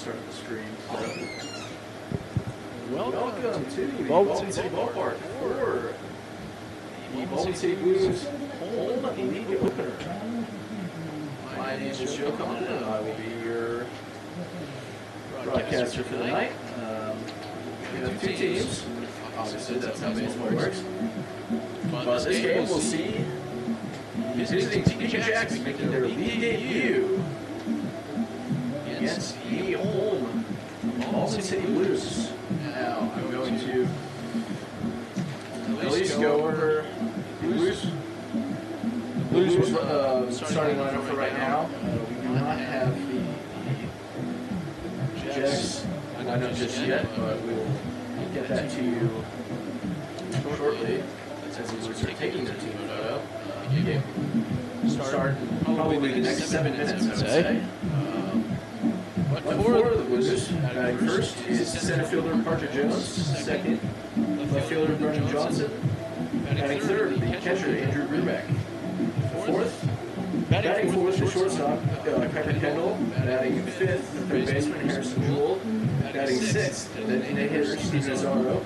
start the stream. Welcome to the Baldwin City Ballpark for the Baldwin City Blues home league opener. My name is Joe Compton, and I will be your broadcaster for the night. We have two teams. Obviously, that's how baseball works. But this game, we'll see the visiting Topeka Jacks making their league debut against the home Baldwin City Blues. Now, I'm going to at least go over the Blues starting lineup for right now. We do not have the Jacks lineup just yet, but we will get that to you shortly. As the Blues are taking their team photo. The game start probably the next 7 minutes, I would say. But for the Blues, batting first is center fielder Parker Jones, second left fielder Vernon Johnson, batting third the catcher Andrew Rubeck, batting fourth the shortstop Piper Kendall, batting fifth the third baseman Harrison Jewell, batting sixth the hitter Steve Nazzaro,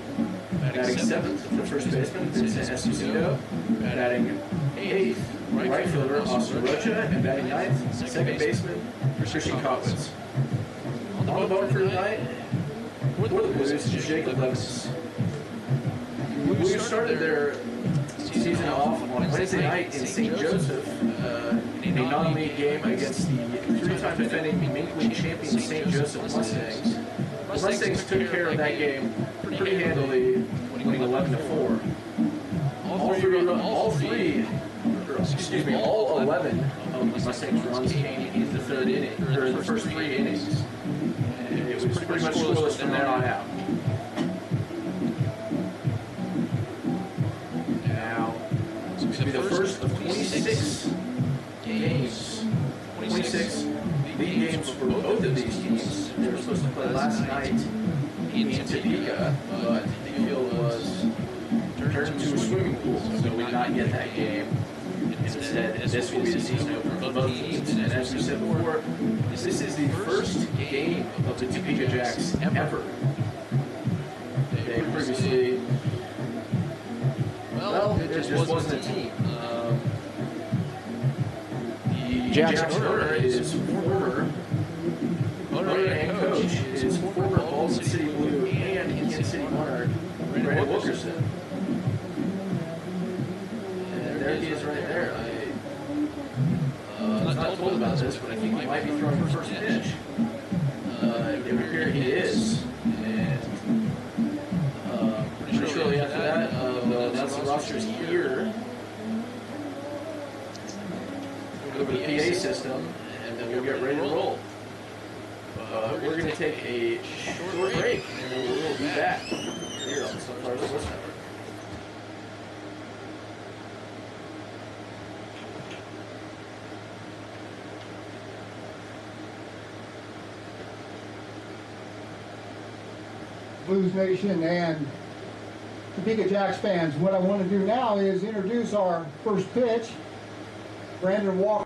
batting seventh the first baseman Vincent Esposito, batting eighth right fielder Austin Rocha, and batting ninth second baseman Christian Cotwitz. On the bump for tonight, for the Blues, is Jacob Levis. The Blues started their season off on Wednesday night in St. Joseph, in a non-league game against the three-time defending Mink League champion St. Joseph Mustangs. The Mustangs took care of that game pretty handily, winning 11-4. All 11 of the Mustangs runs came in the third inning, or the first 3 innings. It was pretty much scoreless from there on out. Now, it's going to be the first of 26 games. 26 league games for both of these teams. They were supposed to play last night in Topeka, but the field was turned into a swimming pool, so we did not get that game. Instead, this will be the season opener for both teams. And as we said before, this is the first game of the Topeka Jacks ever. They previously, it just wasn't a team. The Jacks owner is former owner and coach is former Baldwin City Blue and Indian City Monarch Brandon Wilkerson. There he is right there. I was not told about this, but I think he might be throwing the first pitch. Here he is. And pretty shortly after that, that's the rosters here. We'll go over the PA system, and then we'll get ready to roll. We're going to take a short break, and then we'll be back here on the Sunflower Sports Network. Blues Nation and Topeka Jacks fans, what I want to do now is introduce our first pitch. Brandon Walker.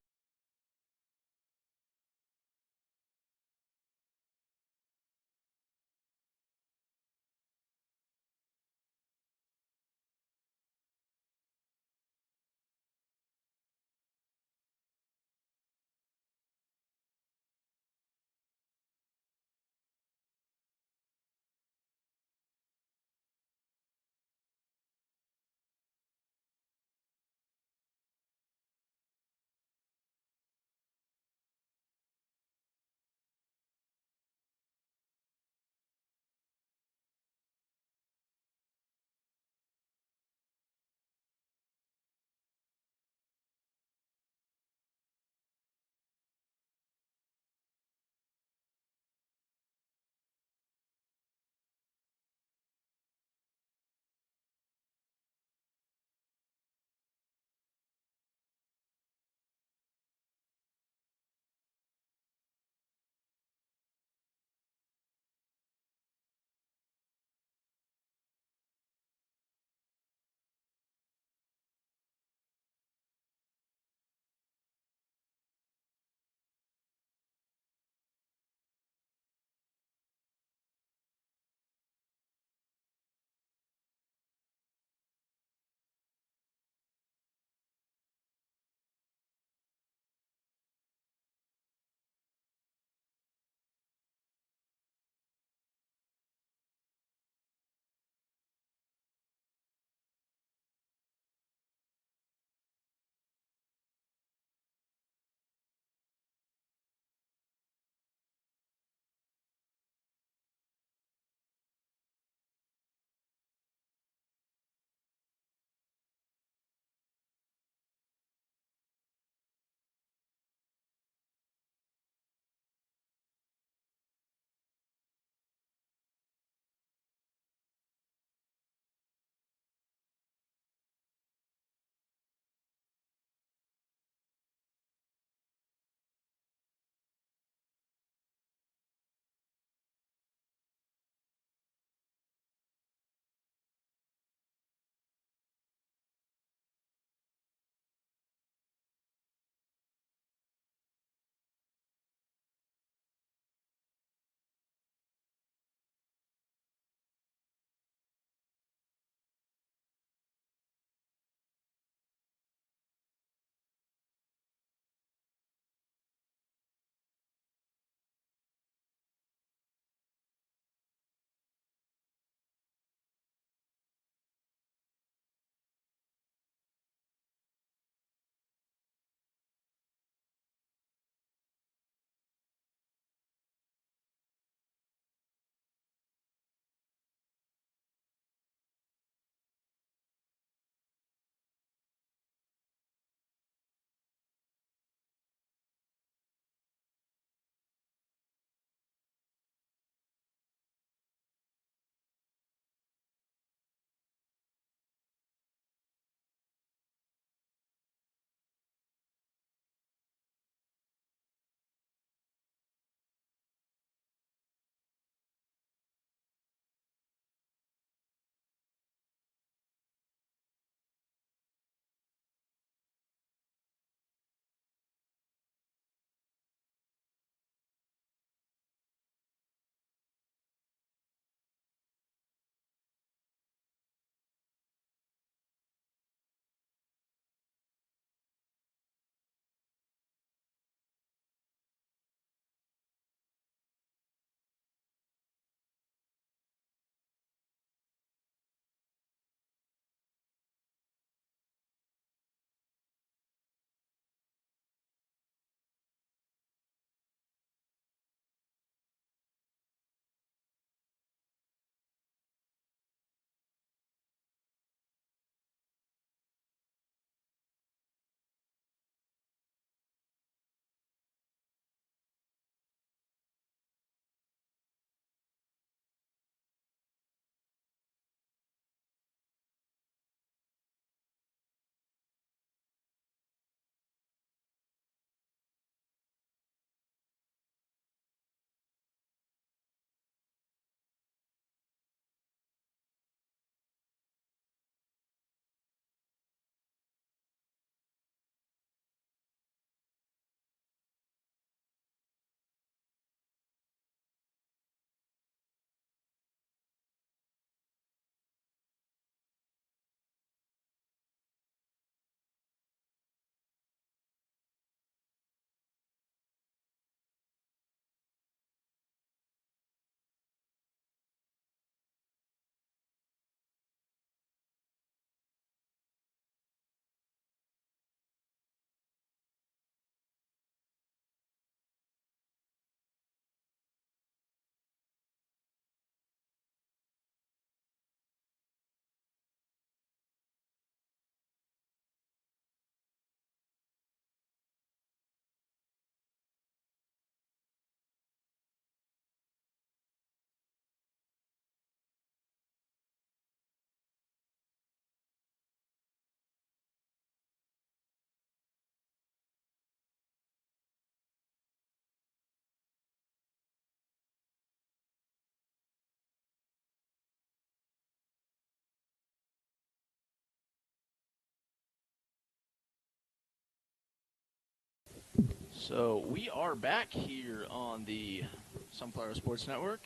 So we are back here on the Sunflower Sports Network.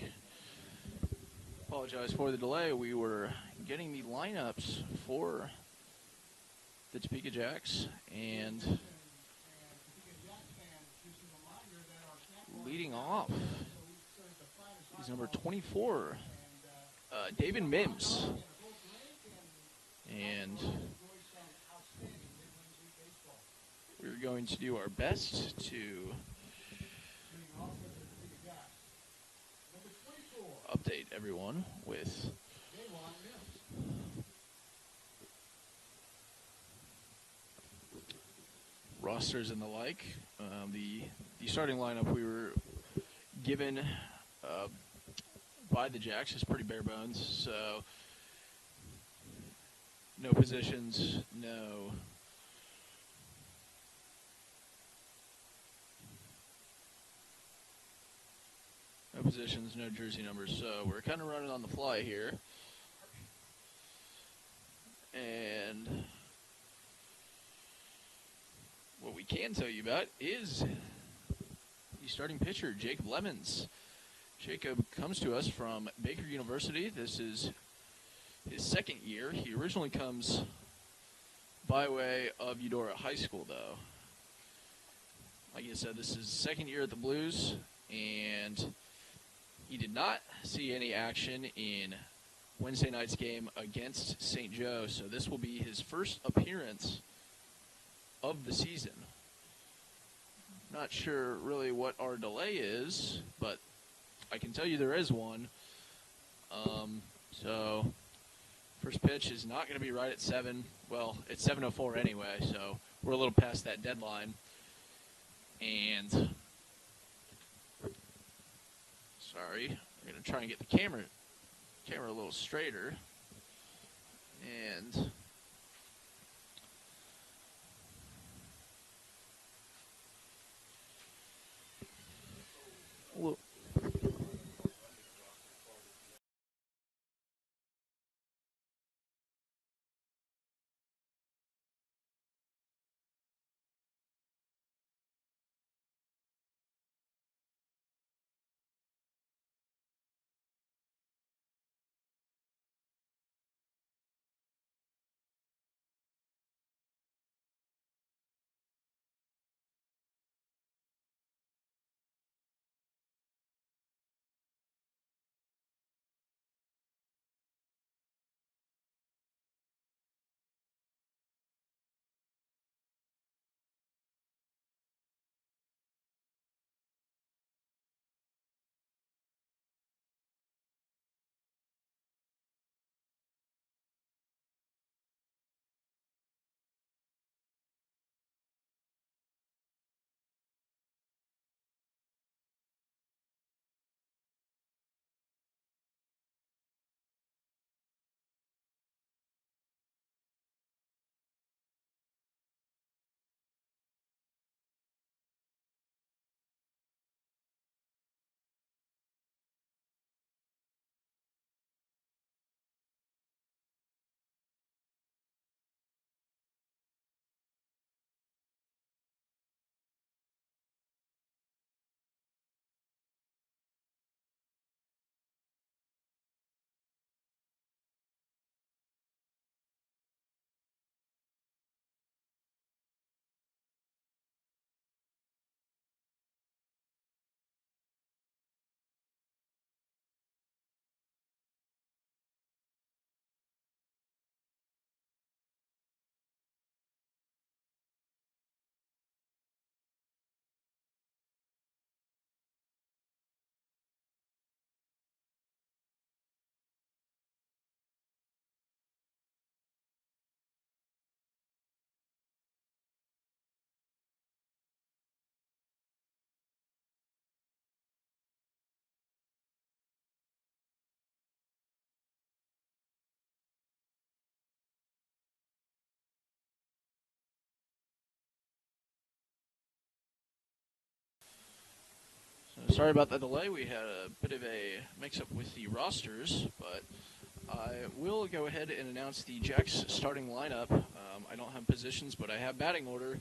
Apologize for the delay. We were getting the lineups for the Topeka Jacks, and leading off is number 24, David Mims. And we're going to do our best to update everyone with rosters and the like. The starting lineup we were given by the Jacks is pretty bare bones, so no positions, no positions, no jersey numbers, so we're kind of running on the fly here. And what we can tell you about is the starting pitcher, Jacob Lemons. Jacob comes to us from Baker University. This is his second year. He originally comes by way of Eudora High School, though. Like I said, this is his second year at the Blues, and he did not see any action in Wednesday night's game against St. Joe, so this will be his first appearance of the season. Not sure really what our delay is, but I can tell you there is one. So first pitch is not going to be right at 7. Well, it's 7:04 anyway, so we're a little past that deadline. And sorry, I'm going to try and get the camera a little straighter. And look. Sorry about the delay. We had a bit of a mix-up with the rosters, but I will go ahead and announce the Jacks starting lineup. I don't have positions, but I have batting order.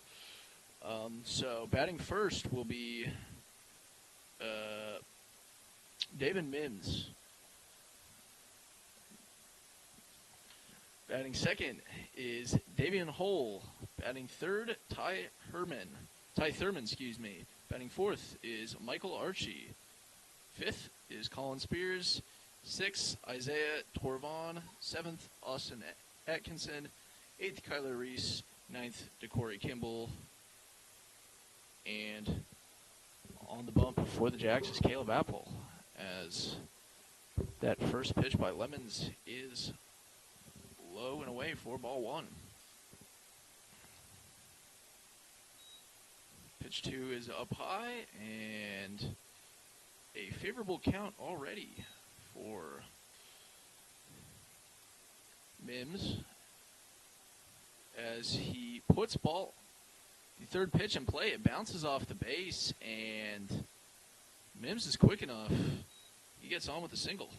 So batting first will be David Mims. Batting second is Davian Hole. Batting third, Ty Thurman, excuse me. Batting fourth is Michael Archie. Fifth is Colin Spears. Sixth, Isaiah Torvon. Seventh, Austin Atkinson. Eighth, Kyler Reese. Ninth, DeCorey Kimball. And on the bump for the Jacks is Caleb Apple, as that first pitch by Lemons is low and away for ball one. Pitch two is up high, and a favorable count already for Mims as he puts the third pitch in play. It bounces off the base, and Mims is quick enough. He gets on with a single.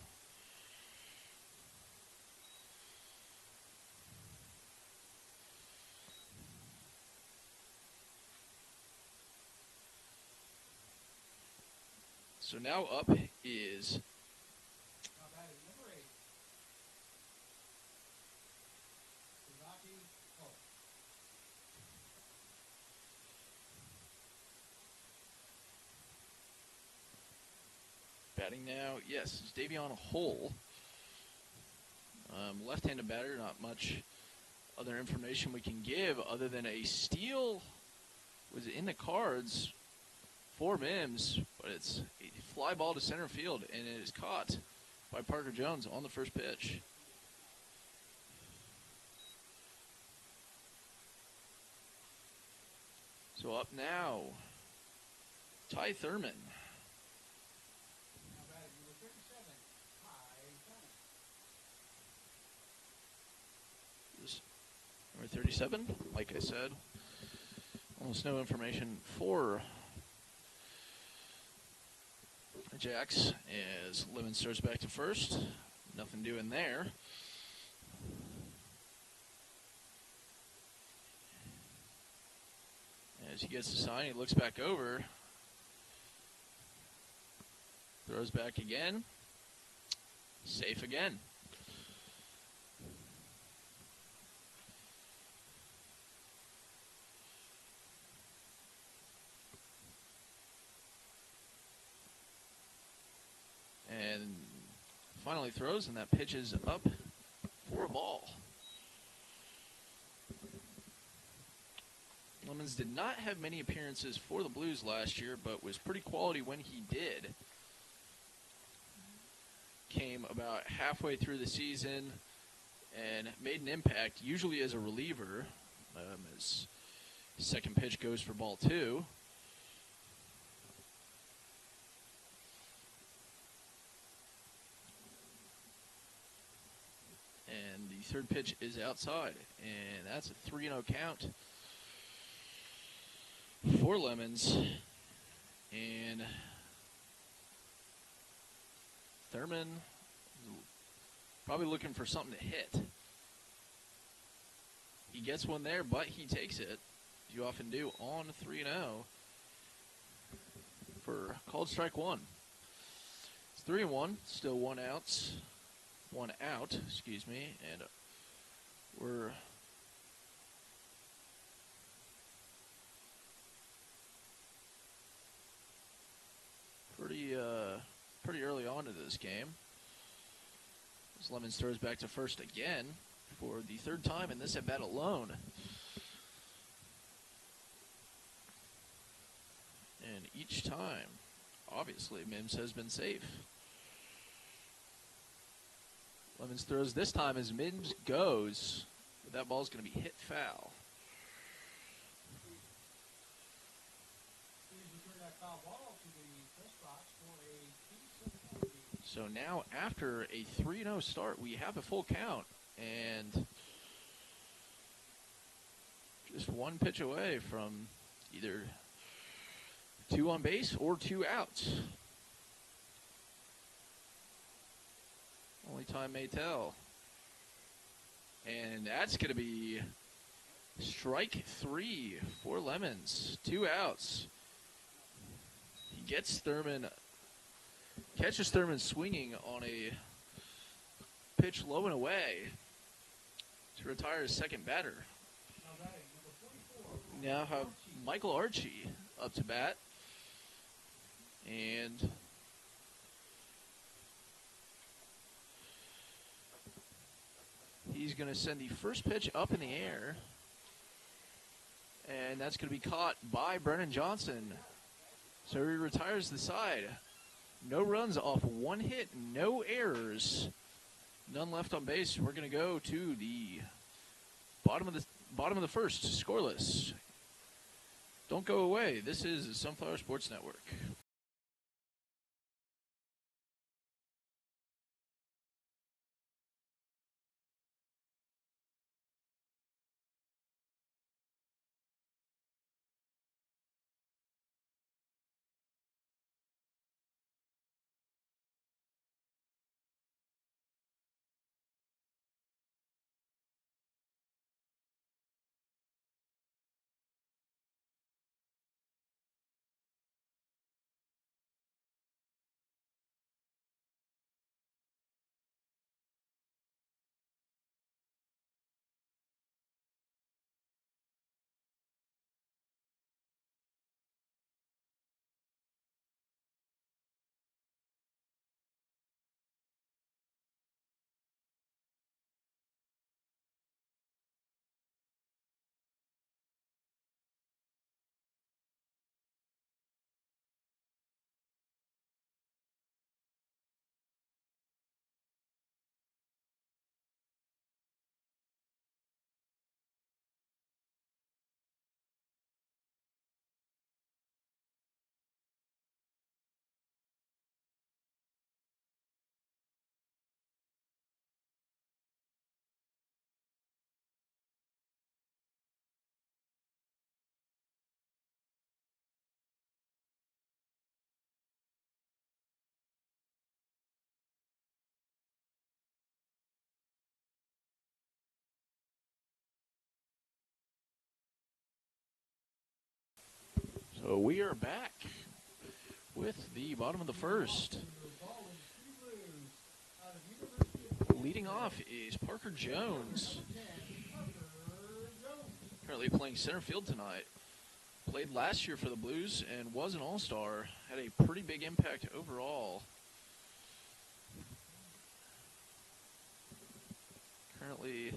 So now up is batting now, yes, it's Davion Hole. Left-handed batter, not much other information we can give other than a steal was in the cards for Mims, but it's a fly ball to center field, and it is caught by Parker Jones on the first pitch. So up now, Ty Thurman. Number 37, like I said, almost no information for the Jacks as Lemon starts back to first. Nothing doing there. As he gets the sign, he looks back over. Throws back again. Safe again. And finally throws, and that pitch is up for a ball. Lemons did not have many appearances for the Blues last year, but was pretty quality when he did. Came about halfway through the season and made an impact, usually as a reliever, as his second pitch goes for ball two. And the third pitch is outside, and that's a 3-0 count for Lemons. And Thurman probably looking for something to hit. He gets one there, but he takes it, as you often do, on 3-0 for called strike one. It's 3-1, still one out, excuse me, and we're pretty early on into this game. As Lemons throws back to first again for the third time in this at-bat alone. And each time, obviously, Mims has been safe. Lemons throws this time as Mims goes, but that ball's going to be hit foul. So now, after a 3-0 start, we have a full count, and just one pitch away from either 2 on base or 2 outs. Only time may tell. And that's going to be Strike 3 for Lemons. 2 outs. He gets Thurman, catches Thurman swinging on a pitch low and away to retire his second batter. We now have Michael Archie up to bat. And he's going to send the first pitch up in the air. And that's going to be caught by Brennan Johnson. So he retires the side. No runs off 1 hit, no errors. None left on base. We're going to go to the bottom of the first, scoreless. Don't go away. This is the Sunflower Sports Network. So we are back with the bottom of the first. Leading off is Parker Jones. Currently playing center field tonight. Played last year for the Blues and was an all-star. Had a pretty big impact overall. Currently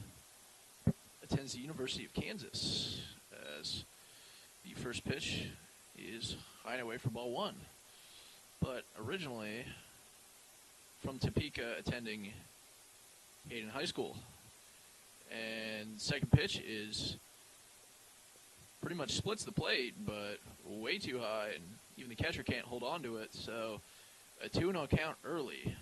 attends the University of Kansas as the first pitch is high and away for ball 1. But originally from Topeka, attending Hayden High School. And second pitch is pretty much splits the plate, but way too high, and even the catcher can't hold on to it. So a 2-0 count early.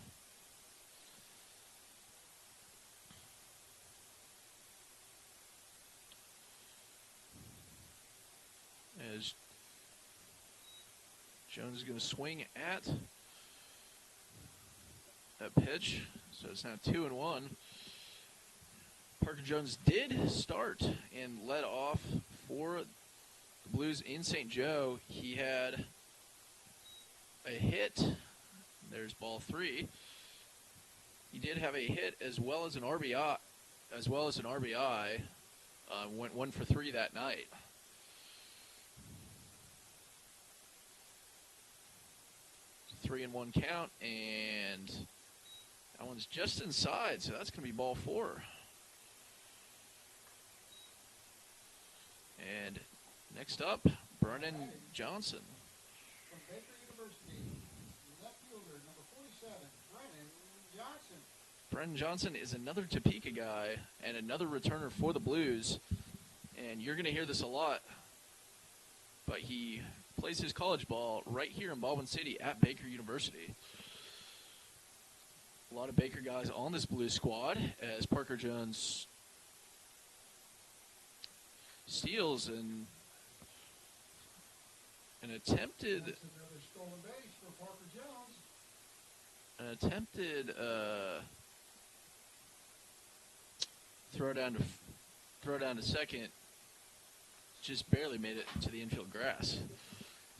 As Jones is going to swing at that pitch, so it's now 2-1. Parker Jones did start and led off for the Blues in St. Joe. He had a hit. There's ball 3. He did have a hit as well as an RBI. Went 1 for 3 that night. It's a 3-1 count, and that one's just inside, so that's going to be ball 4. And next up, Brennan Johnson. From Baker University, left fielder, number 47, Brennan Johnson. Brennan Johnson is another Topeka guy and another returner for the Blues. And you're going to hear this a lot, but he plays his college ball right here in Baldwin City at Baker University. A lot of Baker guys on this Blues squad as Parker Jones steals and an attempted That's another stolen base for Parker Jones. an attempted throw down to second just barely made it to the infield grass.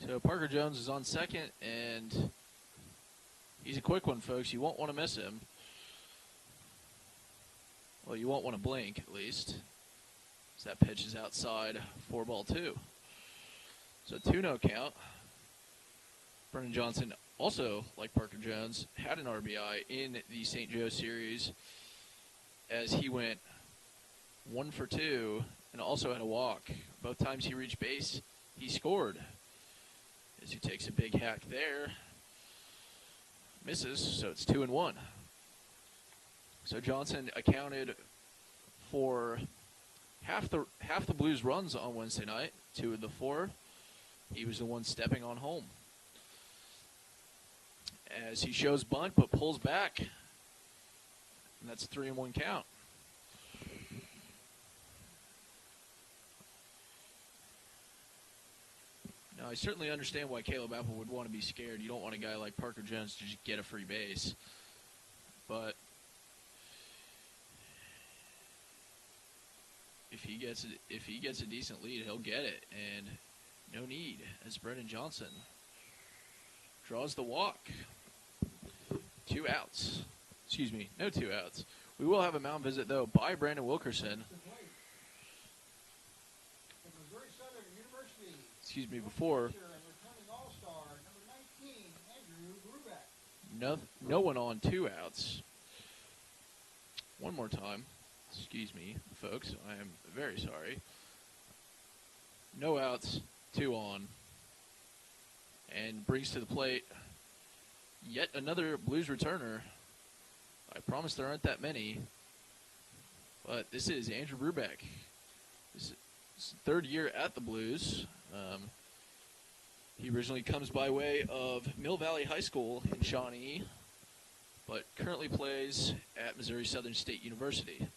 So Parker Jones is on second, and he's a quick one, folks. You won't want to miss him. Well, you won't want to blink, at least. So that pitch is outside, 4-2. So 2-0 count. Brennan Johnson, also like Parker Jones, had an RBI in the St. Joe series as he went 1 for 2 and also had a walk. Both times he reached base, he scored. As he takes a big hack there, misses, so it's 2-1. So Johnson accounted for half the Blues' runs on Wednesday night, 2 of the 4. He was the one stepping on home. As he shows bunt but pulls back, and that's a 3-1 count. Now, I certainly understand why Caleb Apple would want to be scared. You don't want a guy like Parker Jones to just get a free base. But if he gets a decent lead, he'll get it. And no need, as Brennan Johnson draws the walk. 2 outs. Excuse me, no 2 outs. We will have a mound visit, though, by Brandon Wilkerson. Excuse me, before. No one on 2 outs. One more time. Excuse me, folks. I am very sorry. No outs, 2 on. And brings to the plate yet another Blues returner. I promise there aren't that many. But this is Andrew Brubeck. This is his 3rd year at the Blues. He originally comes by way of Mill Valley High School in Shawnee, but currently plays at Missouri Southern State University.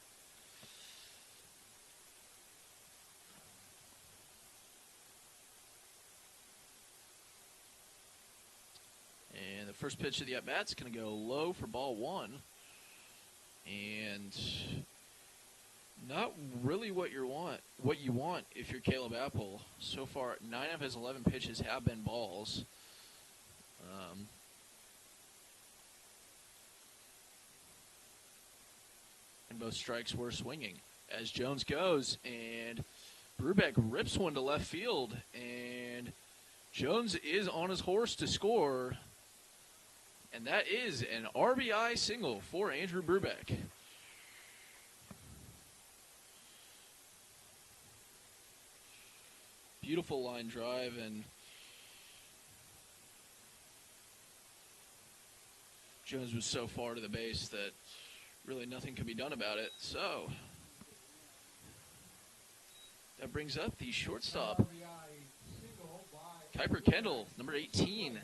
And the first pitch of the at-bat's going to go low for ball 1. And not really what you want if you're Caleb Apple. So far, 9 of his 11 pitches have been balls. And both strikes were swinging. As Jones goes, and Brubeck rips one to left field, and Jones is on his horse to score. And that is an RBI single for Andrew Brubeck. Beautiful line drive, and Jones was so far to the base that really nothing could be done about it. So that brings up the shortstop, Kuiper Kendall, number 18.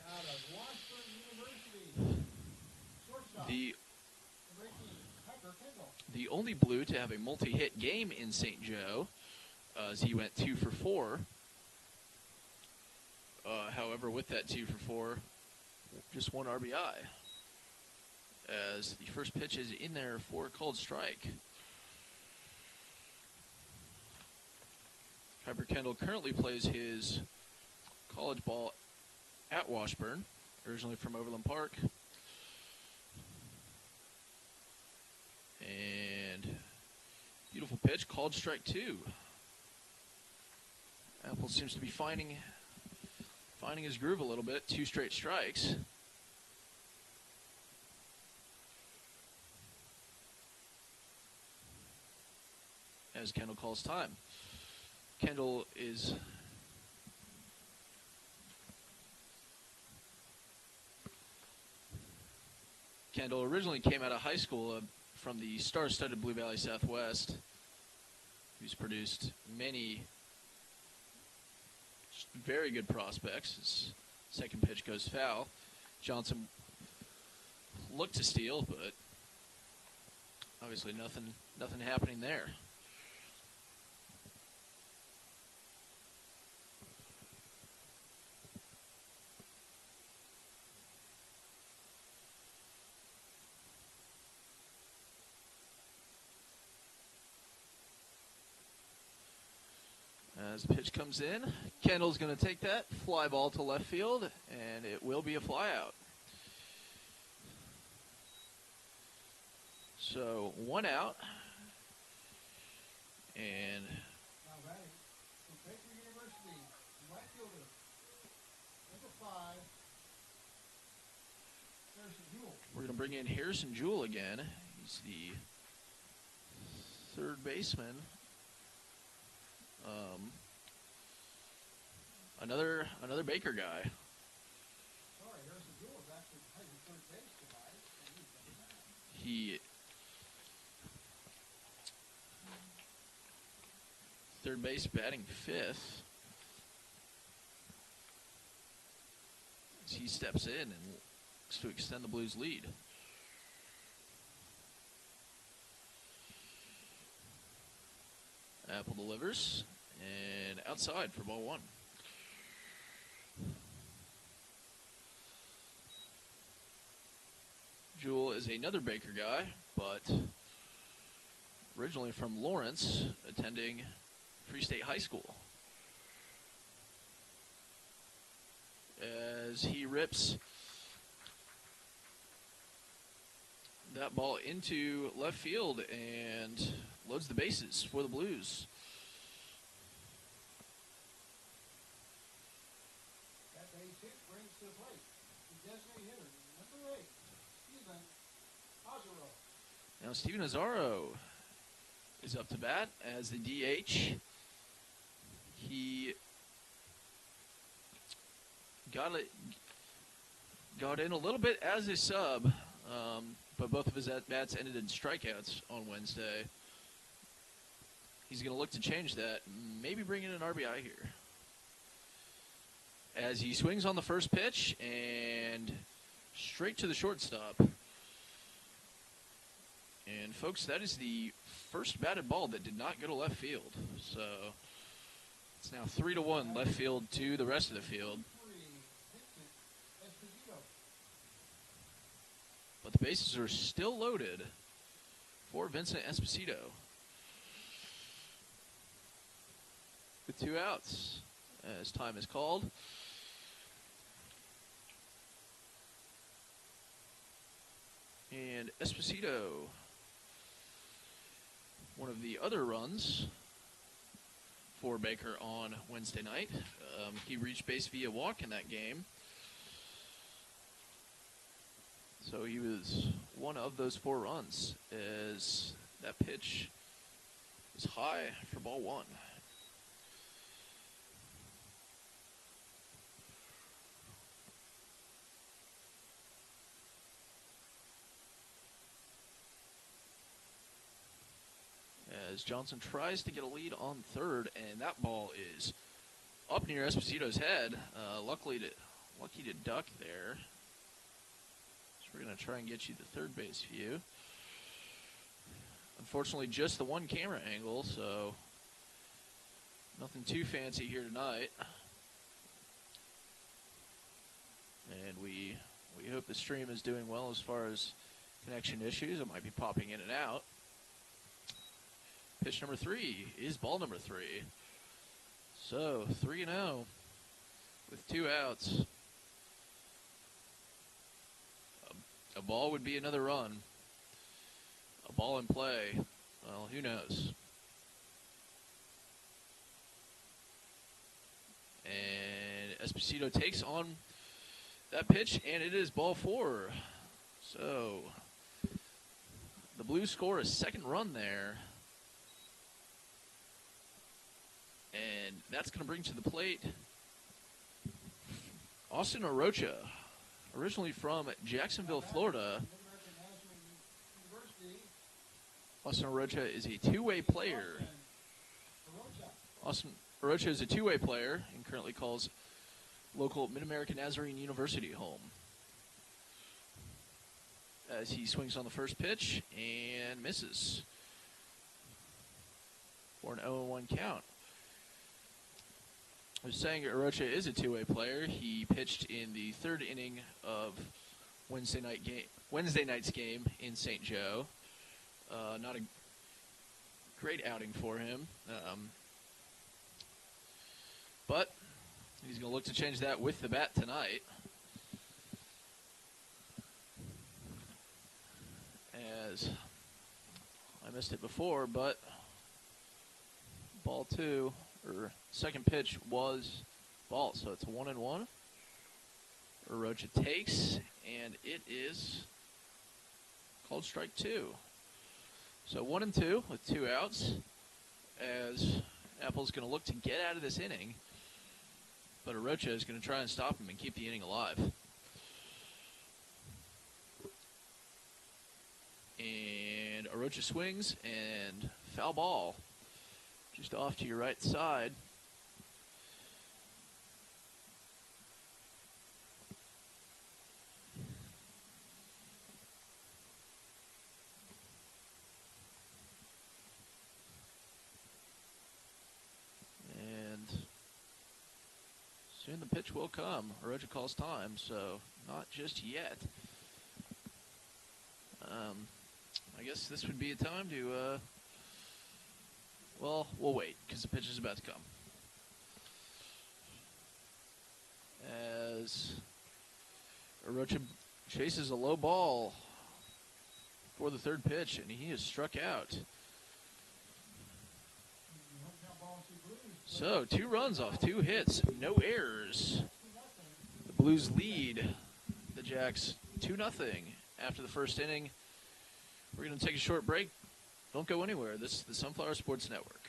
The only Blue to have a multi-hit game in St. Joe, as he went 2 for 4. However, with that 2 for 4, just 1 RBI. As the first pitch is in there for a called strike. Kuiper Kendall currently plays his college ball at Washburn, originally from Overland Park. And beautiful pitch, called strike 2. Apple seems to be finding his groove a little bit. 2 straight strikes. As Kendall calls time. Kendall originally came out of high school from the star-studded Blue Valley Southwest, who's produced many very good prospects. His second pitch goes foul. Johnson looked to steal, but obviously nothing happening there. As the pitch comes in, Kendall's going to take that fly ball to left field, and it will be a fly out. So 1 out, and Now batting from Topeka University, right fielder, number 5, Harrison Jewell. we're going to bring in Harrison Jewell again. He's the third baseman. Another Baker guy. Sorry, Harrison Jewell is actually playing third base tonight. He third base batting 5th. As he steps in and looks to extend the Blues' lead. Apple delivers, and outside for ball 1. Jewell is another Baker guy, but originally from Lawrence, attending Free State High School. As he rips that ball into left field and loads the bases for the Blues. That base hit brings to the plate the designated hitter, number 8, Steven Azaro. Now Steven Azaro is up to bat as the DH. He got in a little bit as a sub, but both of his at-bats ended in strikeouts on Wednesday. He's going to look to change that, maybe bring in an RBI here. As he swings on the first pitch and straight to the shortstop. And folks, that is the first batted ball that did not go to left field. So it's now 3-1 left field to the rest of the field. But the bases are still loaded for Vincent Esposito. With 2 outs as time is called. And Esposito, one of the other runs for Baker on Wednesday night. He reached base via walk in that game. So he was one of those 4 runs as that pitch is high for ball 1. As Johnson tries to get a lead on third, and that ball is up near Esposito's head. Lucky to duck there. So we're going to try and get you the third base view. Unfortunately, just the one camera angle, so nothing too fancy here tonight. And we hope the stream is doing well as far as connection issues. It might be popping in and out. Pitch number 3 is ball number 3. So 3-0 with 2 outs. A ball would be another run. A ball in play. Well, who knows? And Esposito takes on that pitch, and it is ball 4. So the Blues score a second run there. And that's going to bring to the plate Austin Arocha, originally from Jacksonville, Florida. Austin Arocha is a two-way player. Austin Arocha is a two-way player and currently calls local Mid-American Nazarene University home. As he swings on the first pitch and misses for an 0-1 count. I was saying Arocha is a two-way player. He pitched in the third inning of Wednesday night's game in St. Joe. Not a great outing for him. But he's going to look to change that with the bat tonight. As I missed it before, but ball 2, or second pitch was ball, so it's 1-1. Arocha takes, and it is called strike 2. So 1-2 with 2 outs, as Apple's going to look to get out of this inning, but Arocha is going to try and stop him and keep the inning alive. And Arocha swings, and foul ball just off to your right side. And soon the pitch will come. Arocha calls time, so not just yet. I guess this would be a time to, well, we'll wait, because the pitch is about to come. As Arocha chases a low ball for the third pitch, and he is struck out. So, 2 runs off 2 hits, no errors. The Blues lead the Jacks 2-0 after the first inning. We're going to take a short break. Don't go anywhere. This is the Sunflower Sports Network.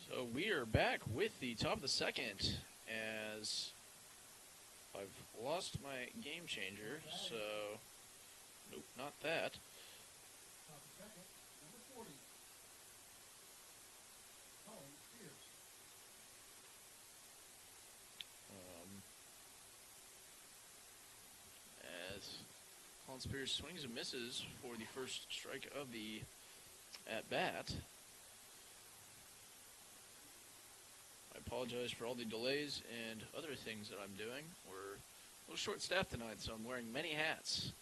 So we are back with the top of the second, as I've lost my game changer, so nope, not that. As Colin Spears swings and misses for the first strike of the at-bat. I apologize for all the delays and other things that I'm doing. We're a little short-staffed tonight, so I'm wearing many hats.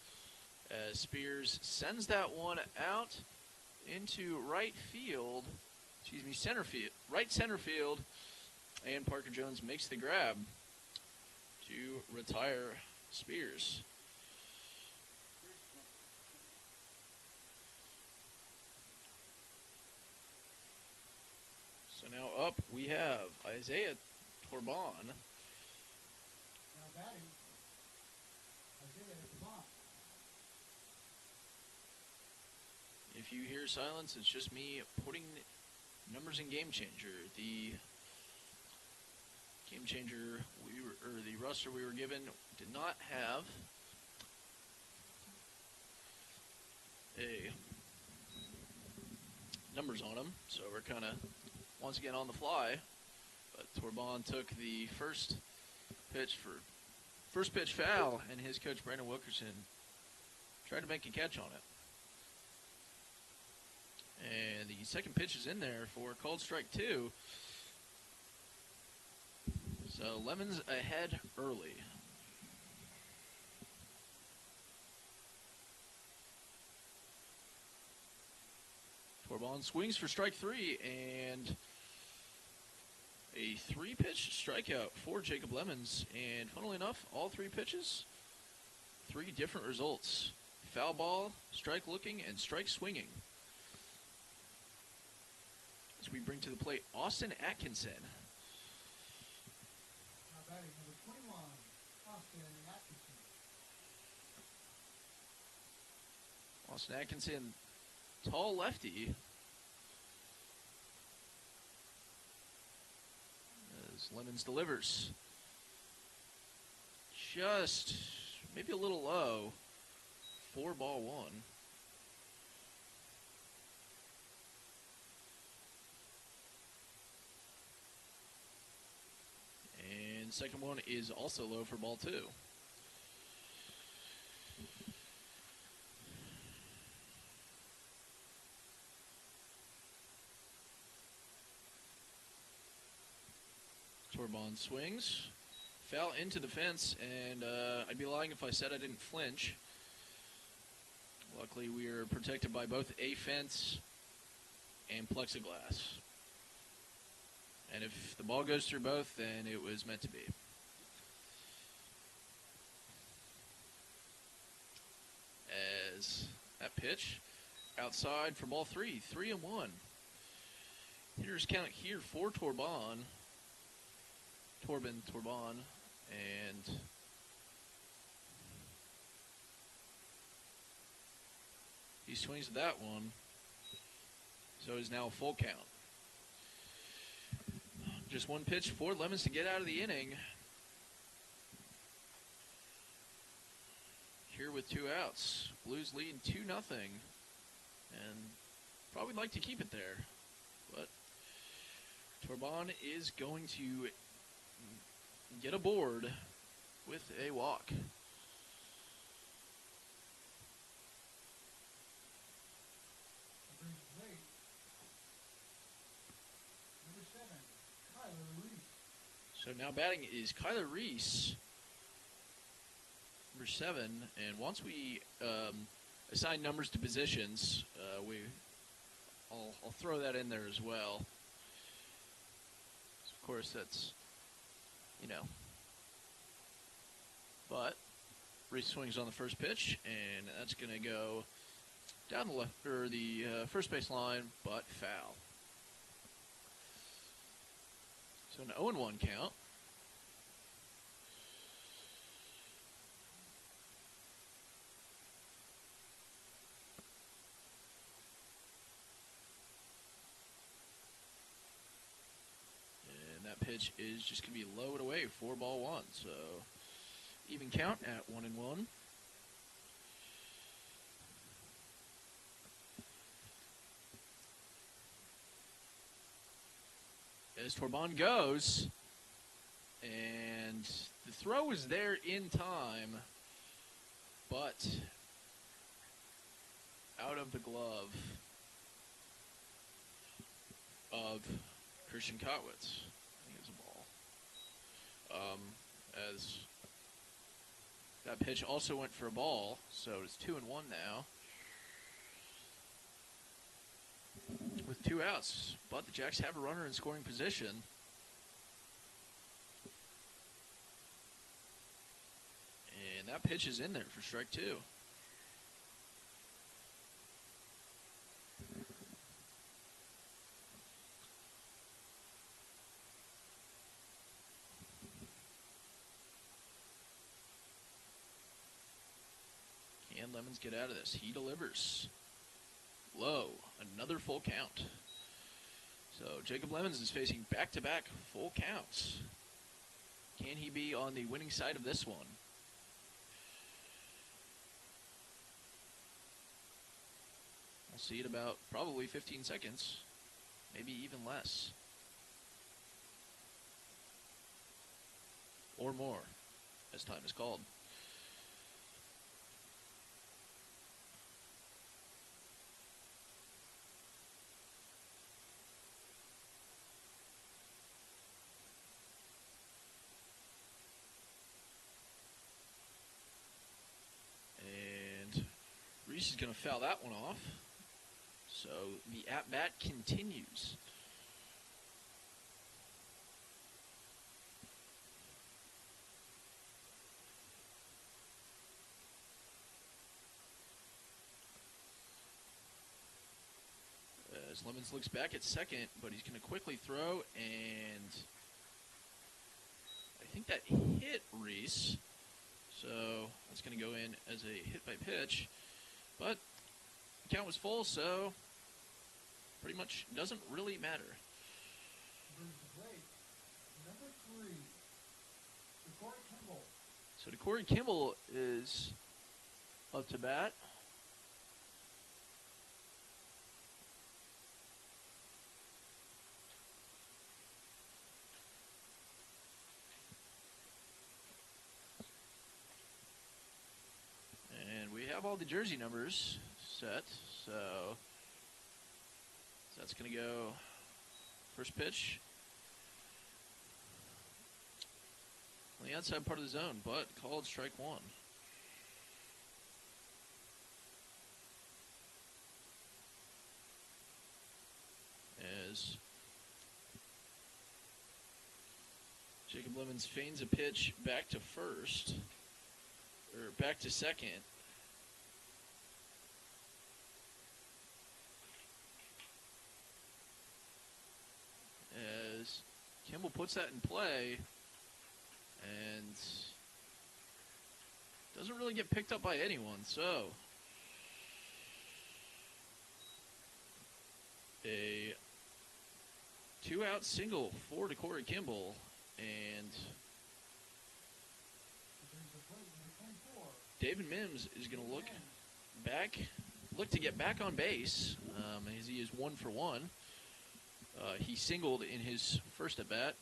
As Spears sends that one out into right center field, and Parker Jones makes the grab to retire Spears. So now up we have Isaiah Torban. Now batting, Isaiah Torban. If you hear silence, it's just me putting numbers in Game Changer. The Game Changer, we the roster we were given did not have a numbers on them, so we're kind of once again on the fly. But Torbon took the first pitch foul, and his coach Brandon Wilkerson tried to make a catch on it. And the second pitch is in there for called strike 2. So Lemons ahead early. Torbon swings for strike 3, and a 3-pitch strikeout for Jacob Lemons. And funnily enough, all 3 pitches, 3 different results. Foul ball, strike looking, and strike swinging. As we bring to the plate Austin Atkinson. Now batting number 21, Austin Atkinson. Austin Atkinson, tall lefty. As Lemons delivers. Just maybe a little low. 4-1. And second one is also low for ball 2. Torbon swings. Foul into the fence, and I'd be lying if I said I didn't flinch. Luckily, we are protected by both a fence and plexiglass. And if the ball goes through both, then it was meant to be. As that pitch outside for ball 3, 3-1. Hitters count here for Torbon, and he swings at that one, so it's now a full count. Just one pitch for Lemons to get out of the inning. Here with 2 outs. Blues lead 2-0, and probably like to keep it there, but Torbon is going to get aboard with a walk. So now batting is Kyler Reese, number 7, and once we assign numbers to positions, I'll throw that in there as well. Of course, that's, but Reese swings on the first pitch, and that's going to go down the left or the first base line, but foul. So an 0-1 count. And that pitch is just going to be low and away, 4-1. So even count at 1-1. As Torbon goes, and the throw is there in time, but out of the glove of Christian Kotwitz. I think it's a ball. As that pitch also went for a ball, so it's 2-1 now. With 2 outs, but the Jacks have a runner in scoring position. And that pitch is in there for strike 2. Can Lemons get out of this? He delivers. Low, another full count. So Jacob Lemons is facing back-to-back full counts. Can he be on the winning side of this one? We'll see in about probably 15 seconds, maybe even less. Or more, as time is called. And Reese is going to foul that one off. So the at-bat continues. As Lemons looks back at second, but he's going to quickly throw, and I think that hit Reese. So that's going to go in as a hit by pitch. But the count was full, so pretty much doesn't really matter. Number 3, Corey Kimball. So Corey Kimball is up to bat. And we have all the jersey numbers set, so that's going to go first pitch on the outside part of the zone, but called strike one. As Jacob Lemons feigns a pitch back to first, or back to second. As Kimball puts that in play and doesn't really get picked up by anyone, so a 2-out single for Corey Kimball, and David Mims is going to look to get back on base, as he is 1 for 1. He singled in his first at bat,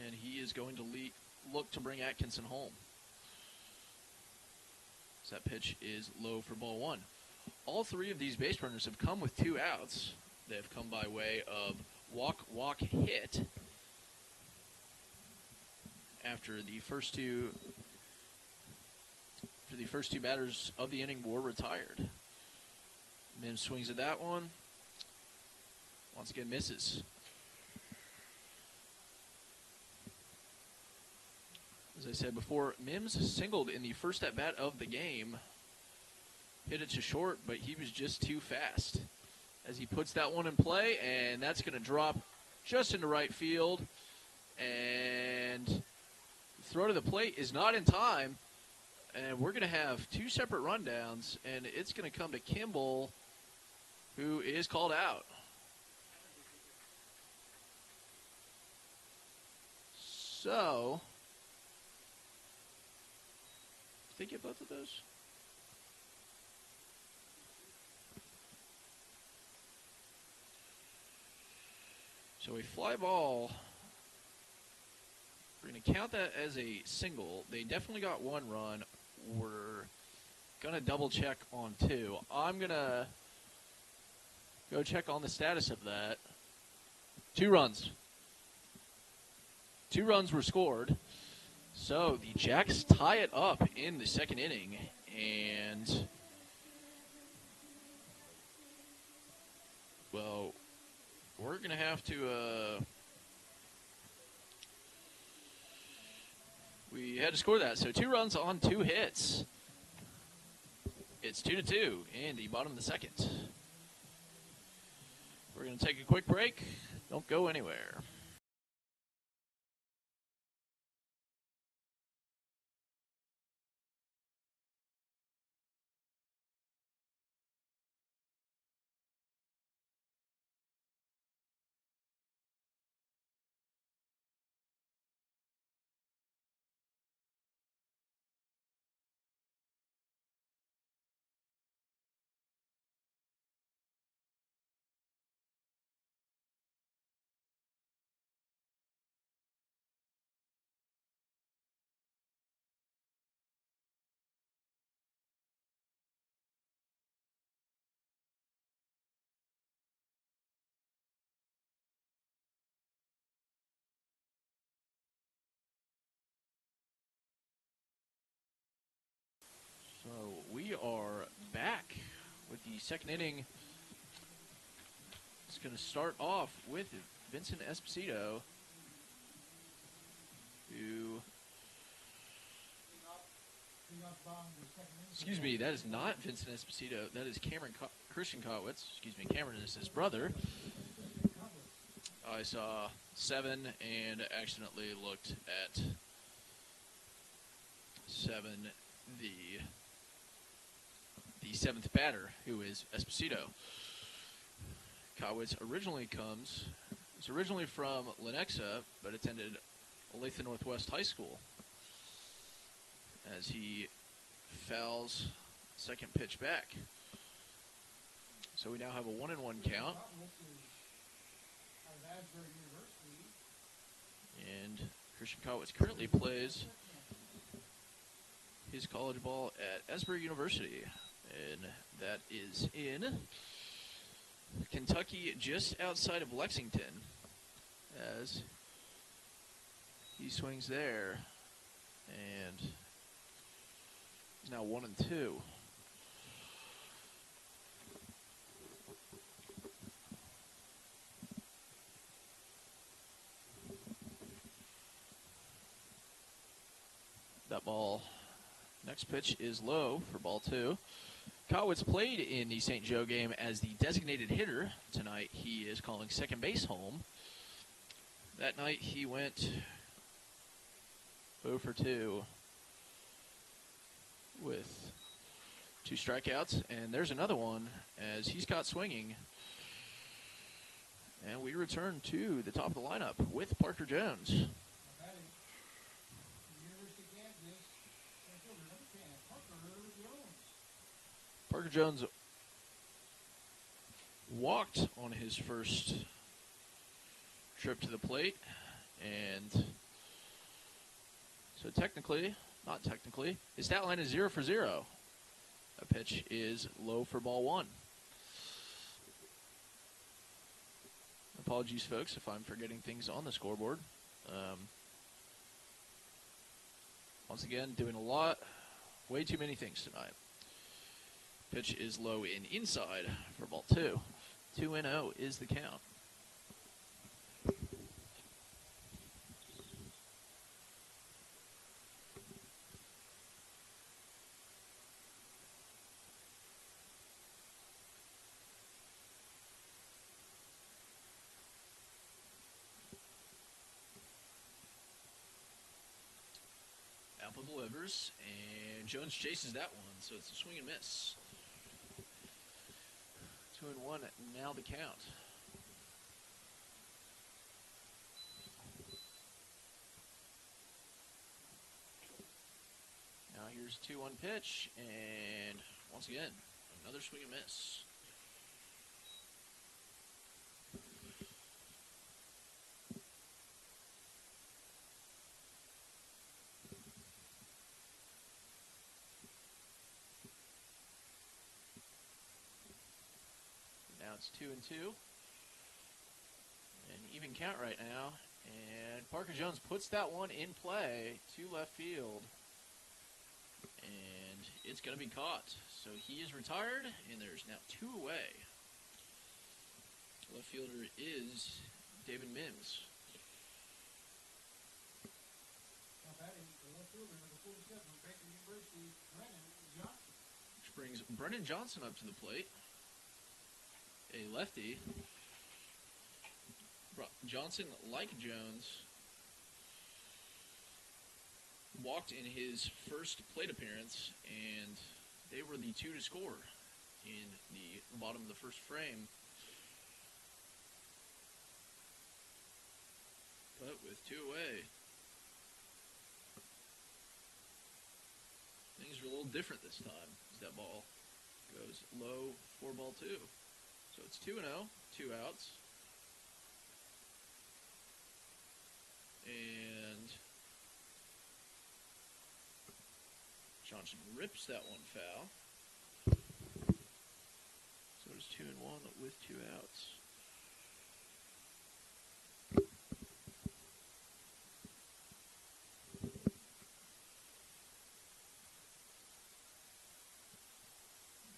and he is going to look to bring Atkinson home. So that pitch is low for ball 1. All 3 of these base runners have come with 2 outs. They have come by way of walk, hit after the first two batters of the inning were retired. Mims swings at that one. Once again, misses. As I said before, Mims singled in the first at-bat of the game. Hit it to short, but he was just too fast. As he puts that one in play, and that's going to drop just into right field. And the throw to the plate is not in time. And we're going to have 2 separate rundowns, and it's going to come to Kimball, who is called out. So, did they get both of those? So a fly ball, we're going to count that as a single. They definitely got 1 run. We're going to double check on 2. I'm going to go check on the status of that. 2 runs. 2 runs were scored. So the Jacks tie it up in the second inning. And, well, we're going to have to, we had to score that. So 2 runs on 2 hits. It's 2-2 in the bottom of the second. We're going to take a quick break. Don't go anywhere. the second inning is going to start off with Vincent Esposito, who... Excuse me, that is not Vincent Esposito. That is Christian Kotwitz. Excuse me, Cameron is his brother. I saw 7 and accidentally looked at 7, the 7th batter, who is Esposito. Kotwitz is originally from Lenexa, but attended Olathe Northwest High School. As he fouls second pitch back. So we now have a 1-1 count. And Christian Kotwitz currently plays his college ball at Asbury University. And that is in Kentucky, just outside of Lexington. As he swings there. And he's now 1-2. That ball, next pitch is low for ball 2. Kotwitz played in the St. Joe game as the designated hitter. Tonight he is calling second base home. That night he went 0 for 2 with 2 strikeouts. And there's another one as he's caught swinging. And we return to the top of the lineup with Parker Jones. Parker Jones walked on his first trip to the plate, and so not technically, his stat line is 0 for 0. A pitch is low for ball 1. Apologies, folks, if I'm forgetting things on the scoreboard. Once again, doing way too many things tonight. Pitch is low and inside for ball 2. 2-0 is the count. Apple delivers, and Jones chases that one, so it's a swing and miss. 2-1, now the count. Now here's 2-1 pitch, and once again, another swing and miss. It's 2-2. An even count right now. And Parker Jones puts that one in play to left field. And it's going to be caught. So he is retired, and there's now 2 away. Left fielder is David Mims. Which brings Brennan Johnson up to the plate. A lefty. Johnson, like Jones, walked in his first plate appearance, and they were the 2 to score in the bottom of the first frame. But with 2 away, things are a little different this time, as that ball goes low for ball 2. So it's 2-0, 2 outs. And Johnson rips that one foul. So it's 2-1 with 2 outs.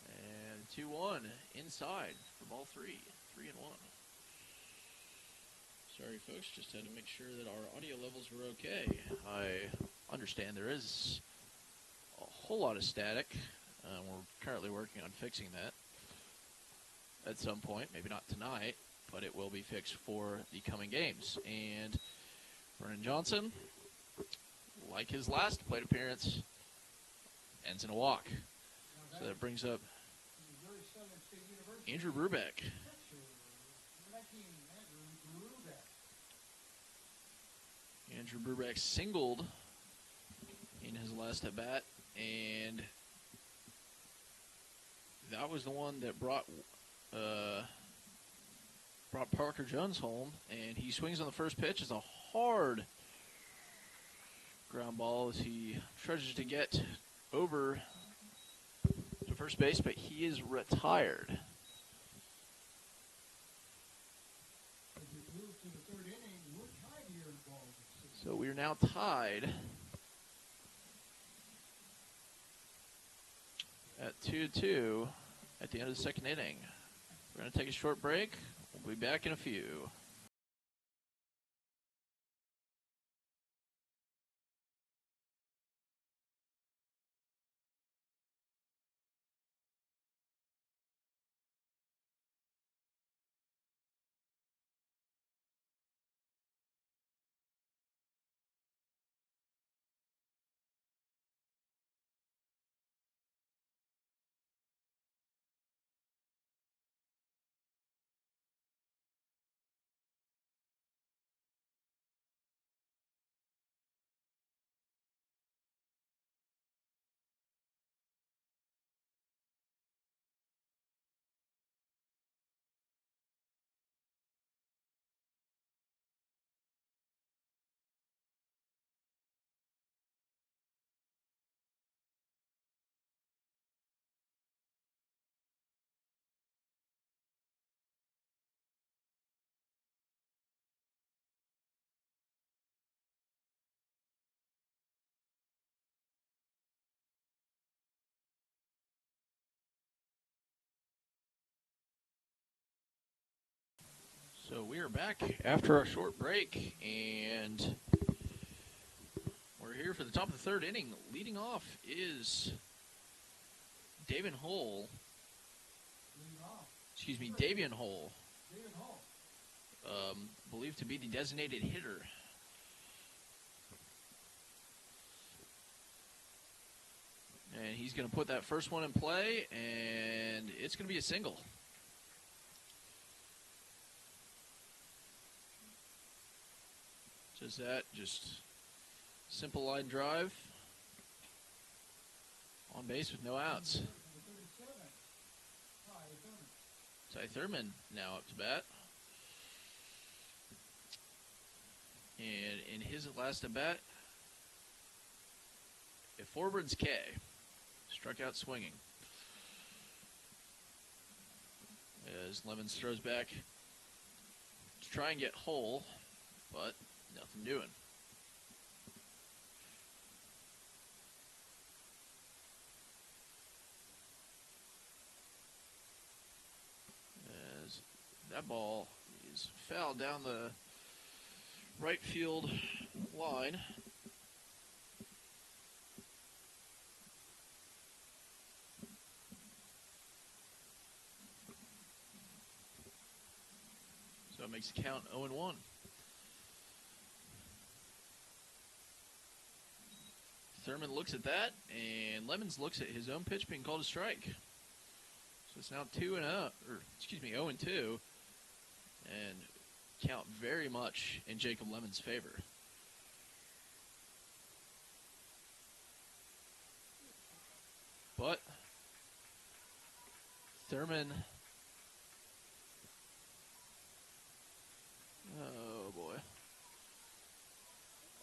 And 2-1 inside for ball 3, 3-1. Sorry, folks, just had to make sure that our audio levels were okay. I understand there is a whole lot of static. We're currently working on fixing that at some point, maybe not tonight, but it will be fixed for the coming games. And Vernon Johnson, like his last plate appearance, ends in a walk. So that brings up Andrew Brubeck. Andrew Brubeck singled in his last at bat, and that was the one that brought Parker Jones home. And he swings on the first pitch. It's a hard ground ball as he trudges to get over to first base, but he is retired. So we are now tied at 2-2 at the end of the second inning. We're going to take a short break. We'll be back in a few. So we are back after a short break, and we're here for the top of the third inning. Leading off is Davian Hull. Believed to be the designated hitter. And he's going to put that first one in play, and it's going to be a single. Just simple line drive. On base with no outs. Ty Thurman now up to bat. And in his last at bat, a forward's K. Struck out swinging. As Lemons throws back to try and get Hull, but nothing doing. As that ball is fouled down the right field line. So it makes the count 0-1. Thurman looks at that, and Lemons looks at his own pitch being called a strike. So it's now 0-2, and count very much in Jacob Lemon's favor. But Thurman, oh boy.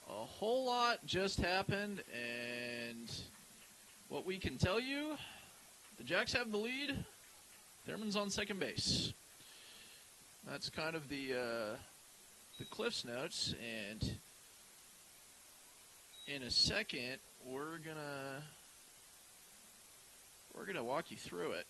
A whole lot just happened, and what we can tell you, the Jacks have the lead. Thurman's on second base. That's kind of the Cliff's notes, and in a second we're gonna walk you through it.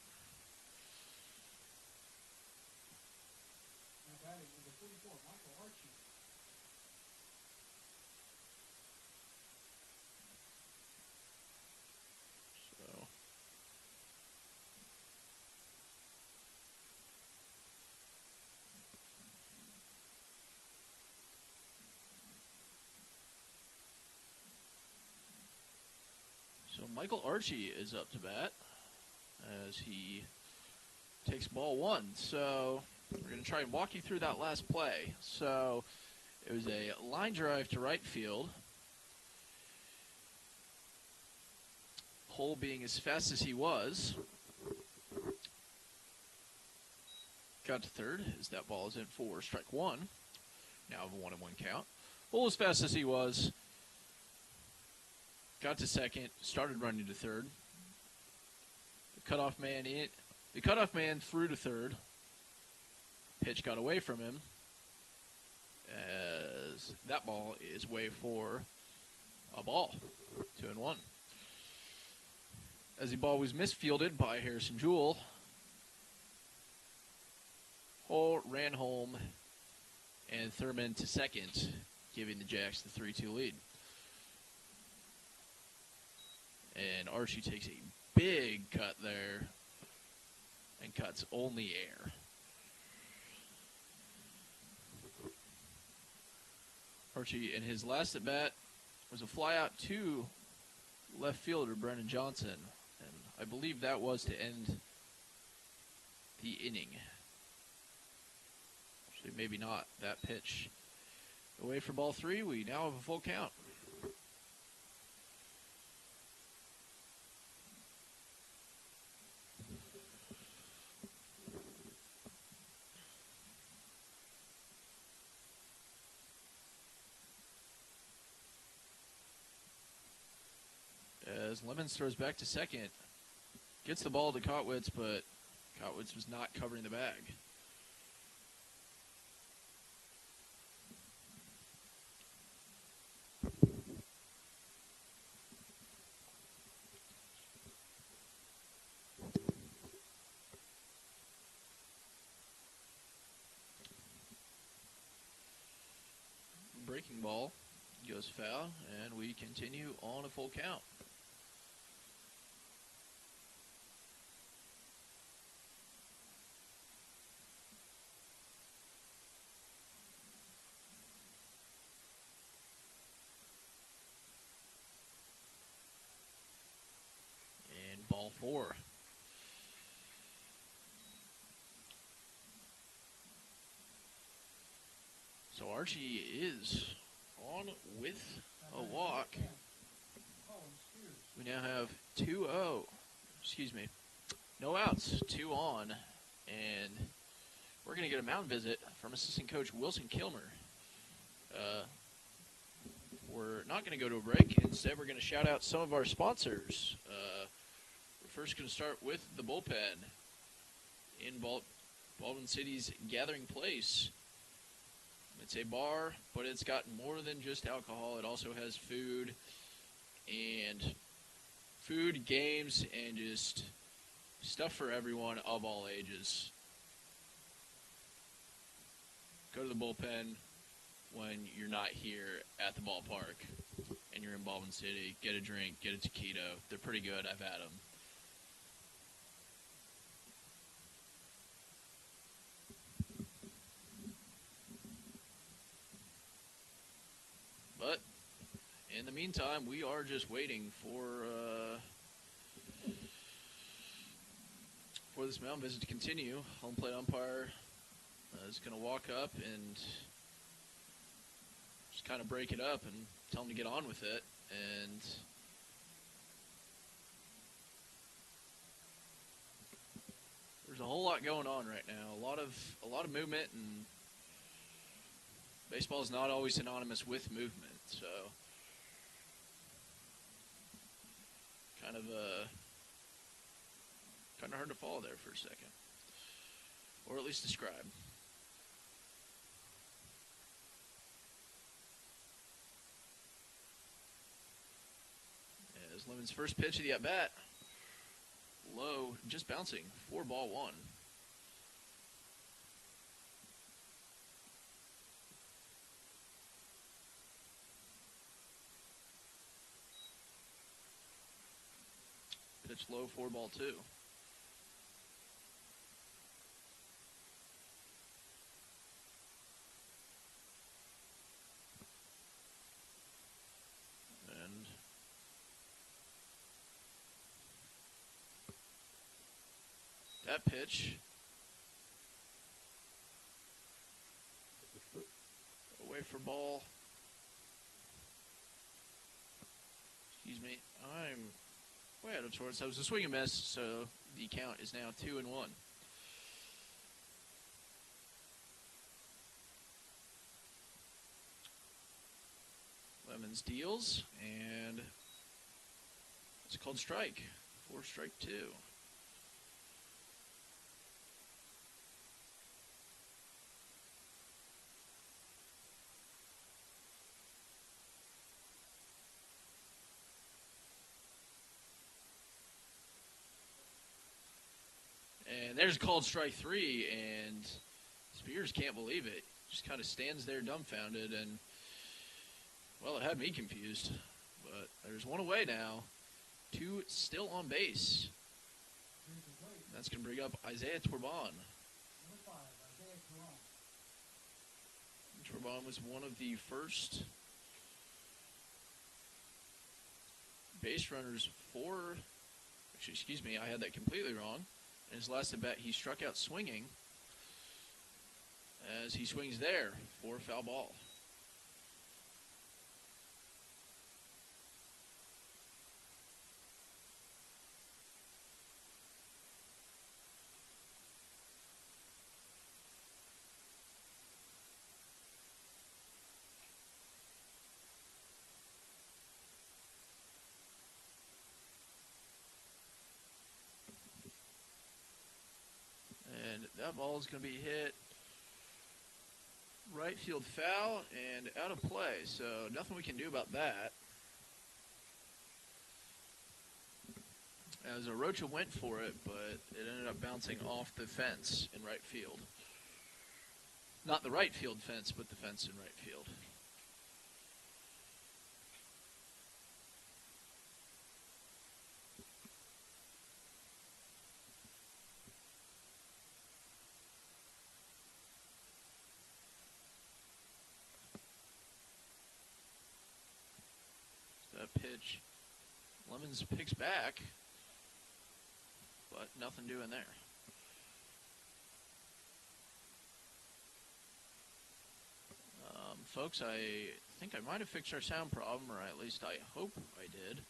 Michael Archie is up to bat as he takes ball 1. So we're going to try and walk you through that last play. So it was a line drive to right field. Hole being as fast as he was, got to third as that ball is in for strike 1. Now have a 1-1 count. Hole as fast as he was, got to second, started running to third. The cutoff man threw to third. Pitch got away from him as that ball is way for a ball. 2-1. As the ball was misfielded by Harrison Jewell, Hole ran home and Thurman to second, giving the Jacks the 3-2 lead. And Archie takes a big cut there and cuts only air. Archie, in his last at bat, was a fly out to left fielder Brennan Johnson, and I believe that was to end the inning. Actually, maybe not. That pitch away for ball 3. We now have a full count. As Lemons throws back to second, gets the ball to Kotwitz, but Kotwitz was not covering the bag. Breaking ball goes foul, and we continue on a full count. And ball 4. So Archie is on with a walk. We now have 2-0. No outs, 2 on. And we're going to get a mound visit from assistant coach Wilson Kilmer. We're not going to go to a break. Instead, we're going to shout out some of our sponsors. We're first going to start with the bullpen in Baldwin City's Gathering Place. It's a bar, but it's got more than just alcohol. It also has food, games, and just stuff for everyone of all ages. Go to the bullpen when you're not here at the ballpark and you're in Baldwin City. Get a drink, get a taquito. They're pretty good. I've had them. But in the meantime, we are just waiting for this mound visit to continue. Home plate umpire is going to walk up and just kind of break it up and tell him to get on with it. And there's a whole lot going on right now. A lot of movement, and baseball is not always synonymous with movement. So kind of hard to follow there for a second, or at least describe. As Lemon's first pitch of the at-bat, low, just bouncing, 4-1. Pitch low, 4-2. And That pitch. Away for ball. Excuse me. I'm way out of sorts. That was a swing and miss, so the count is now 2-1. Lemons deals, and it's called strike. 4 strike 2. And there's called strike 3, and Spears can't believe it. Just kind of stands there dumbfounded, and, well, it had me confused. But there's 1 away now. 2 still on base. That's going to bring up Isaiah Tourbon. Tourbon was one of the first base runners for, actually, excuse me, I had that completely wrong. In his last at bat, he struck out swinging as he swings there for a foul ball. And that ball is going to be hit right field foul and out of play, so nothing we can do about that. As Arocha went for it, but it ended up bouncing off the fence in right field. Not the right field fence, but the fence in right field. That pitch, Lemons picks back, but nothing doing there. Folks, I think I might have fixed our sound problem, or at least I hope I did.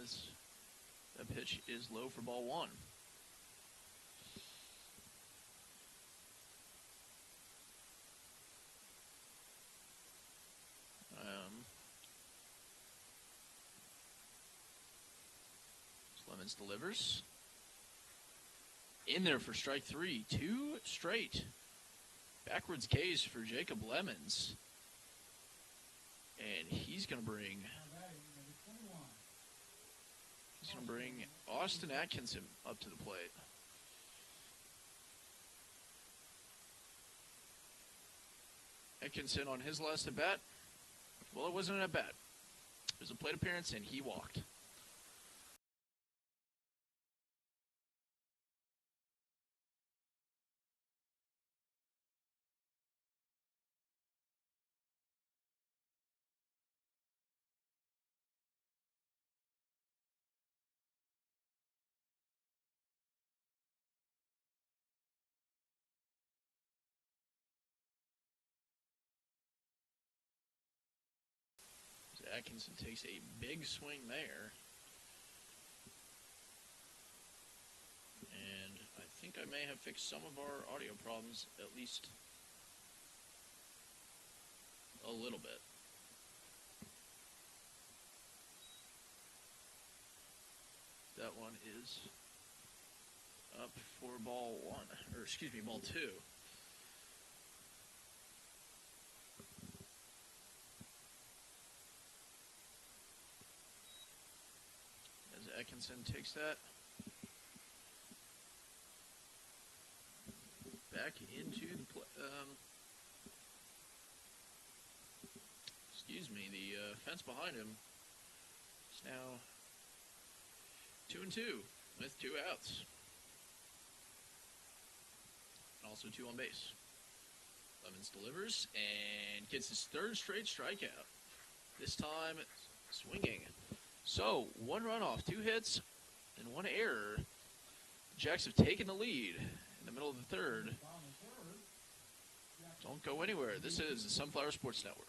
As that pitch is low for ball 1. Lemons delivers. In there for strike 3. 2 straight. Backwards K's for Jacob Lemons. And he's going to bring Austin Atkinson up to the plate. Atkinson on his last at bat. Well, it wasn't an at bat. It was a plate appearance, and he walked. Atkinson takes a big swing there. And I think I may have fixed some of our audio problems, at least a little bit. That one is up for ball 1, or excuse me, ball 2. Atkinson takes that back into the the fence behind him. It's now 2-2 with 2 outs. And also 2 on base. Lemons delivers and gets his 3rd straight strikeout. This time swinging. So, 1 run off, 2 hits, and 1 error. The Jacks have taken the lead in the middle of the third. Don't go anywhere. This is the Sunflower Sports Network.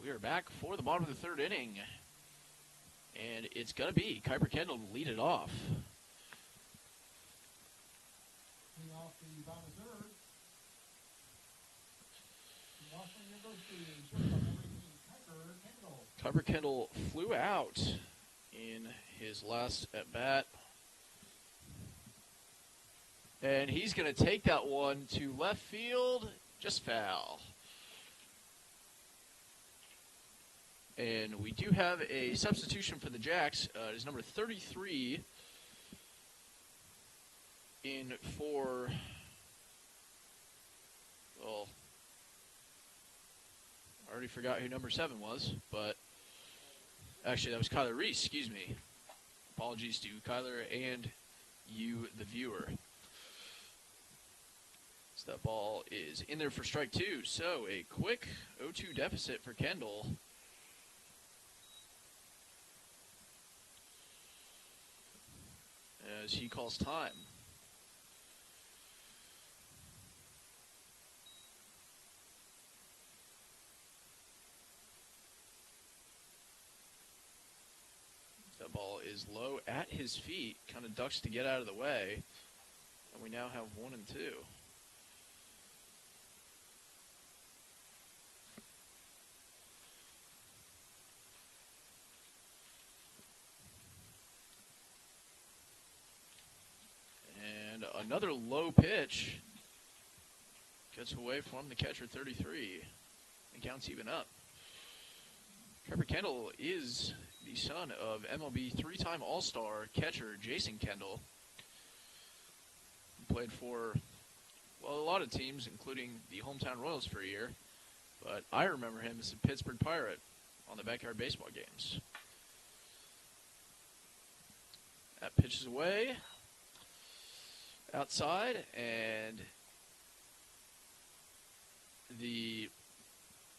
We are back for the bottom of the third inning. And it's going to be Kuiper Kendall to lead it off. Kuiper Kendall flew out in his last at-bat. And he's going to take that one to left field, just foul. And we do have a substitution for the Jacks. It is number 33 in for, well, I already forgot who number 7 was, but actually that was Kyler Reese, excuse me. Apologies to Kyler and you, the viewer. So that ball is in there for strike 2. So a quick 0-2 deficit for Kendall. As he calls time. That ball is low at his feet, kind of ducks to get out of the way. And we now have 1 and 2. Another low pitch gets away from the catcher, 33. The count's even up. Kuiper Kendall is the son of MLB 3-time All-Star catcher Jason Kendall. He played for, well, a lot of teams, including the hometown Royals for a year. But I remember him as a Pittsburgh Pirate on the backyard baseball games. That pitches away. Outside, and the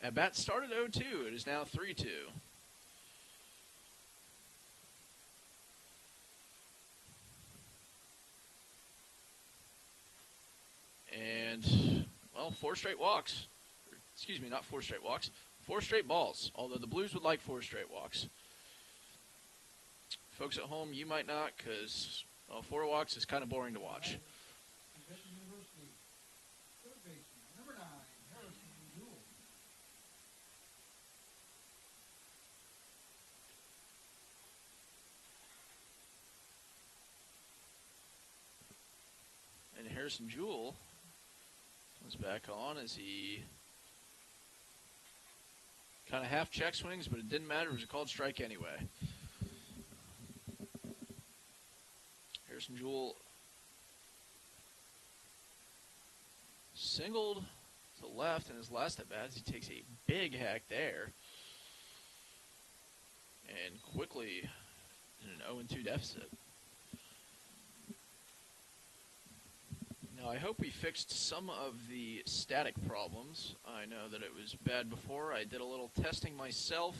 at-bat started 0-2. It is now 3-2. And, well, 4 straight walks. Excuse me, not 4 straight walks. 4 straight balls, although the Blues would like 4 straight walks. Folks at home, you might not, because 4 walks is kind of boring to watch. And Harrison Jewell comes back on as he kind of half check swings, but it didn't matter. It was a called strike anyway. Harrison Jewell singled to left in his last at-bat as he takes a big hack there. And quickly in an 0-2 deficit. Now, I hope we fixed some of the static problems. I know that it was bad before. I did a little testing myself,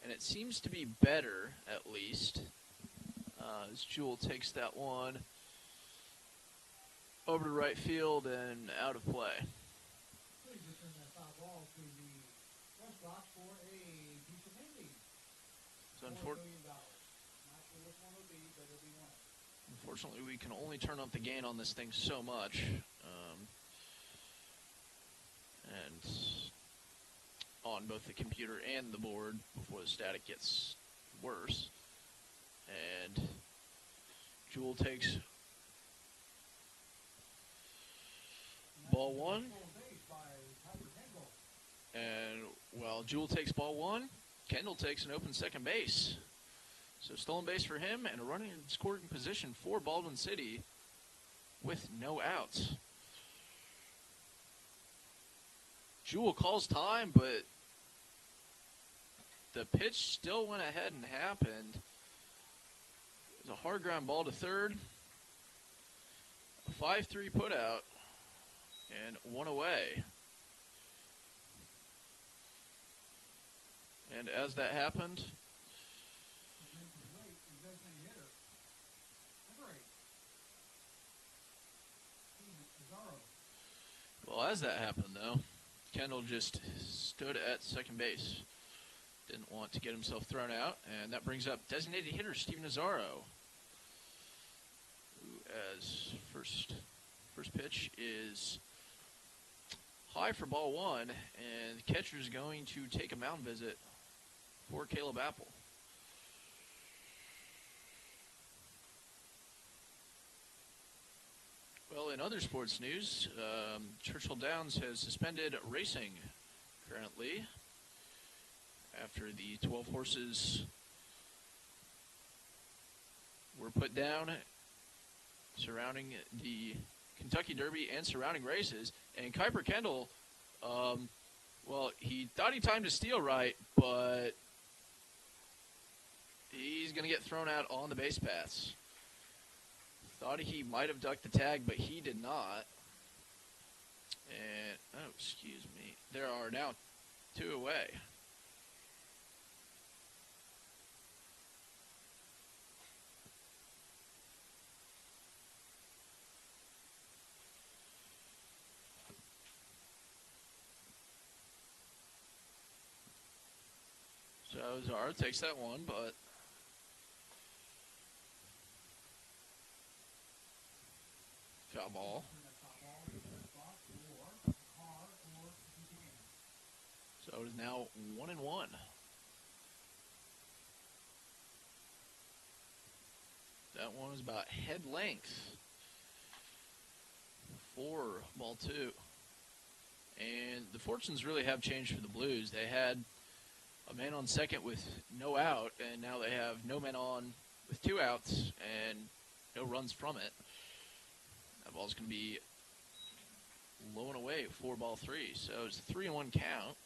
and it seems to be better, at least. As Jewel takes that one over to right field and out of play. Please return that foul ball to the press box for a piece of candy. So $4 million. Not sure which one will be, but it'll be one. Unfortunately, we can only turn up the gain on this thing so much. And on both the computer and the board before the static gets worse. And Jewel takes ball one. And while Jewel takes ball one, Kendall takes an open second base. So stolen base for him and a running in scoring position for Baldwin City with no outs. Jewel calls time, but the pitch still went ahead and happened. It was a hard ground ball to third. A 5-3 put out and one away. And as that happened, Kendall just stood at second base. Didn't want to get himself thrown out, and that brings up designated hitter Steve Nazaro, who, as first pitch is high for ball one, and the catcher is going to take a mound visit for Caleb Apple. Well, in other sports news, Churchill Downs has suspended racing currently after the 12 horses were put down surrounding the Kentucky Derby and surrounding races. And Kuiper Kendall, well, he thought he timed his steal right, but he's going to get thrown out on the base paths. Thought he might have ducked the tag, but he did not. And, oh, excuse me. There are now two away. So Zara takes that one, but foul ball. So it is now 1-1. That one was about head length for ball two. And the fortunes really have changed for the Blues. They had a man on second with no out, and now they have no men on with two outs and no runs from it. That ball's going to be low and away for ball three. So it's a 3-1 count.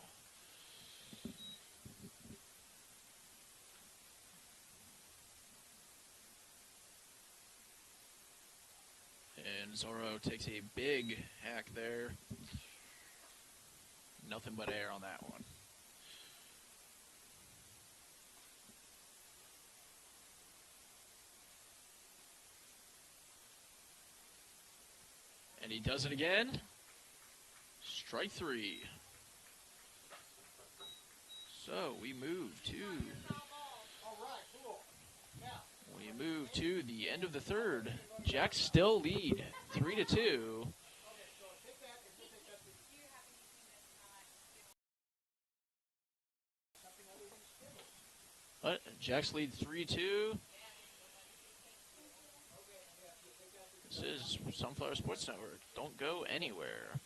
And Zorro takes a big hack there. Nothing but air on that one. And he does it again. Strike three. So we move to the end of the third. Jacks still lead 3-2. But Jacks lead 3-2. This is Sunflower Sports Network. Don't go anywhere.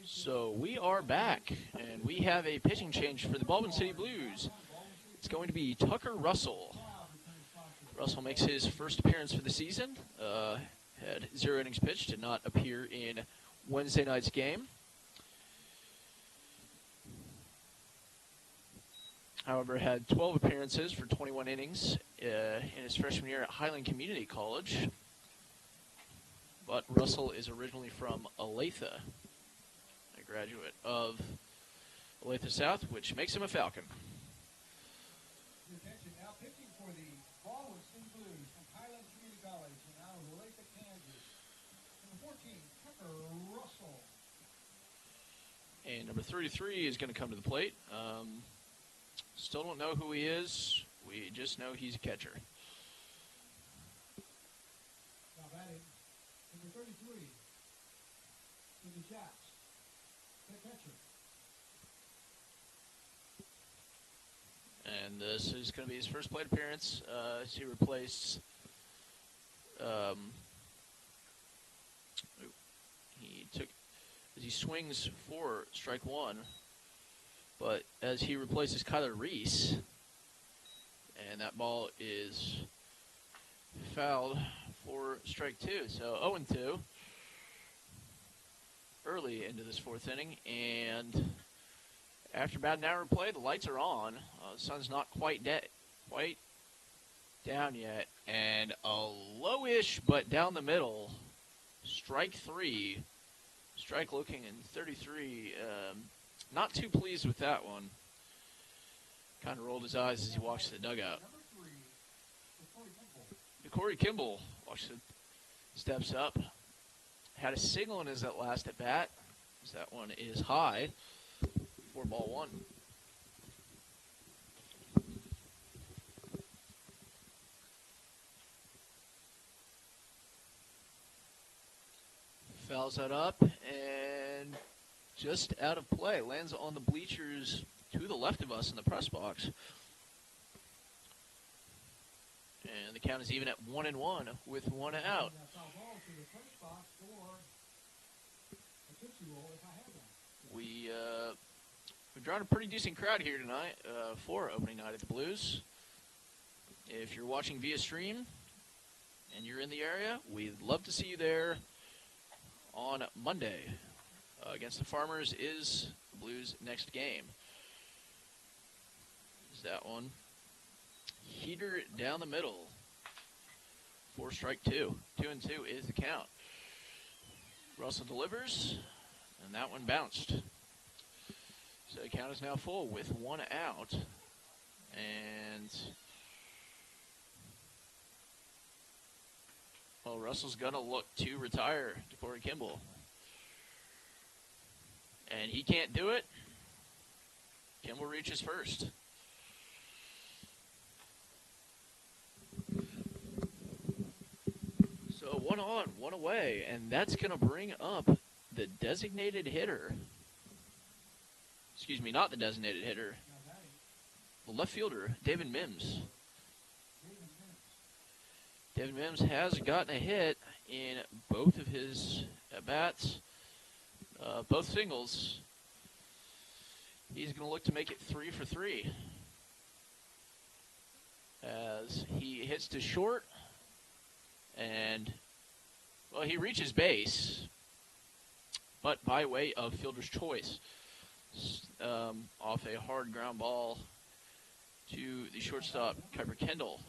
So we are back, and we have a pitching change for the Baldwin City Blues. It's going to be Tucker Russell. Russell makes his first appearance for the season. Had 0 innings pitched, did not appear in Wednesday night's game. However, had 12 appearances for 21 innings in his freshman year at Highland Community College. But Russell is originally from Olathe, a graduate of Olathe South, which makes him a Falcon. Your attention now pitching for the Baldwin City Blues from Highland Community College and out of Olathe, Kansas. Number 14, Tucker Russell. And number 33 is going to come to the plate. Still don't know who he is. We just know he's a catcher. Now batting, number 33, to the Jacks, the catcher. And this is going to be his first plate appearance as he replaced. As he swings for strike one, but as he replaces Kyler Reese, and that ball is fouled for strike two. So 0-2 early into this fourth inning, and after about an hour of play, the lights are on. The sun's not quite down yet, and a lowish but down the middle strike three. Strike looking in 33. Not too pleased with that one. Kind of rolled his eyes as he walks to the dugout. Corey Kimball steps up. Had a single in his last at bat. That one is high for ball one. Fouls that up and just out of play. Lands on the bleachers to the left of us in the press box. And the count is even at 1-1 with one out. We've drawn a pretty decent crowd here tonight for opening night at the Blues. If you're watching via stream and you're in the area, we'd love to see you there on Monday. Against the Farmers is the Blues' next game. Is that one. Heater down the middle for strike two. 2-2 is the count. Russell delivers, and that one bounced. So the count is now full with one out. And well, Russell's going to look to retire to Corey Kimball. And he can't do it. Kimball reaches first. So 1 on, 1 away, and that's going to bring up the designated hitter. Excuse me, not the designated hitter. The left fielder, David Mims. David Mims has gotten a hit in both of his at-bats, both singles. He's going to look to make it 3 for 3 as he hits to short, and, well, he reaches base, but by way of fielder's choice, off a hard ground ball to the shortstop, Kuiper Kendall.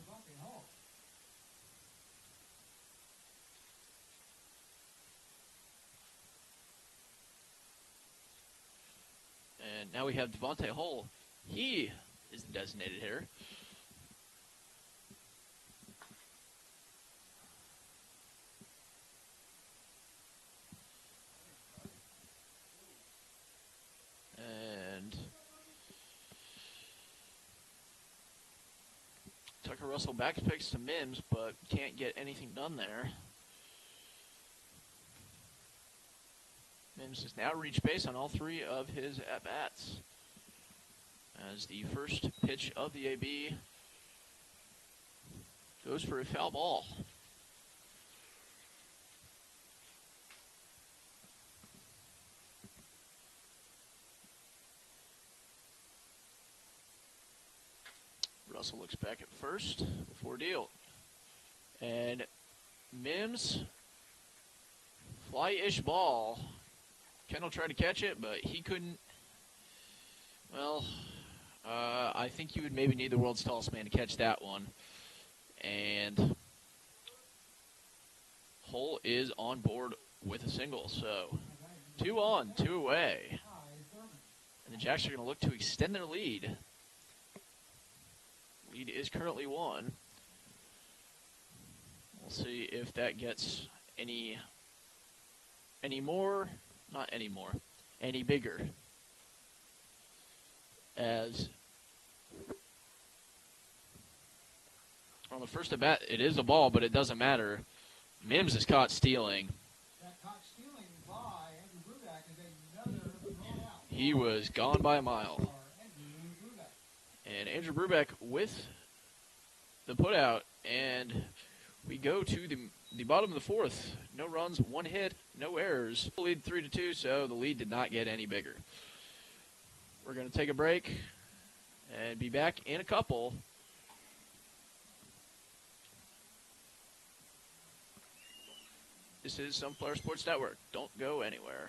And now we have Devontae Hull. He is the designated hitter. And Tucker Russell back picks to Mims, but can't get anything done there. Mims has now reached base on all 3 of his at-bats as the first pitch of the AB goes for a foul ball. also looks back at first before deal. And Mims, fly-ish ball. Kendall tried to catch it, but he couldn't. Well, I think you would maybe need the world's tallest man to catch that one. And Hull is on board with a single. So 2 on, 2 away. And the Jacks are going to look to extend their lead. Lead is currently 1. We'll see if that gets any more, not any more, any bigger. As on the first at bat, it is a ball, but it doesn't matter. Mims is caught stealing. That caught stealing by Andrew Brubeck is another thrown out. He was gone by a mile. Andrew Brubeck. And Andrew Brubeck with the putout, and we go to the bottom of the 4th. No runs, 1 hit, no errors. Lead 3-2, so the lead did not get any bigger. We're going to take a break and be back in a couple. This is Sunflower Sports Network. Don't go anywhere.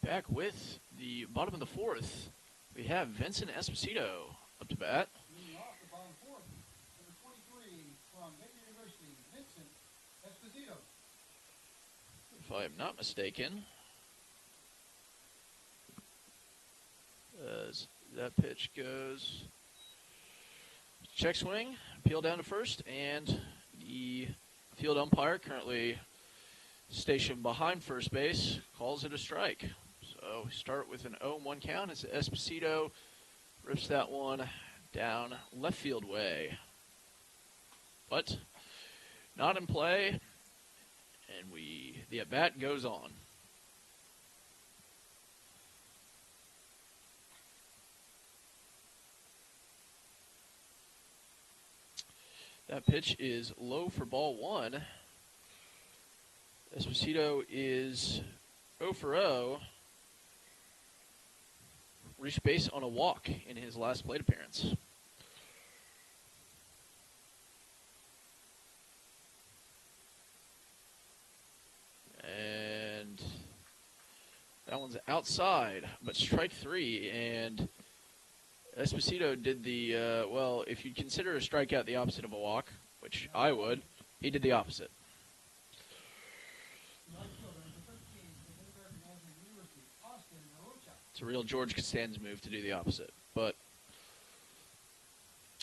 Back with the bottom of the 4th, we have Vincent Esposito up to bat. Leading off the bottom 4th, number 23 from Baker University, Vincent Esposito. If I am not mistaken. As that pitch goes, check swing, peel down to first, and the field umpire, currently stationed behind first base, calls it a strike. So we start with an 0-1 count as Esposito rips that one down left field way. But not in play, and the at-bat goes on. That pitch is low for ball 1. Esposito is 0 for 0. Reached base on a walk in his last plate appearance. And that one's outside, but strike 3. And Esposito did the, well, if you consider a strikeout the opposite of a walk, which I would, he did the opposite. It's a real George Costanza move to do the opposite. But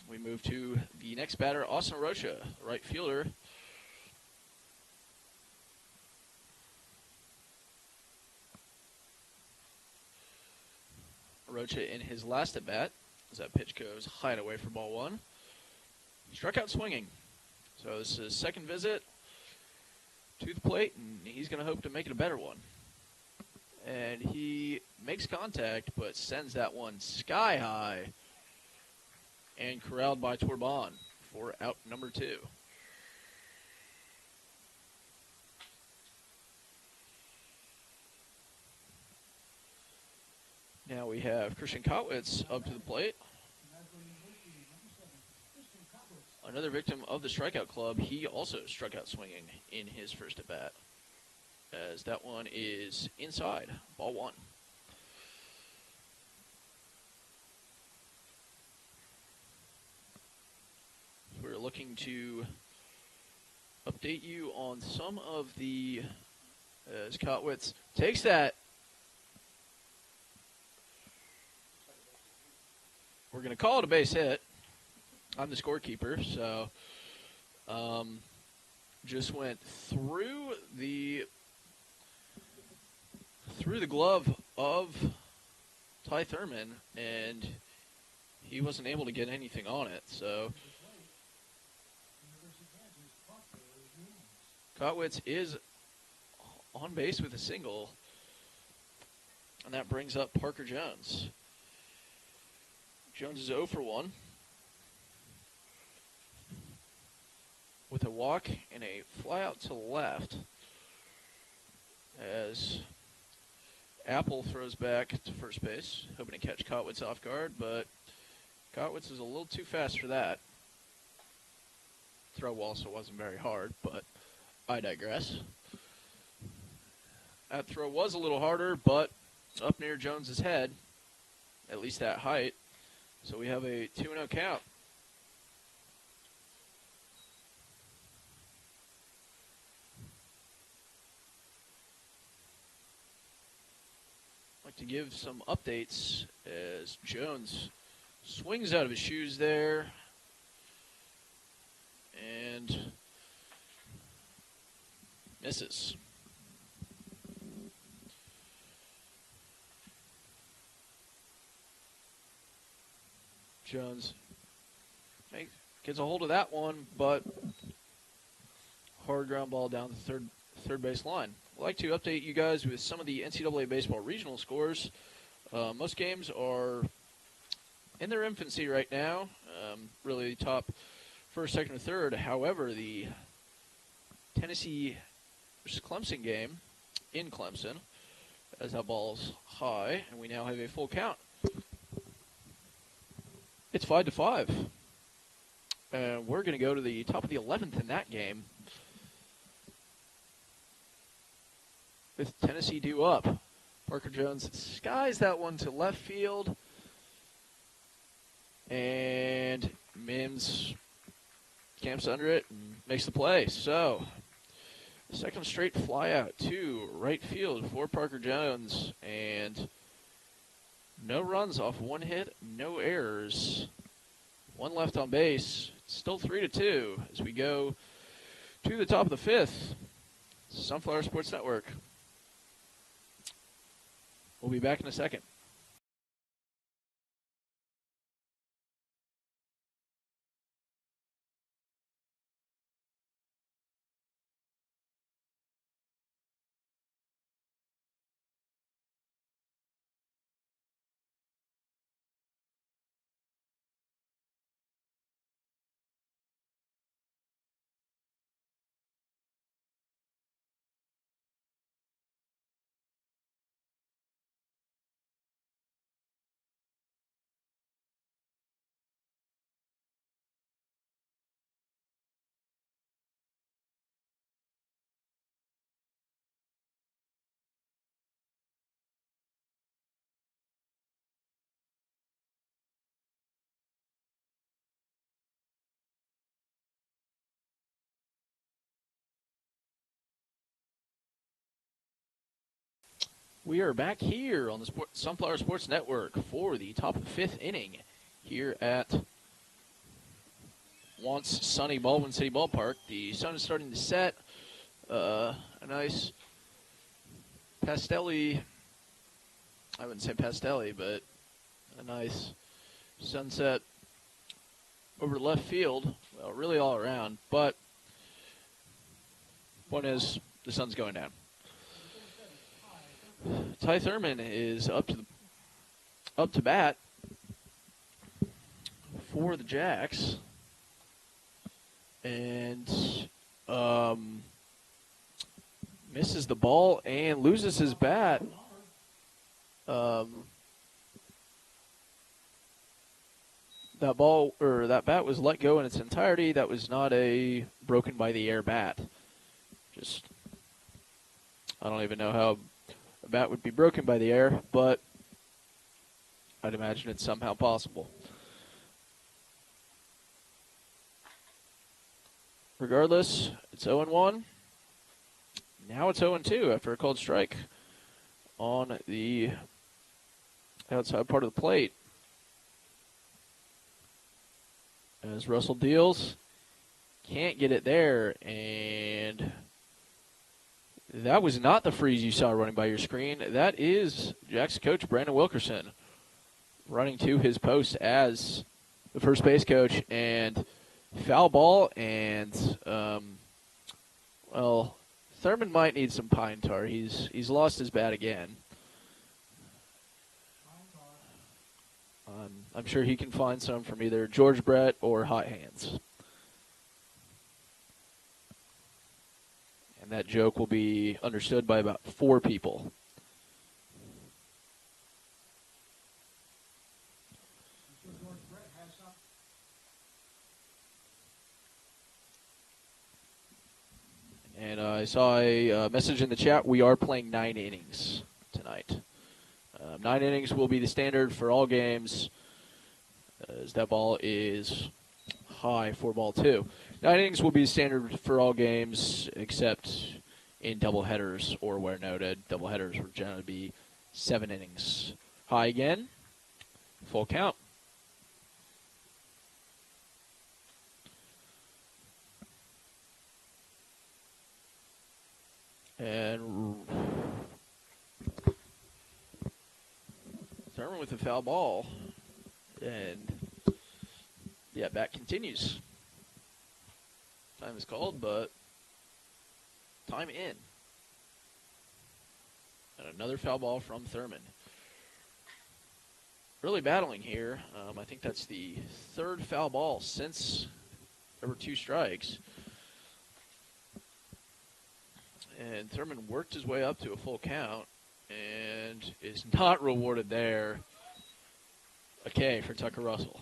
we move to the next batter, Austin Rocha, right fielder. Rocha in his last at bat, as that pitch goes high and away for ball 1. He struck out swinging. So this is his second visit to the plate, and he's going to hope to make it a better one. And he makes contact, but sends that one sky high and corralled by Torban for out number 2. Now we have Christian Kotwitz up to the plate. another victim of the strikeout club. He also struck out swinging in his first at bat, as that one is inside, ball one. We're looking to update you on some of the, as Kotwitz takes that. We're going to call it a base hit. I'm the scorekeeper, so just went through the glove of Ty Thurman, and he wasn't able to get anything on it. So Kotwitz is on base with a single, and that brings up Parker Jones. Jones is 0 for 1 with a walk and a fly out to left, as Apple throws back to first base, hoping to catch Kotwitz off guard, but Kotwitz is a little too fast for that. Throw also wasn't very hard, but I digress. That throw was a little harder, but up near Jones's head, at least that height. So we have a 2-0 count. I'd like to give some updates as Jones swings out of his shoes there and misses. Jones gets a hold of that one, but hard ground ball down the third base line. I'd like to update you guys with some of the NCAA baseball regional scores. Most games are in their infancy right now, really top first, second, or third. However, the Tennessee versus Clemson game in Clemson, as that ball's high, and we now have a full count. It's 5-5. And we're going to go to the top of the 11th in that game, with Tennessee due up. Parker Jones skies that one to left field, and Mims camps under it and makes the play. So, second straight flyout to right field for Parker Jones, and no runs off one hit, no errors, one left on base. Still 3-2 as we go to the top of the fifth. Sunflower Sports Network. We'll be back in a second. We are back here on the Sunflower Sports Network for the top of the fifth inning here at once sunny Baldwin City Ballpark. The sun is starting to set. A nice pastelly, I wouldn't say pastelly, but a nice sunset over left field. Well, really all around, but point is the sun's going down. Ty Thurman is up to bat for the Jacks, and misses the ball and loses his bat. that ball or that bat was let go in its entirety. That was not a broken by the air bat. Just, I don't even know how a bat would be broken by the air, but I'd imagine it's somehow possible. Regardless, it's 0-1. Now it's 0-2 after a called strike on the outside part of the plate. As Russell deals, can't get it there, and that was not the freeze you saw running by your screen. That is Jack's coach, Brandon Wilkerson, running to his post as the first base coach, and foul ball, and, well, Thurman might need some pine tar. He's lost his bat again. I'm sure he can find some from either George Brett or Hot Hands. And that joke will be understood by about 4 people. And I saw a message in the chat. We are playing 9 innings tonight. 9 innings will be the standard for all games, as that ball is high for ball 2. 9 innings will be the standard for all games, except in doubleheaders or where noted. Doubleheaders will generally be 7 innings. High again, full count. And Thurman with a foul ball. And the at-bat continues. Time is called, but time in. And another foul ball from Thurman. Really battling here. I think that's the 3rd foul ball since there were 2 strikes. And Thurman worked his way up to a full count and is not rewarded there. A K for Tucker Russell.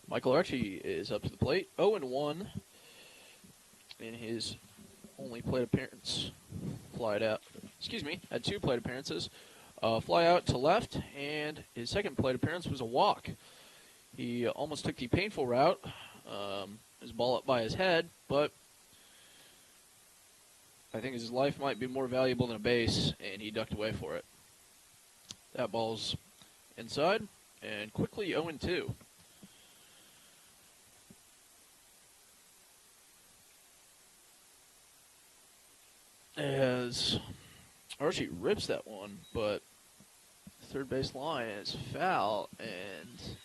Michael Archie is up to the plate. 0-1 in his only plate appearance. Had 2 plate appearances. Fly out to left, and his second plate appearance was a walk. He almost took the painful route. His ball up by his head, but I think his life might be more valuable than a base, and he ducked away for it. That ball's inside, and quickly 0-2. As Archie rips that one, but third base line is foul, and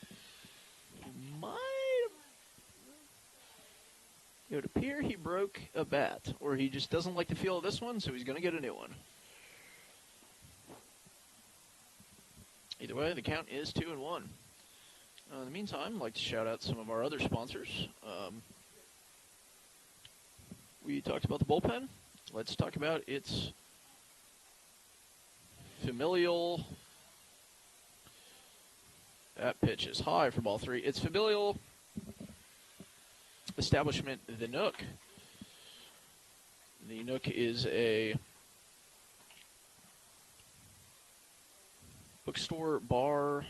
it would appear he broke a bat, or he just doesn't like the feel of this one, so he's going to get a new one. Either way, the count is 2-1. In the meantime, I'd like to shout out some of our other sponsors. We talked about the bullpen. Let's talk about its familial. That pitch is high for ball 3. It's familial establishment, The Nook. The Nook is a bookstore, bar,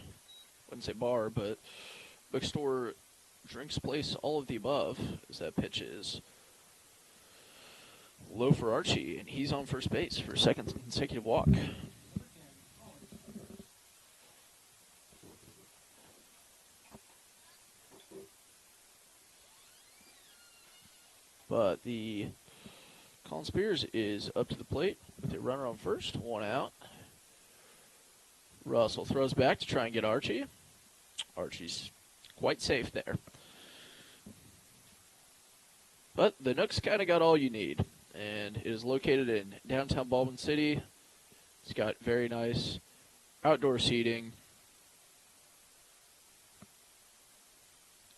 wouldn't say bar, but bookstore, drinks place, all of the above, as that pitch is low for Archie, and he's on first base for a second consecutive walk. But the Colin Spears is up to the plate with a runner on first, 1 out. Russell throws back to try and get Archie. Archie's quite safe there. But the Nook's kind of got all you need, and it is located in downtown Baldwin City. It's got very nice outdoor seating.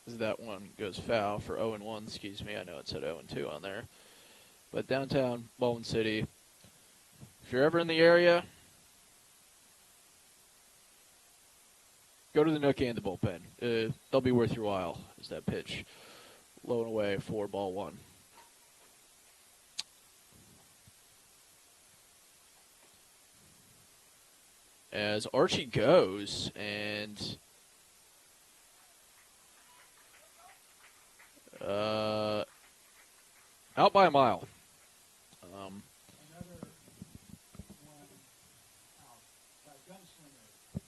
as that one goes foul for 0-1. Excuse me, I know it said 0-2 on there. But downtown Baldwin City, if you're ever in the area, go to the Nook and the bullpen. They'll be worth your while. Is that pitch low and away for ball one. As Archie goes, and out by a mile. Another one out by Gunslinger.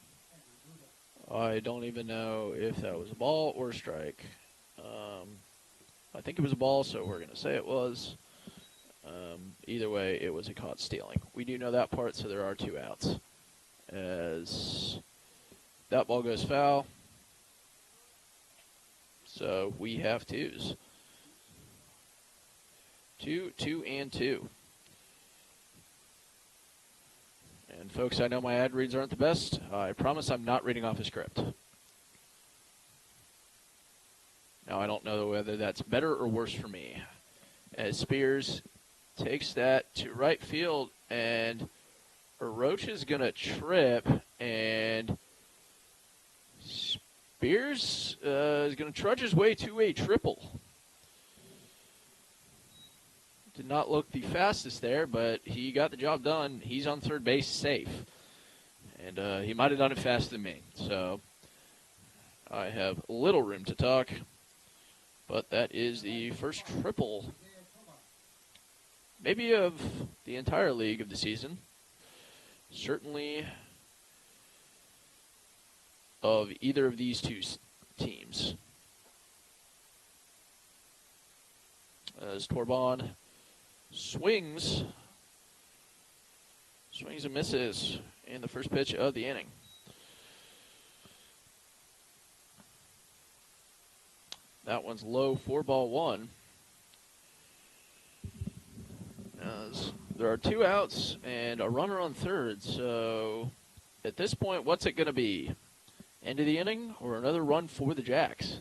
I don't even know if that was a ball or a strike. I think it was a ball, so we're going to say it was. Either way, it was a caught stealing. We do know that part, so there are 2 outs. As that ball goes foul, so we have 2s. 2, 2, and 2. And folks, I know my ad reads aren't the best. I promise I'm not reading off a script. Now, I don't know whether that's better or worse for me. As Spears takes that to right field, and Roach is going to trip, and Spears is going to trudge his way to a triple. Did not look the fastest there, but he got the job done. He's on third base safe. And he might have done it faster than me. So I have little room to talk. But that is the first triple, maybe of the entire league of the season. Certainly of either of these 2 teams. As Torbon swings and misses in the first pitch of the inning. That one's low for ball 1. As there are 2 outs and a runner on third, so at this point, what's it going to be? End of the inning or another run for the Jacks?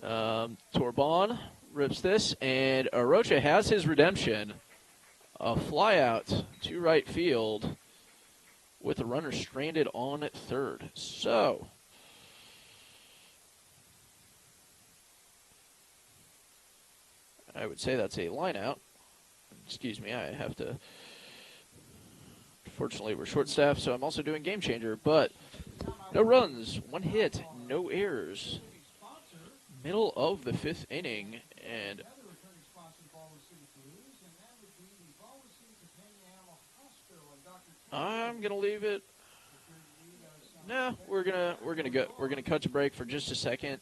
Torbon rips this, and Arocha has his redemption. A fly out to right field with the runner stranded on at third. So I would say that's a line out. Excuse me, I have to. Fortunately, we're short-staffed, so I'm also doing game changer. But no runs, 1 hit, no errors. Middle of the 5th inning, and I'm gonna leave it. No, we're gonna cut to break for just a second,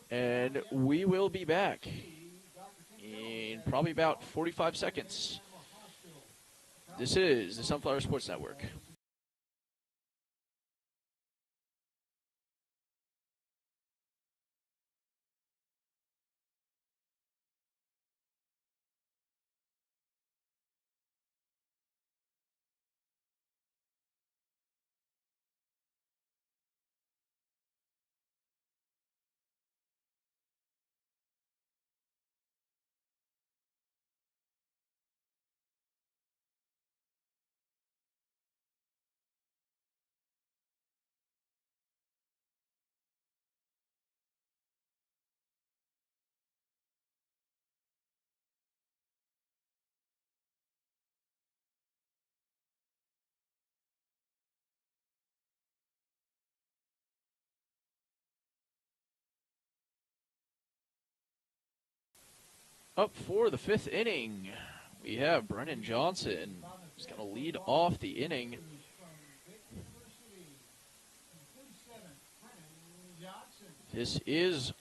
and we will be back in probably about 45 seconds. This is the Sunflower Sports Network. Up for the 5th inning, we have Brennan Johnson. He's going to lead off the inning. This is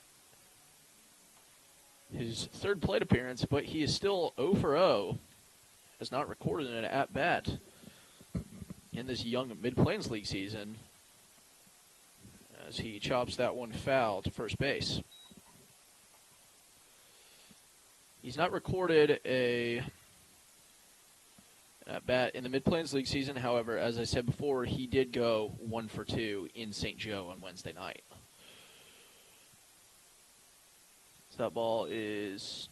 his 3rd plate appearance, but he is still 0 for 0. Has not recorded an at-bat in this young Mid-Plains League season, as he chops that one foul to first base. He's not recorded an at-bat in the Mid-Plains League season. However, as I said before, he did go 1 for 2 in St. Joe on Wednesday night. So that ball is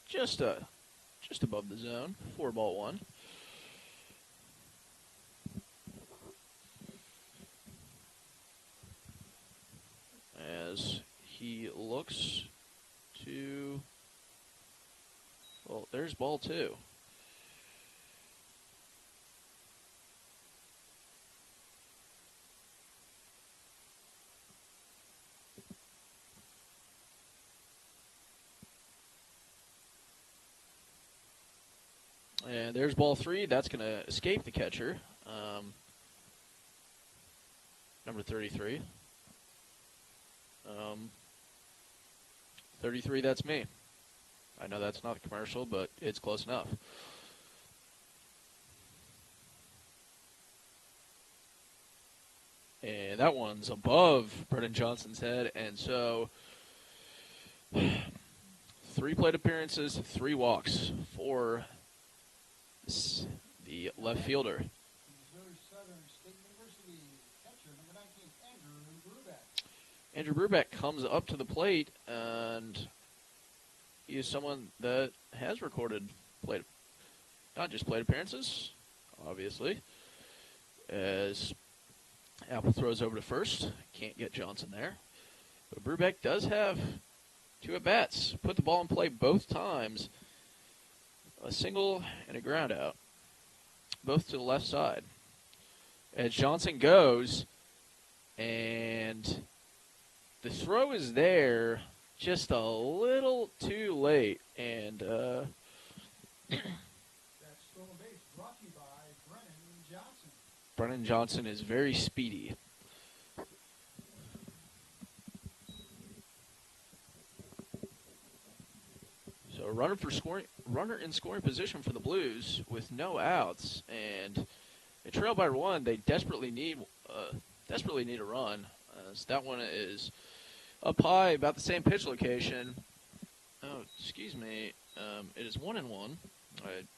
just above the zone. 4-1. As he looks to, well, there's ball 2. And there's ball 3. That's going to escape the catcher. Number 33. 33, that's me. I know that's not a commercial, but it's close enough. And that one's above Brennan Johnson's head. And so 3 plate appearances, 3 walks for the left fielder. Missouri Southern State University catcher, number 19, Andrew Brubeck. Andrew Brubeck comes up to the plate, and he is someone that has recorded not just plate appearances, obviously, as Apple throws over to first. Can't get Johnson there. But Brubeck does have 2 at-bats. Put the ball in play both times. A single and a ground out. Both to the left side. As Johnson goes, and the throw is there just a little too late. And That stolen base brought to you by Brennan Johnson. Brennan Johnson is very speedy. So a runner in scoring position for the Blues with no outs, and they trail by 1. They desperately need a run. So that one is up high, about the same pitch location. Oh, excuse me. It is 1-1. I'm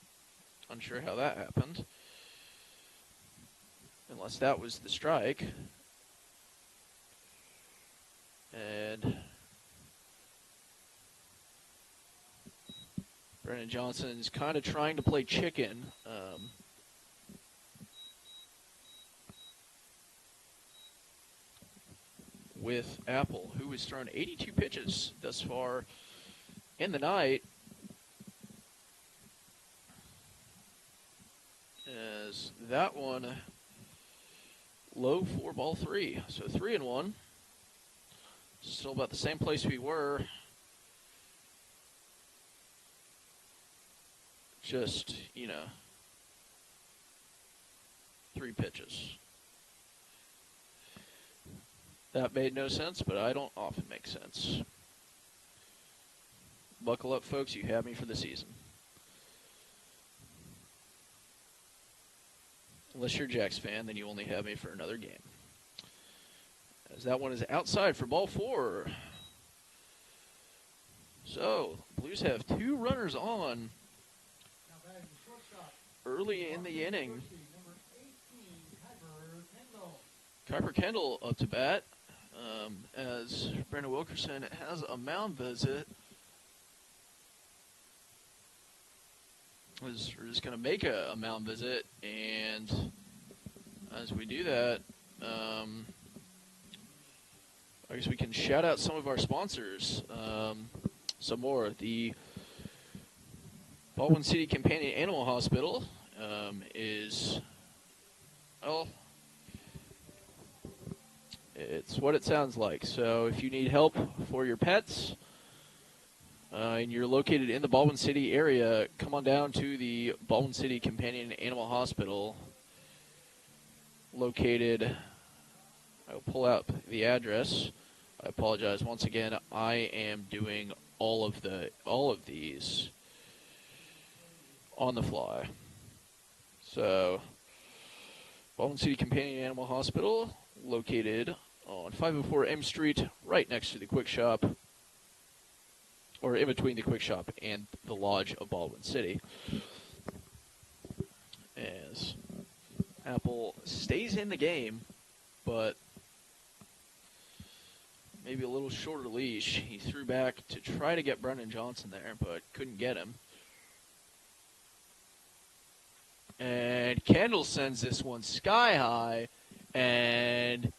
unsure how that happened, unless that was the strike. And Brennan Johnson is kind of trying to play chicken. With Apple, who has thrown 82 pitches thus far in the night. As that one low for ball 3. So 3-1. Still about the same place we were. Just, 3 pitches. That made no sense, but I don't often make sense. Buckle up, folks. You have me for the season. Unless you're a Jacks fan, then you only have me for another game. As that one is outside for ball 4. So, Blues have 2 runners on early in the inning. Kuiper Kendall up to bat, as Brandon Wilkerson has a mound visit. We're just going to make a mound visit, and as we do that, I guess we can shout out some of our sponsors. Some more. The Baldwin City Companion Animal Hospital is, well, it's what it sounds like. So if you need help for your pets and you're located in the Baldwin City area, come on down to the Baldwin City Companion Animal Hospital, located, I'll pull out the address. I apologize once again. I am doing all of these on the fly. So, Baldwin City Companion Animal Hospital, located on 504 M Street, right next to the Quick Shop, or in between the Quick Shop and the Lodge of Baldwin City. As Apple stays in the game, but maybe a little shorter leash. He threw back to try to get Brennan Johnson there, but couldn't get him. And Kendall sends this one sky high and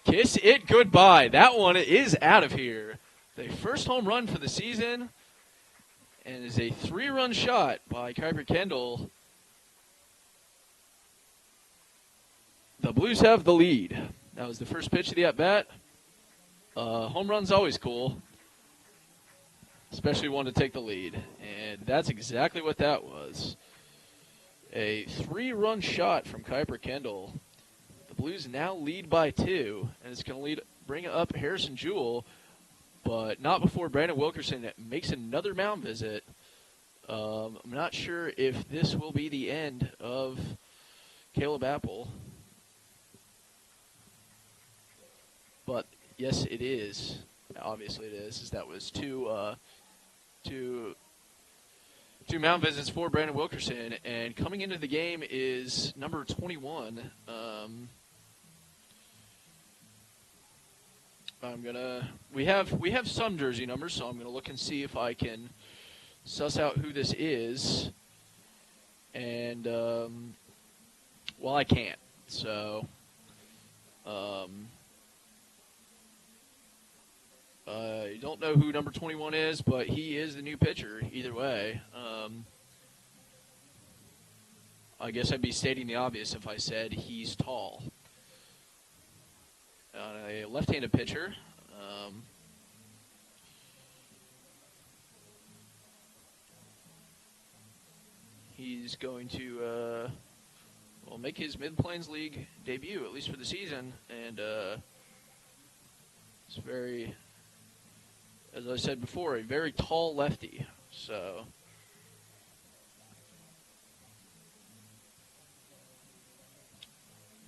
kiss it goodbye. That one is out of here. The first home run for the season, and is a 3-run shot by Kuiper Kendall. The Blues have the lead. That was the first pitch of the at-bat. Home run's always cool, especially one to take the lead. And that's exactly what that was. A 3-run shot from Kuiper Kendall. The Blues now lead by 2, and it's going to bring up Harrison Jewell, but not before Brandon Wilkerson makes another mound visit. I'm not sure if this will be the end of Caleb Apple, but yes, it is. Obviously, it is. That was two mound visits for Brandon Wilkerson, and coming into the game is number 21. We have some jersey numbers, so I'm gonna look and see if I can suss out who this is, and well, I can't. So I don't know who number 21 is, but he is the new pitcher either way. I guess I'd be stating the obvious if I said he's tall. A left-handed pitcher. He's going to make his Mid-Plains League debut, at least for the season, and it's very, as I said before, a very tall lefty. So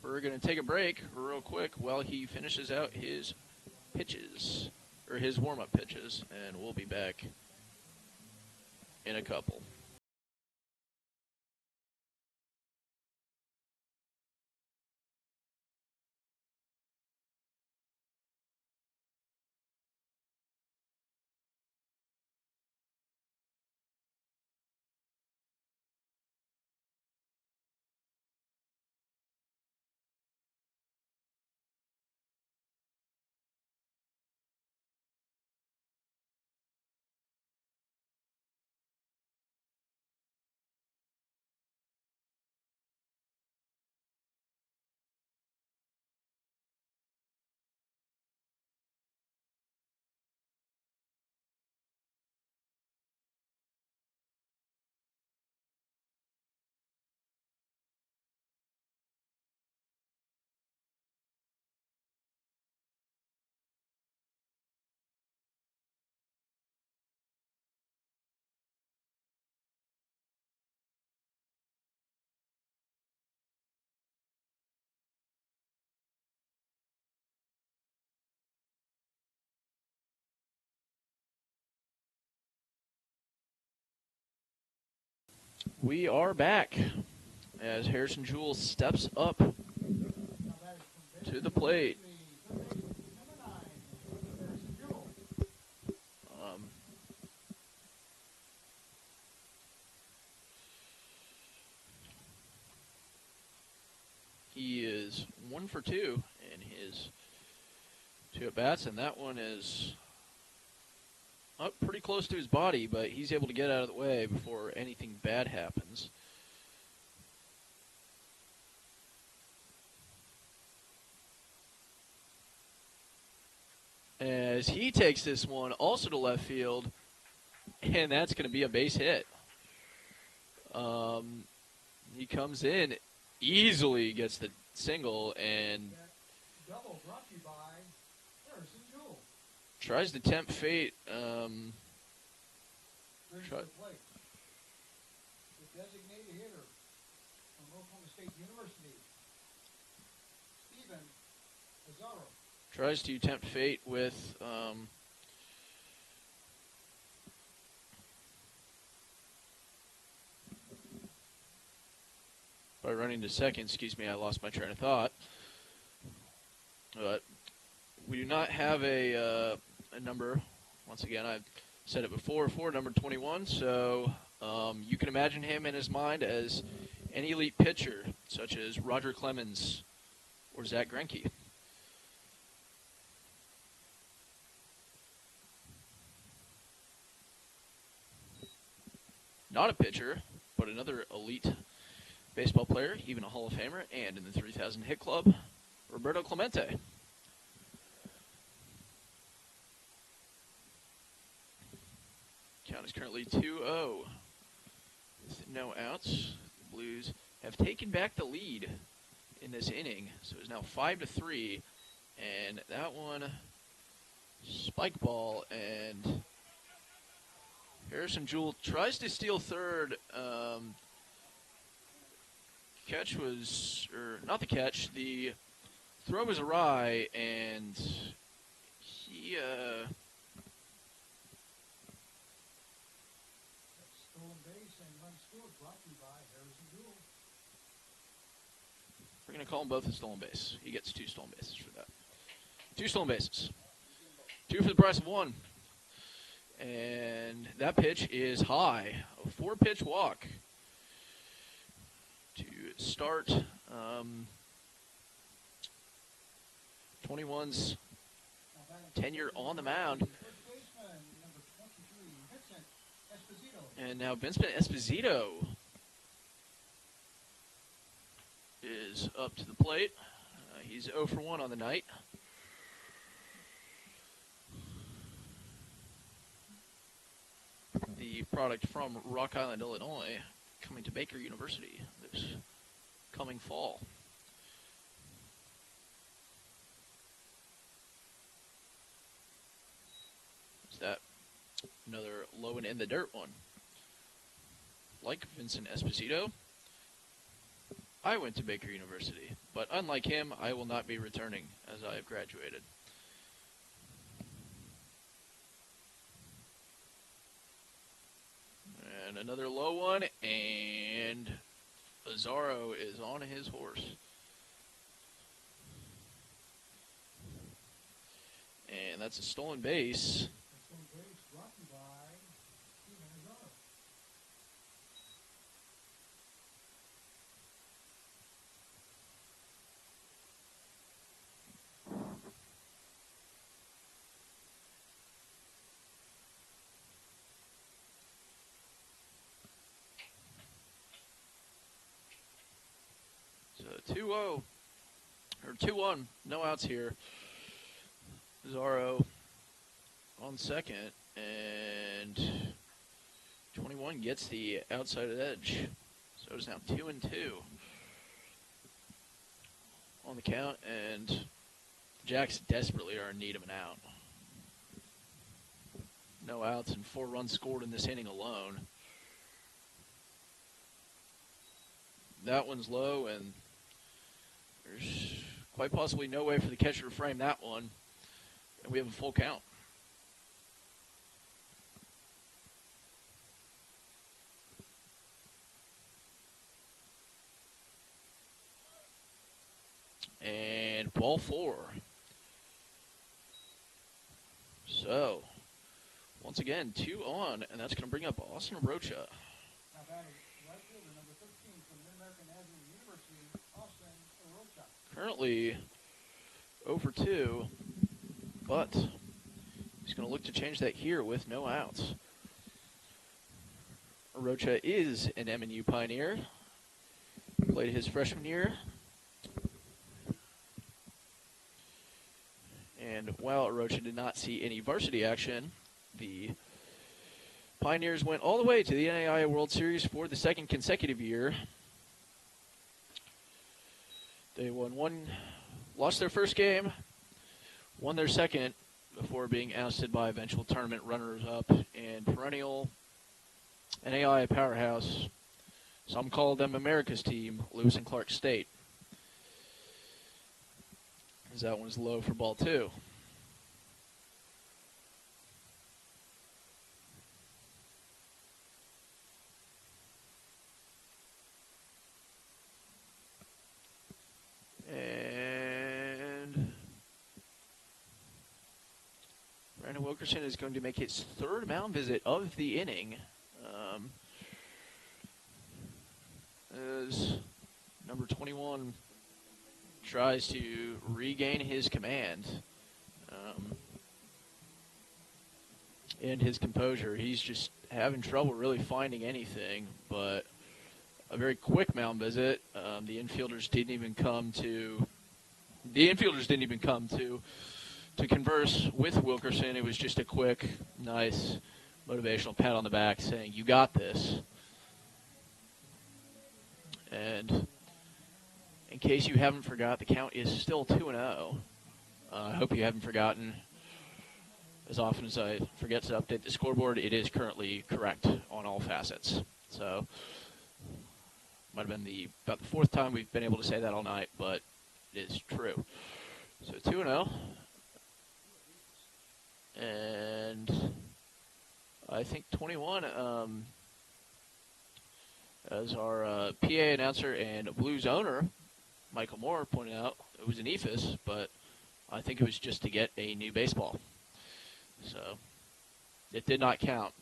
we're going to take a break real quick while he finishes out his pitches, or his warm-up pitches, and we'll be back in a couple. We are back as Harrison Jewell steps up to the plate. He is 1 for 2 in his 2 at-bats, and that one is up pretty close to his body, but he's able to get out of the way before anything bad happens. As he takes this one also to left field, and that's going to be a base hit. He comes in, easily gets the single, and Double brought to you by Harrison Jewell. tries to tempt fate. Brings to the plate. The designated hitter from Oklahoma State University, Steven Pizarro. Tries to tempt fate with by running to second. Excuse me, I lost my train of thought. But We do not have a number. Once again, I've said it before, for number 21. So you can imagine him in his mind as an elite pitcher, such as Roger Clemens or Zach Greinke. Not a pitcher, but another elite baseball player, even a Hall of Famer, and in the 3,000 hit club, Roberto Clemente. Count is currently 2-0 with no outs. The Blues have taken back the lead in this inning, so it's now 5-3, and that one spike ball, and Harrison Jewell tries to steal third. Catch was, or not the catch, the throw was awry, and he Stolen base and run scored brought to you by Harrison Jewell. we're going to call them both a stolen base. He gets 2 stolen bases for that. 2 stolen bases. 2 for the price of 1. And that pitch is high. A 4-pitch walk to start 21's tenure on the mound. First baseman, number 23, Vincent Esposito. And now Vincent Esposito is up to the plate. He's 0 for 1 on the night. The product from Rock Island, Illinois, coming to Baker University this coming fall. Is that another low and in the dirt one? Like Vincent Esposito, I went to Baker University, but unlike him, I will not be returning as I have graduated. And another low one, and Azaro is on his horse. And that's a stolen base. Stolen base brought to you by Steven Azaro. So 2-0, or 2-1, no outs here. Azaro on second, and 21 gets the outside edge. So it's now 2-2 on the count, and the Jacks desperately are in need of an out. No outs and 4 runs scored in this inning alone. That one's low, and there's quite possibly no way for the catcher to frame that one. And we have a full count. And ball 4. So, once again, 2 on, and that's going to bring up Austin Rocha. Now batting right fielder, number 13 from Mid-American Avenue University, Austin Rocha. Currently 0 for 2, but he's going to look to change that here with no outs. Rocha is an MNU Pioneer. Played his freshman year. And while Rocha did not see any varsity action, the Pioneers went all the way to the NAIA World Series for the 2nd consecutive year. They lost their first game, won their second before being ousted by eventual tournament runners-up and perennial NAIA powerhouse. Some call them America's team, Lewis and Clark State. As that one's low for ball 2. And Wilkerson is going to make his third mound visit of the inning. As number 21 tries to regain his command and his composure. He's just having trouble really finding anything, but a very quick mound visit. The infielders didn't even come to converse with Wilkerson. It was just a quick, nice, motivational pat on the back saying, "You got this." And in case you haven't forgot, the count is still 2-0. I hope you haven't forgotten. As often as I forget to update the scoreboard, it is currently correct on all facets. So, might have been about the fourth time we've been able to say that all night, but it is true. So 2-0. And I think 21, as our PA announcer and Blues owner, Michael Moore, pointed out, it was an ephus, but I think it was just to get a new baseball. So it did not count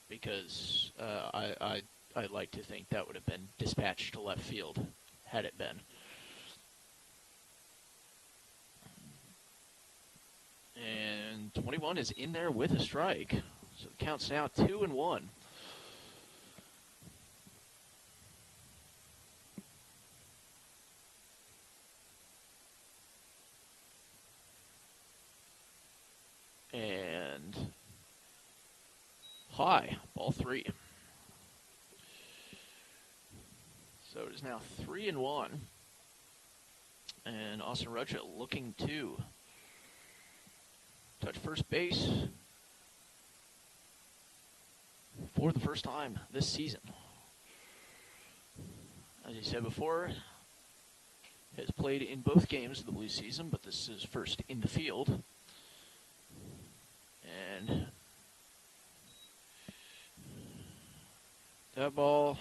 because I'd like to think that would have been dispatched to left field had it been. And 21 is in there with a strike. So the count's now 2-1. And high, ball 3. So it is now 3-1. And Austin Rocha looking to touch first base for the first time this season. As he said before, has played in both games of the Blues season, but this is first in the field. And that ball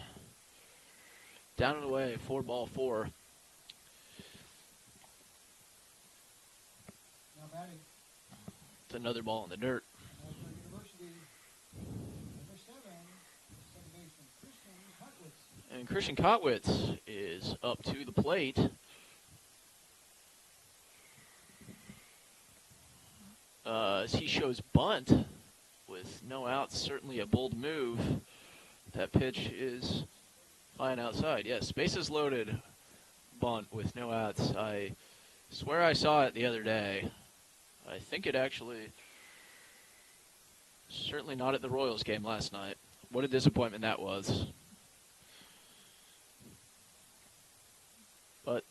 down and away, 4-4. Now batting. It's another ball in the dirt. University, number 7, second baseman And Christian Kotwitz is up to the plate. As he shows bunt with no outs, certainly a bold move. That pitch is high and outside. Yes, bases loaded bunt with no outs. I swear I saw it the other day. I think it actually, certainly not at the Royals game last night. What a disappointment that was. But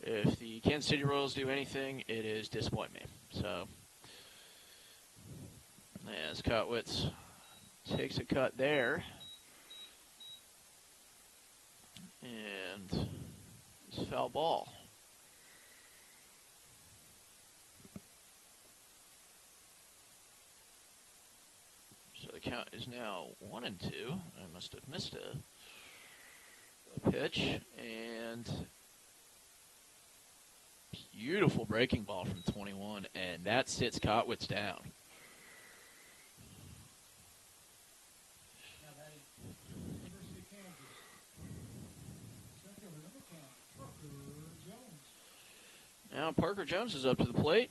if the Kansas City Royals do anything, it is disappoint me. So, as Kotwitz takes a cut there, and it's a foul ball. So the count is now 1-2. I must have missed a pitch, and beautiful breaking ball from 21, and that sits Kotwitz down. Now batting. University of Kansas. Center fielder number 10, Parker Jones. Now Parker Jones is up to the plate.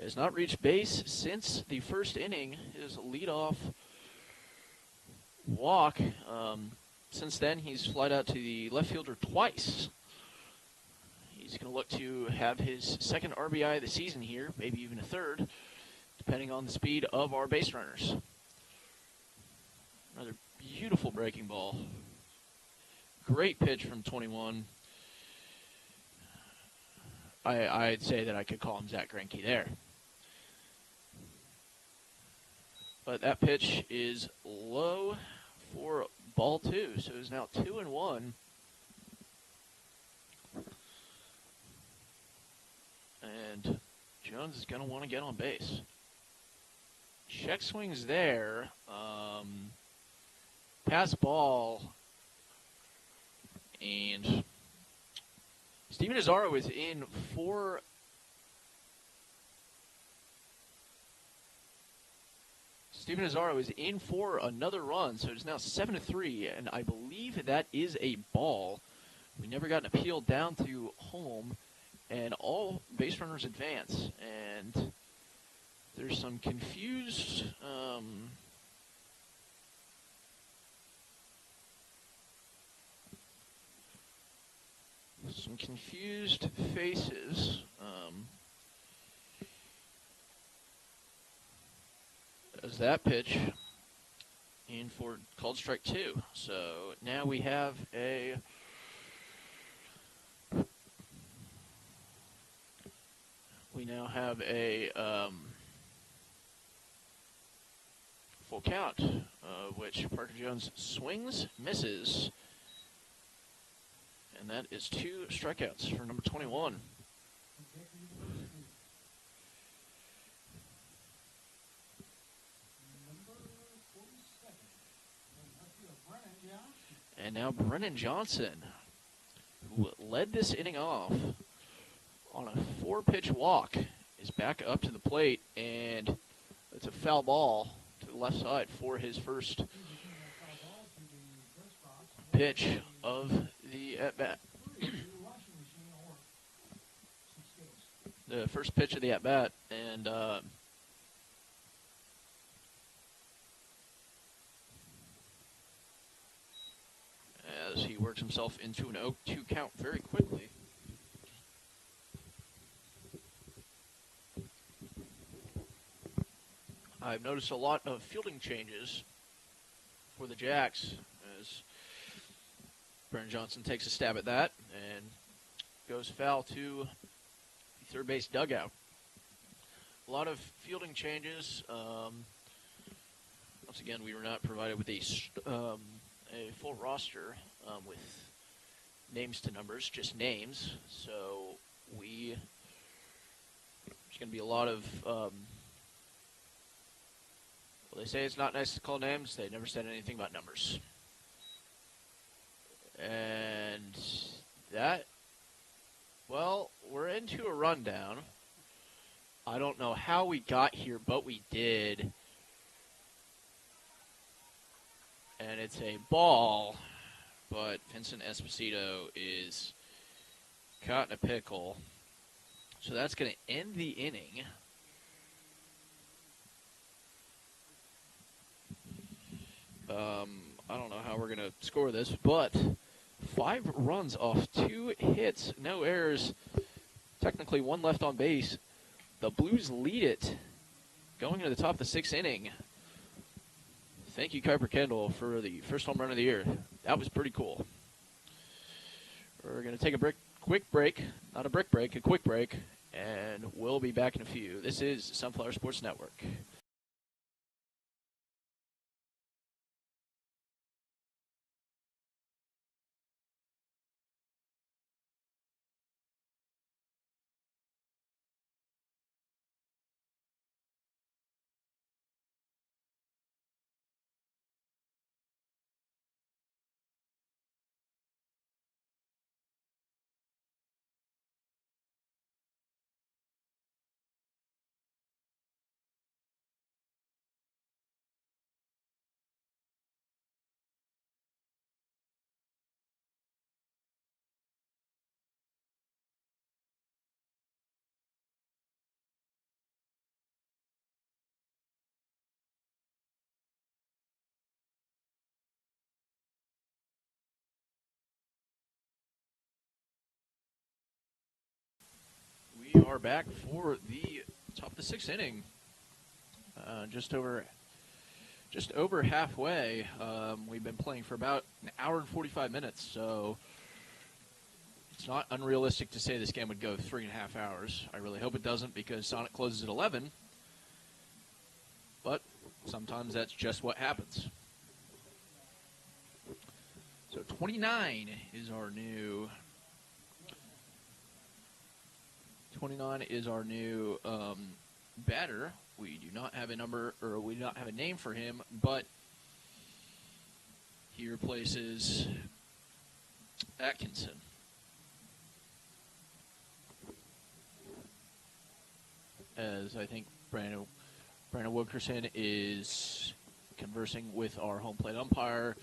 Has not reached base since the first inning. His leadoff walk. Since then, he's flied out to the left fielder twice. He's going to look to have his second RBI of the season here, maybe even a third, depending on the speed of our base runners. Another beautiful breaking ball. Great pitch from 21. I'd say that I could call him Zach Greinke there. But that pitch is low for ball 2, so it's now 2-1. And Jones is going to want to get on base. Check swings there. Pass ball. And Steven Azaro is in for Steven Azaro is in for another run, so it's now 7-3, and I believe that is a ball. We never got an appeal down to home, and all base runners advance. And there's some confused faces. As that pitch in for called strike 2. So now we have a full count, which Parker Jones swings, misses, and that is 2 strikeouts for number 21. And now Brennan Johnson, who led this inning off on a 4-pitch walk, is back up to the plate, and it's a foul ball to the left side for his first pitch of the at-bat. The first pitch of the at-bat, and as he works himself into an 0-2 count very quickly. I've noticed a lot of fielding changes for the Jacks as Brennan Johnson takes a stab at that and goes foul to the third base dugout. A lot of fielding changes. Once again, we were not provided with a full roster with names to numbers, just names. So there's going to be a lot of. Well, they say it's not nice to call names. They never said anything about numbers. And that, well, we're into a rundown. I don't know how we got here, but we did. And it's a ball, but Vincent Esposito is caught in a pickle. So that's going to end the inning. I don't know how we're going to score this, but 5 runs off 2 hits, no errors, technically 1 left on base. The Blues lead it going into the top of the 6th inning. Thank you, Kuiper Kendall, for the first home run of the year. That was pretty cool. We're going to take a quick break, not a brick break, a quick break, and we'll be back in a few. This is Sunflower Sports Network. We are back for the top of the 6th inning. Just over halfway. We've been playing for about an hour and 45 minutes, so it's not unrealistic to say this game would go 3.5 hours. I really hope it doesn't, because Sonic closes at 11. But sometimes that's just what happens. So 29 is our new. 29 is our new batter. We do not have a number, or we do not have a name for him, but he replaces Atkinson. As I think Brandon Brandon Wilkerson is conversing with our home plate umpire.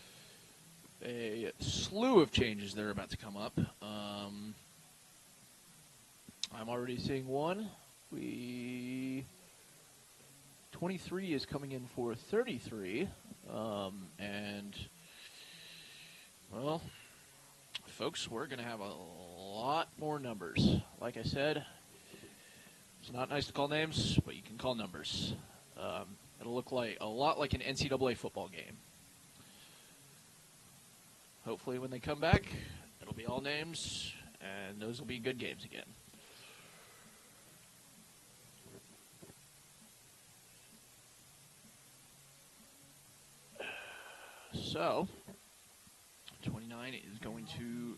A slew of changes that are about to come up. I'm already seeing one. 23 is coming in for 33. And, well, folks, we're going to have a lot more numbers. Like I said, it's not nice to call names, but you can call numbers. It'll look like a lot like an NCAA football game. Hopefully when they come back, it'll be all names, and those will be good games again. So, 29 is going to...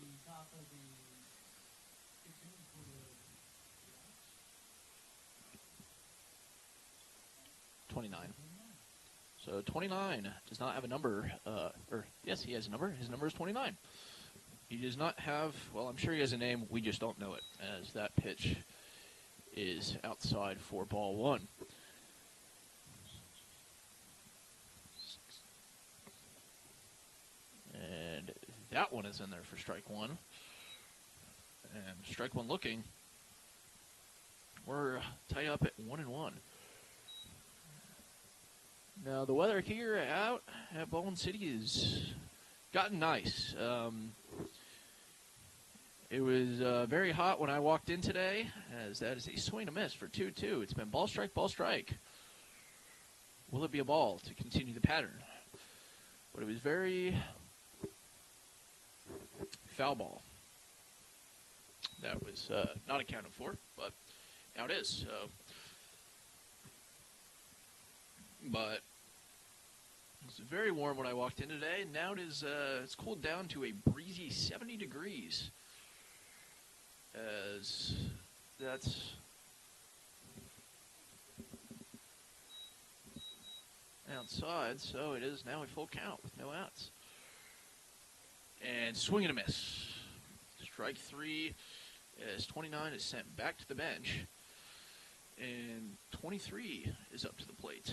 29. So 29 does not have a number, yes, he has a number. His number is 29. He does not have, well, I'm sure he has a name. We just don't know it, as that pitch is outside for ball one. And that one is in there for strike one. And strike one looking. We're tied up at 1-1. Now, the weather here out at Baldwin City has gotten nice. It was very hot when I walked in today, as that is a swing and a miss for 2-2. It's been ball strike, ball strike. Will it be a ball to continue the pattern? But it was very foul ball. That was not accounted for, but now it is. So. But it was very warm when I walked in today. Now it is, it's cooled down to a breezy 70 degrees. As that's outside, so it is now a full count with no outs. And swing and a miss. Strike three as 29 is sent back to the bench. And 23 is up to the plate.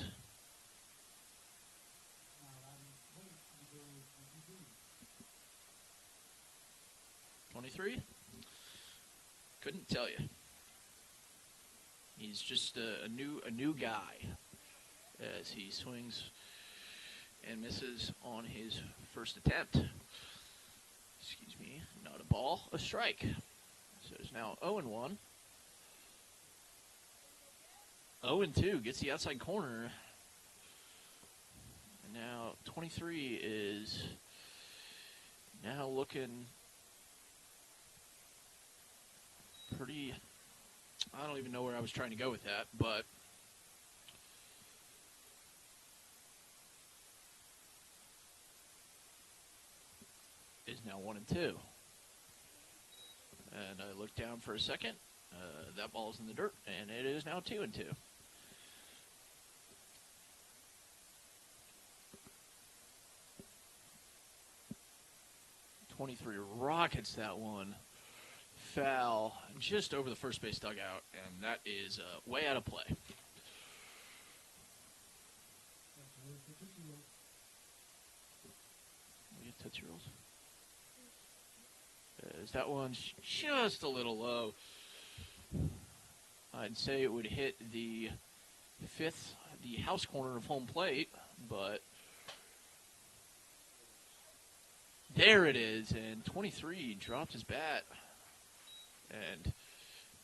23? Couldn't tell you. He's just a new guy as he swings and misses on his first attempt. Excuse me, not a ball, a strike. So it's now 0-1. 0-2 gets the outside corner. And now 23 is now looking pretty, I don't even know where I was trying to go with that, but is now 1-2. And I looked down for a second. That ball's in the dirt, and it is now 2-2. 23 rockets that one. Foul just over the first base dugout, and that is way out of play. We get Tootsie Rolls. That one's just a little low. I'd say it would hit the house corner of home plate, but there it is, and 23 dropped his bat and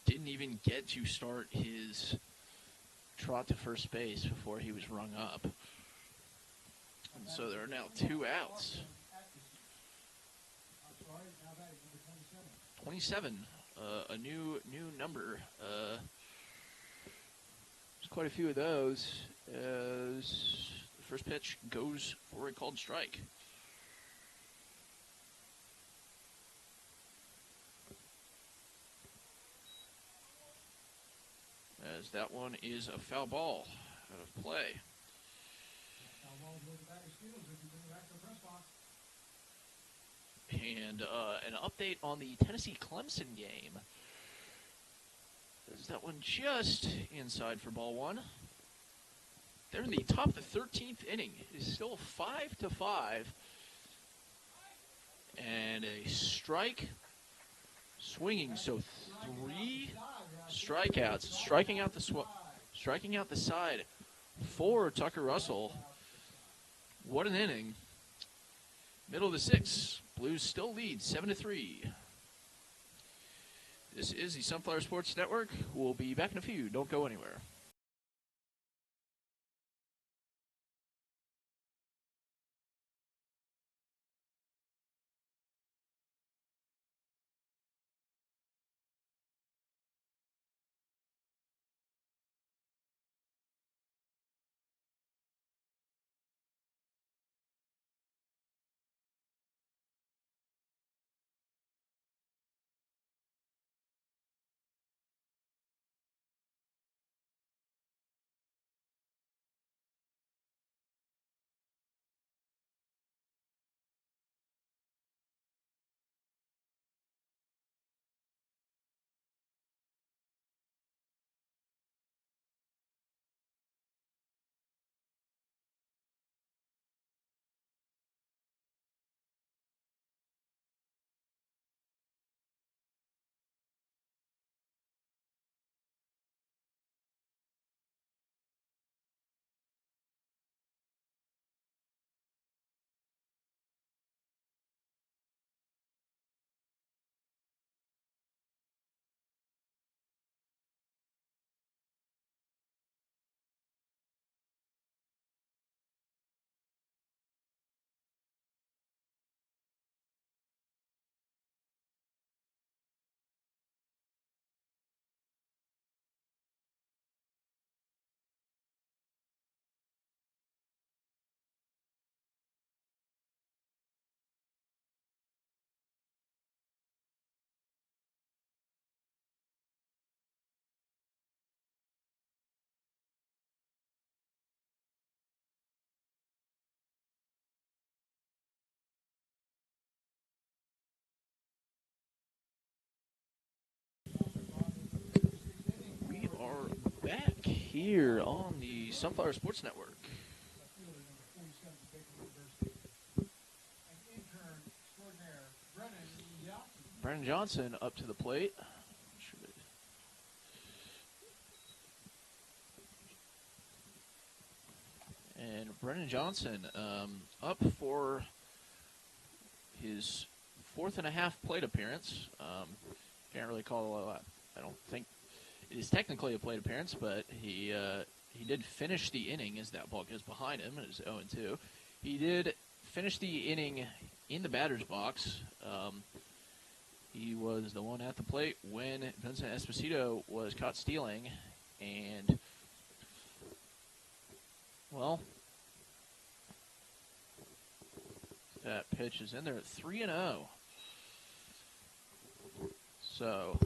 didn't even get to start his trot to first base before he was rung up. And so there are now 2 outs. 27, a new number. There's quite a few of those as the first pitch goes for a called strike. As that one is a foul ball out of play. And an update on the Tennessee-Clemson game. Is that one just inside for ball one? They're in the top of the 13th inning. It is still 5-5. And a strike swinging, so 3 strikeouts. Striking out the side for Tucker Russell. What an inning. Middle of the 6th. Blues still lead 7-3. This is the Sunflower Sports Network. We'll be back in a few. Don't go anywhere. We are back here on the Sunflower Sports Network. Brennan Johnson up to the plate. And Brennan Johnson up for his 4th and a half plate appearance. Can't really call it, I don't think it is technically a plate appearance, but he did finish the inning as that ball goes behind him. It is 0-2. He did finish the inning in the batter's box. He was the one at the plate when Vincent Esposito was caught stealing, and, well, that pitch is in there at 3-0. So,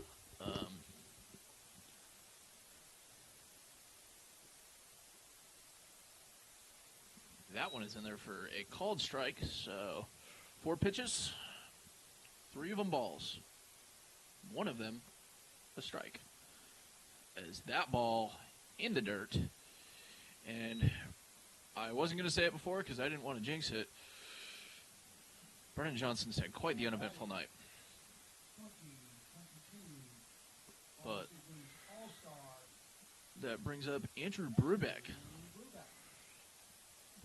that one is in there for a called strike. So, 4 pitches, 3 of them balls. 1 of them a strike. As that ball in the dirt. And I wasn't going to say it before because I didn't want to jinx it. Brennan Johnson's had quite the uneventful night. But that brings up Andrew Brubeck.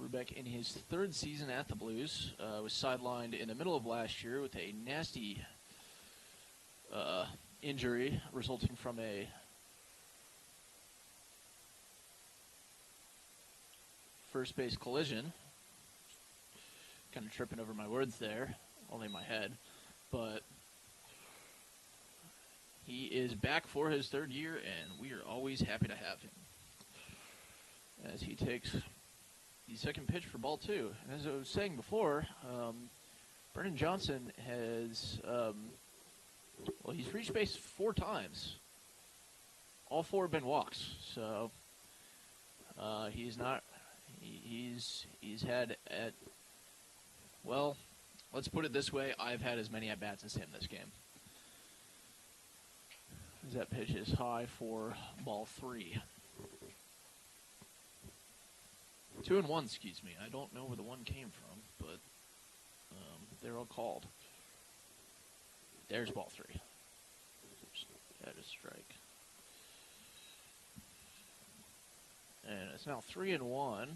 Brubeck, in his 3rd season at the Blues, was sidelined in the middle of last year with a nasty injury resulting from a first base collision. Kind of tripping over my words there, only in my head. But he is back for his 3rd year, and we are always happy to have him. As he takes the second pitch for ball 2. And as I was saying before, Brennan Johnson has, he's reached base 4 times. All 4 have been walks. So he's had let's put it this way, I've had as many at-bats as him this game. As that pitch is high for ball 3. 2-1, excuse me. I don't know where the one came from, but they're all called. There's ball 3. That is strike. And it's now 3-1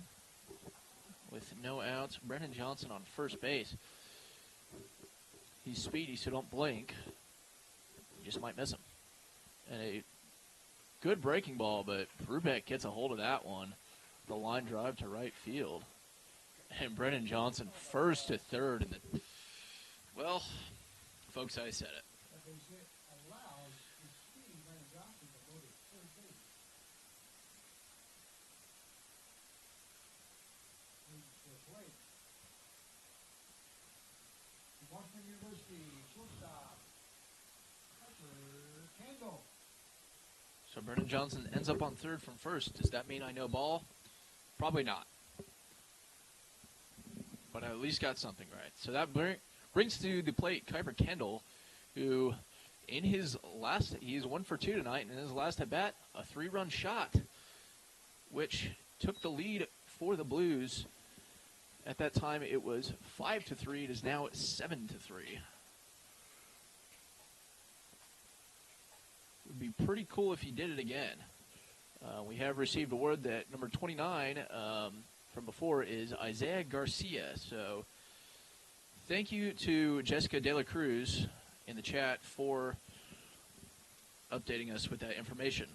with no outs. Brennan Johnson on first base. He's speedy, so don't blink. You just might miss him. And a good breaking ball, but Brubeck gets a hold of that one. The line drive to right field. And Brennan Johnson first to third. Well, folks, I said it. Washington University shortstop, Kendall. So Brennan Johnson ends up on third from first. Does that mean I know ball? Probably not. But I at least got something right. So that brings to the plate Kuiper Kendall, who in his last, he's 1 for 2 tonight, and in his last at bat, a 3-run shot, which took the lead for the Blues. At that time, it was 5-3. It is now 7-3. It would be pretty cool if he did it again. We have received a word that number 29 from before is Isaiah Garcia. So thank you to Jessica De La Cruz in the chat for updating us with that information.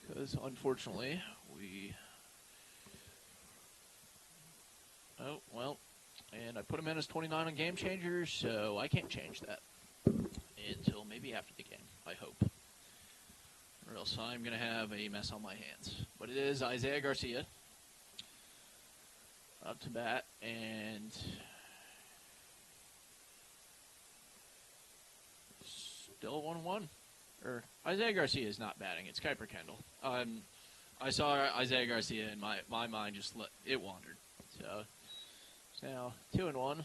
Because, unfortunately, oh, well, and I put him in as 29 on Game Changers, so I can't change that until maybe after the game, I hope. Or else I'm going to have a mess on my hands. But it is Isaiah Garcia up to bat, and still 1-1. Or Isaiah Garcia is not batting. It's Kuiper Kendall. I saw Isaiah Garcia, and my mind just it wandered. So it's now 2-1,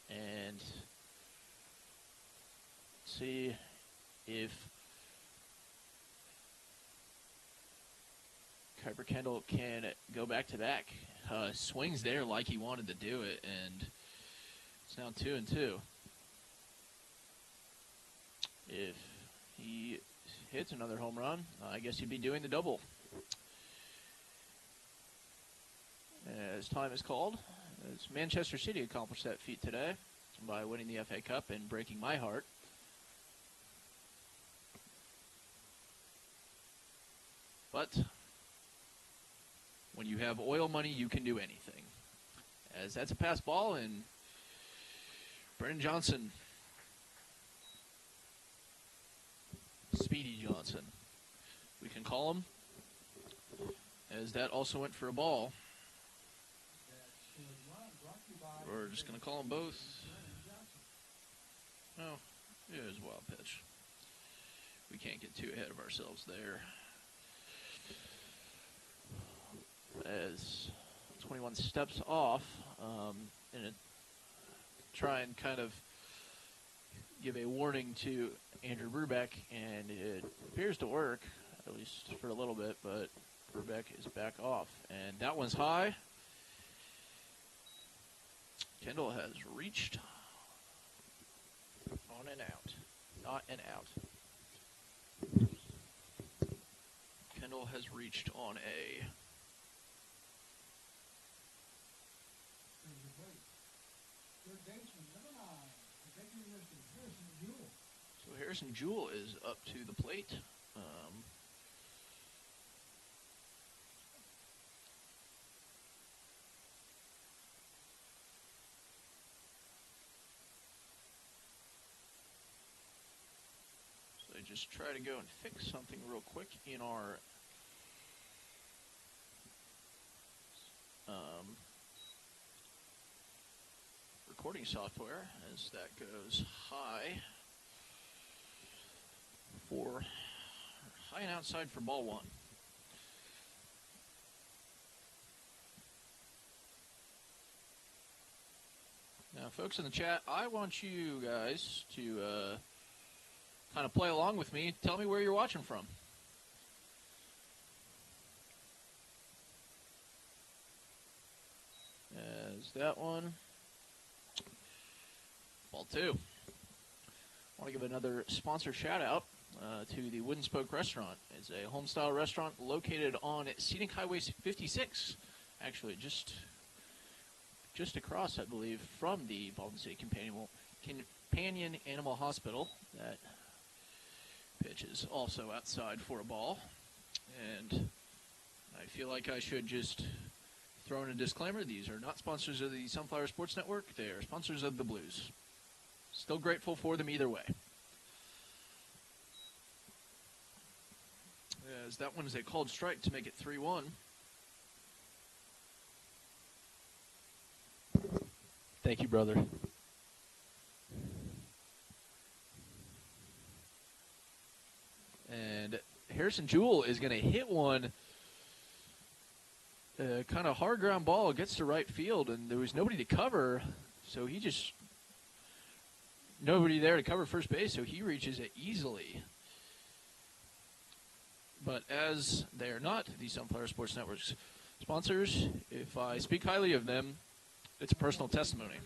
and let's see if Kuiper Kendall can go back to back. Swings there like he wanted to do it, and it's now 2-2. If he hits another home run, I guess he'd be doing the double. As time is called, as Manchester City accomplished that feat today by winning the FA Cup and breaking my heart. But when you have oil money, you can do anything. As that's a pass ball, and Brennan Johnson, Speedy Johnson, we can call him, as that also went for a ball. We're just going to call them both. Oh, it was a wild pitch. We can't get too ahead of ourselves there. As 21 steps off, and try and kind of give a warning to Andrew Brubeck, and it appears to work, at least for a little bit, but Brubeck is back off. And that one's high. Kendall has reached on and out. Not and out. Kendall has reached on a... So Harrison Jewell is up to the plate. So they just try to go and fix something real quick in our recording software, as that goes high and outside for ball 1. Now, folks in the chat, I want you guys to kind of play along with me. Tell me where you're watching from. There's that one. Ball 2. I want to give another sponsor shout out to the Wooden Spoke Restaurant. It's a home-style restaurant located on Scenic Highway 56. Actually, just across, I believe, from the Baldwin City Companion Animal Hospital. That pitch is also outside for a ball. And I feel like I should just throw in a disclaimer. These are not sponsors of the Sunflower Sports Network. They are sponsors of the Blues. Still grateful for them either way. As that one is a called strike to make it 3-1. Thank you, brother. And Harrison Jewell is going to hit one. Kind of hard ground ball, gets to right field, and there was nobody to cover, so nobody there to cover first base, so he reaches it easily. But as they are not the Sunflower Sports Network's sponsors, if I speak highly of them, it's a personal testimony.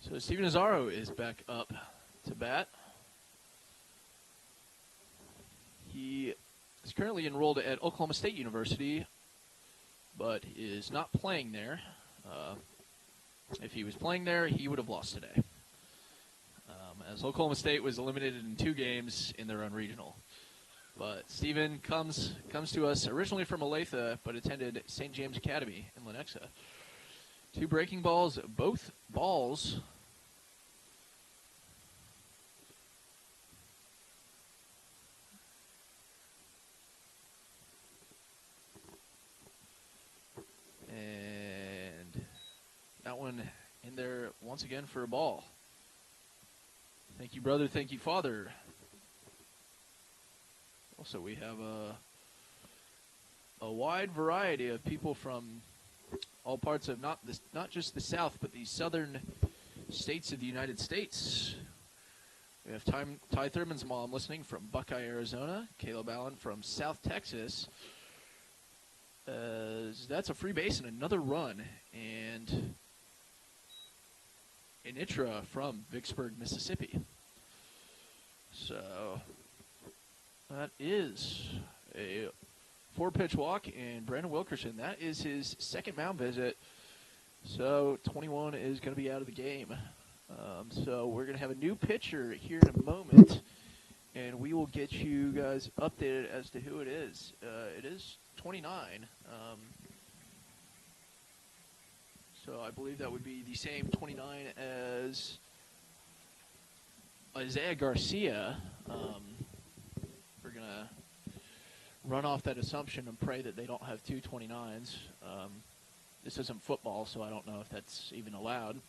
So Steven Azaro is back up to bat. He is currently enrolled at Oklahoma State University, but is not playing there. If he was playing there, he would have lost today, as Oklahoma State was eliminated in 2 games in their own regional. But Steven comes to us originally from Olathe, but attended St. James Academy in Lenexa. 2 breaking balls, both balls. And that one in there once again for a ball. Thank you, brother. Thank you, father. Also, we have a wide variety of people from all parts of not just the South, but the southern states of the United States. We have Ty Thurman's mom listening from Buckeye, Arizona. Caleb Allen from South Texas. That's a free base and another run. And Anitra from Vicksburg, Mississippi. So that is a 4-pitch walk, and Brandon Wilkerson, that is his second mound visit. So 21 is going to be out of the game. So we're going to have a new pitcher here in a moment, and we will get you guys updated as to who it is. It is 29. So I believe that would be the same 29 as Isaiah Garcia. We're going to run off that assumption and pray that they don't have 2 29s. This isn't football, so I don't know if that's even allowed.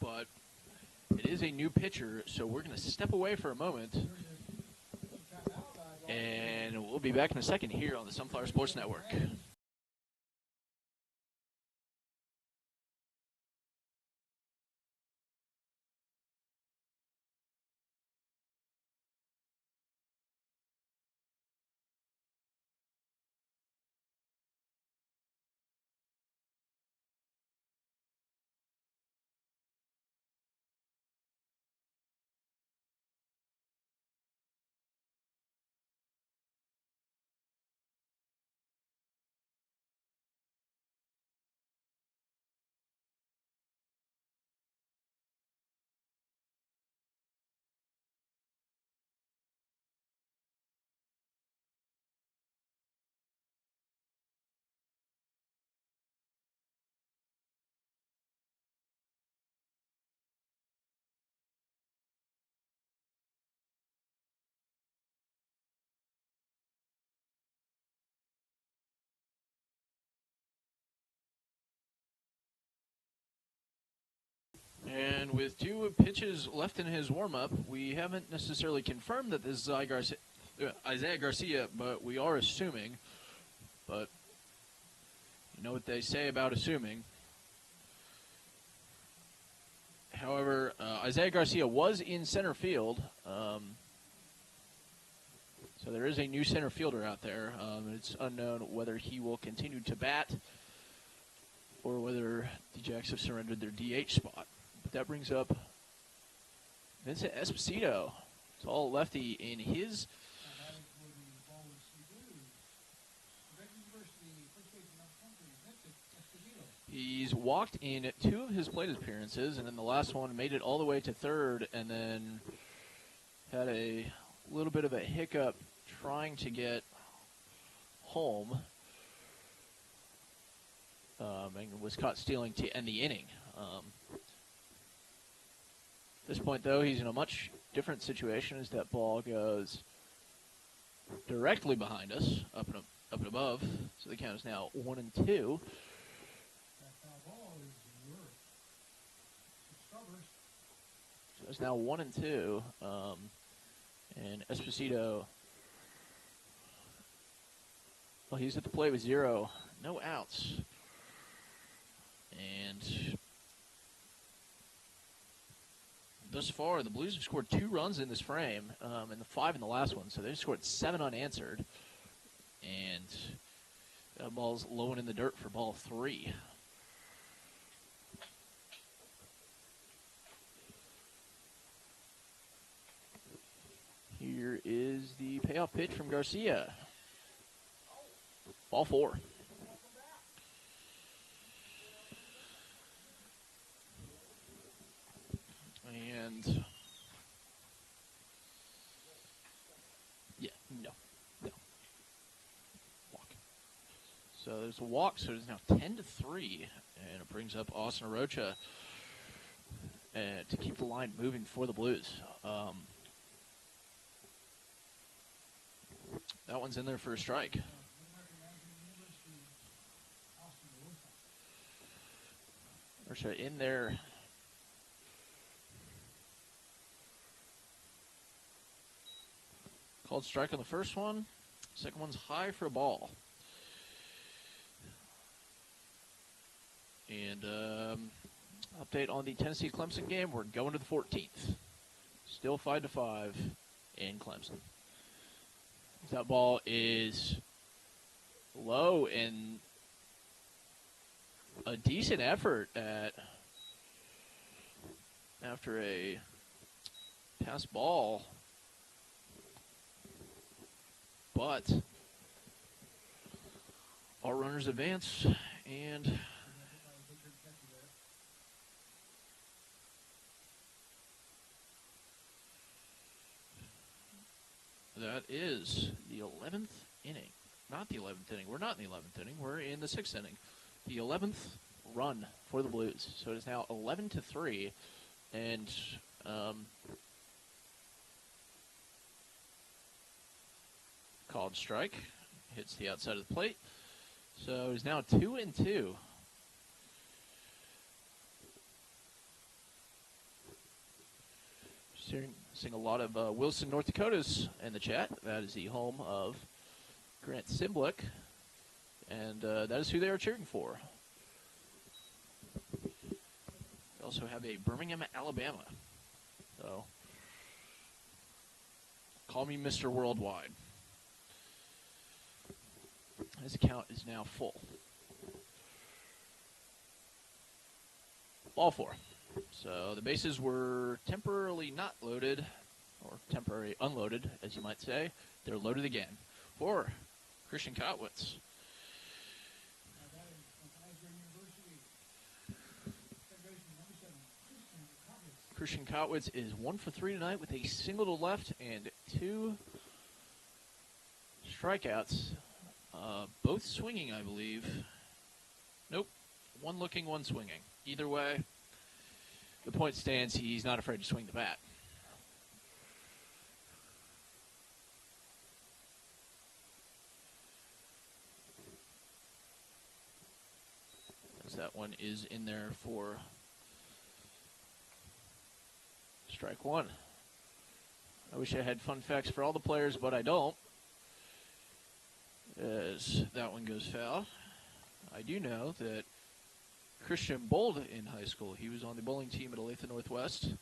But it is a new pitcher, so we're going to step away for a moment. And we'll be back in a second here on the Sunflower Sports Network. And with 2 pitches left in his warm-up, we haven't necessarily confirmed that this is Isaiah Garcia, but we are assuming. But you know what they say about assuming. However, Isaiah Garcia was in center field, so So there is a new center fielder out there. It's unknown whether he will continue to bat or whether the Jacks have surrendered their DH spot. But that brings up Vincent Esposito. It's all lefty in his. He's walked in 2 of his plate appearances, and in the last one made it all the way to third, and then had a little bit of a hiccup trying to get home, and was caught stealing to end the inning. At this point, though, he's in a much different situation as that ball goes directly behind us, up and above. So the count is now 1-2. So it's now 1-2, and Esposito. Well, he's at the plate with 0, no outs, and thus far the Blues have scored 2 runs in this frame, and the 5 in the last one. So they've scored 7 unanswered, and that ball's low and in the dirt for ball 3. Here is the payoff pitch from Garcia. Ball 4. And yeah, no. Walk. So there's a walk, so it's now 10-3, and it brings up Austin Arocha to keep the line moving for the Blues. That one's in there for a strike. Arocha in there. Called strike on the first one. Second one's high for a ball. And update on the Tennessee-Clemson game. We're going to the 14th. Still 5-5 in Clemson. That ball is low, and a decent effort after a pass ball. But our runners advance, and that is the 11th inning. Not the 11th inning. We're not in the 11th inning. We're in the 6th inning. The 11th run for the Blues. So it is now 11-3, and called strike. Hits the outside of the plate. So he's now 2-2. Seeing a lot of Wilson, North Dakotas in the chat. That is the home of Grant Simblick, and that is who they are cheering for. They also have a Birmingham, Alabama. So call me Mr. Worldwide. His account is now full. Ball 4. So the bases were temporarily not loaded, or temporarily unloaded, as you might say. They're loaded again for Christian Kotwitz. Christian Kotwitz is 1 for 3 tonight with a single to left and 2 strikeouts. Both swinging, I believe. Nope. One looking, one swinging. Either way, the point stands. He's not afraid to swing the bat. As that one is in there for strike 1. I wish I had fun facts for all the players, but I don't. As that one goes foul. I do know that Christian bowled in high school. He was on the bowling team at Olathe Northwest.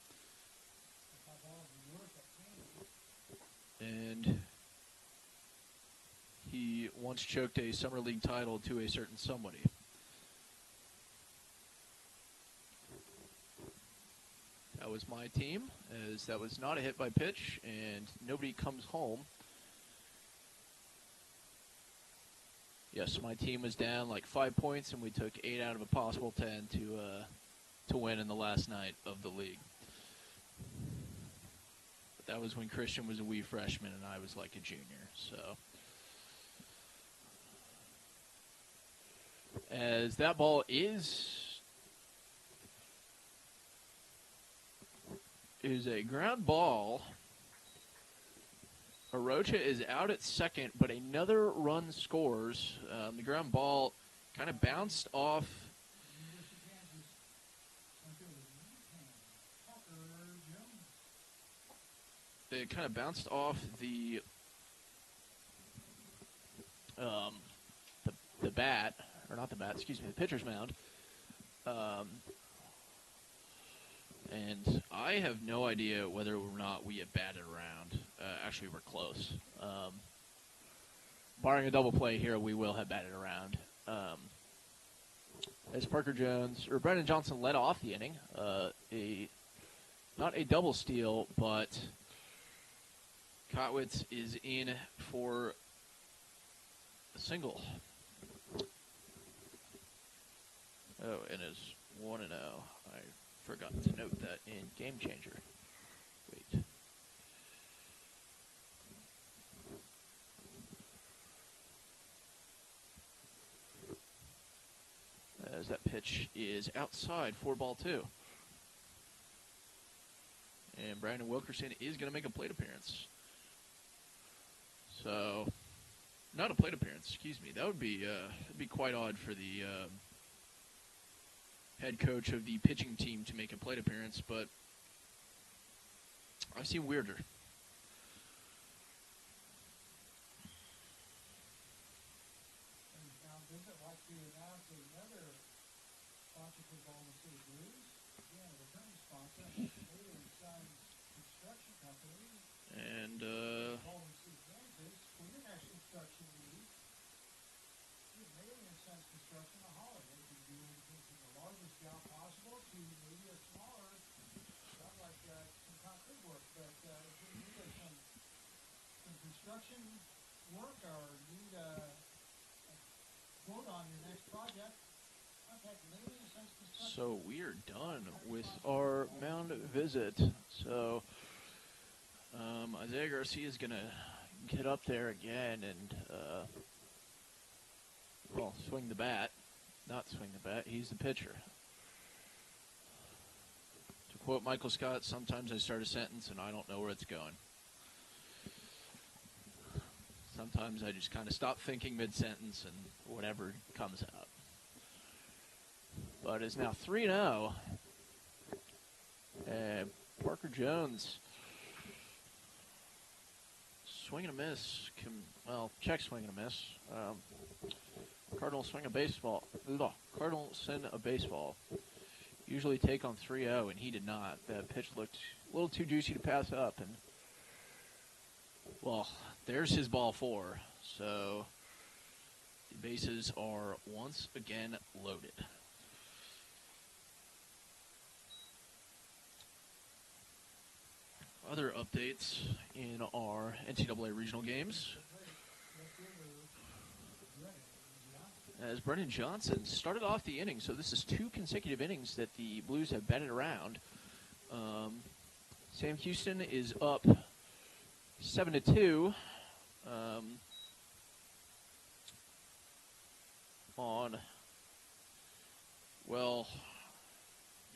And he once choked a Summer League title to a certain somebody. That was my team, as that was not a hit by pitch, and nobody comes home. Yes, my team was down like 5 points, and we took 8 out of a possible 10 to win in the last night of the league. But that was when Christian was a wee freshman, and I was like a junior. So, as that ball is a ground ball. Arocha is out at second, but another run scores. The ground ball kind of bounced off. It kind of bounced off the bat, or not the bat, excuse me, the pitcher's mound. And I have no idea whether or not we had batted around. Actually, we're close. Barring a double play here, we will have batted around. As Brennan Johnson led off the inning, not a double steal, but Kotwitz is in for a single. Oh, and is 1-0. I forgot to note that in Game Changer. Wait. As that pitch is outside for ball 2. And Brandon Wilkerson is going to make a plate appearance. So, not a plate appearance, excuse me. That would be quite odd for the head coach of the pitching team to make a plate appearance, but I've seen weirder. And construction work or need a quote on your next project, contact Lady and Sons Construction. so we are done with our mound visit. So Isaiah Garcia is going to get up there again and, swing the bat. Not swing the bat, he's the pitcher. To quote Michael Scott, sometimes I start a sentence and I don't know where it's going. Sometimes I just kind of stop thinking mid-sentence and whatever comes out. But it's now 3-0. And Parker Jones, swing and a miss. Check swing and a miss. Cardinals swing a baseball. Cardinals send a baseball. Usually take on 3-0, and he did not. That pitch looked a little too juicy to pass up, and there's his ball 4. So the bases are once again loaded. Other updates in our NCAA regional games. As Brennan Johnson started off the inning, so this is 2 consecutive innings that the Blues have batted around. Sam Houston is up 7-2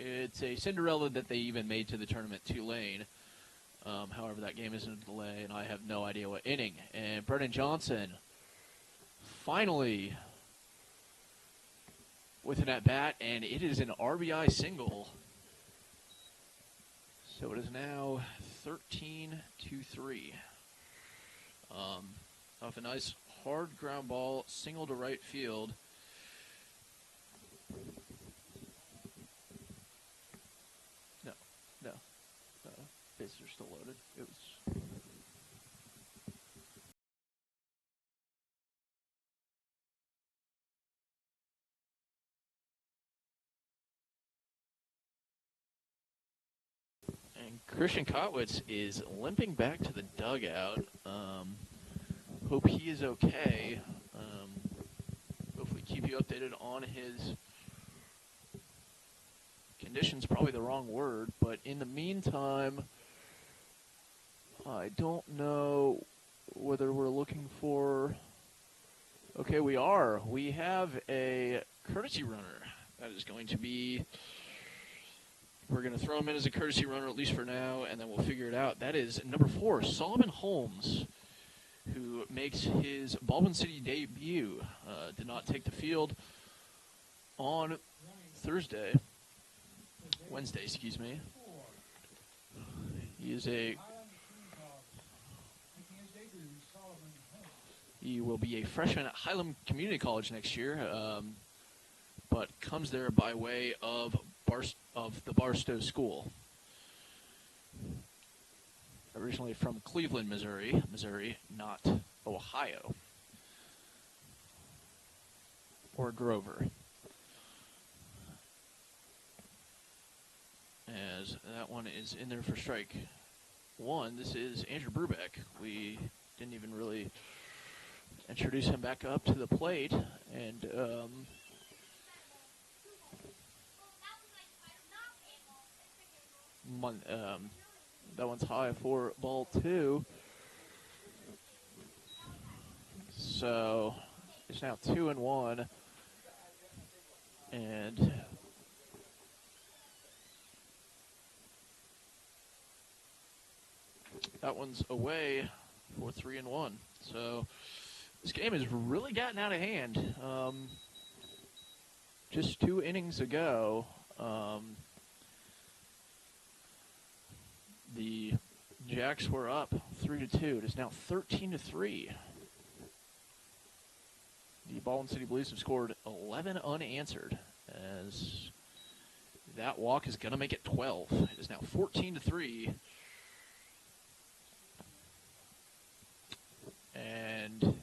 it's a Cinderella that they even made to the tournament, Tulane. However, that game isn't a delay, and I have no idea what inning. And Brennan Johnson finally with an at-bat, and it is an RBI single. So it is now 13-3. Off a nice hard ground ball, single to right field. No. Bases are still loaded. It was And Christian Kotwitz is limping back to the dugout. Hope he is okay. Hopefully keep you updated on his condition's probably the wrong word, but in the meantime, I don't know whether we're looking for... Okay, we are. We have a courtesy runner. That is going to be... We're going to throw him in as a courtesy runner, at least for now, and then we'll figure it out. That is number 4, Solomon Holmes, who makes his Baldwin City debut. Did not take the field on Wednesday, excuse me. He will be a freshman at Highland Community College next year, but comes there by way of the Barstow School. Originally from Cleveland, Missouri, not Ohio. Or Grover. As that one is in there for strike 1. This is Andrew Brubeck. We didn't even really introduce him back up to the plate, and that one's high for ball 2. So it's now 2-1, and that one's away for 3-1. So this game has really gotten out of hand. Just 2 innings ago, the Jacks were up 3-2. It is now 13-3. The Baldwin City Blues have scored 11 unanswered, as that walk is going to make it 12. It is now 14-3. And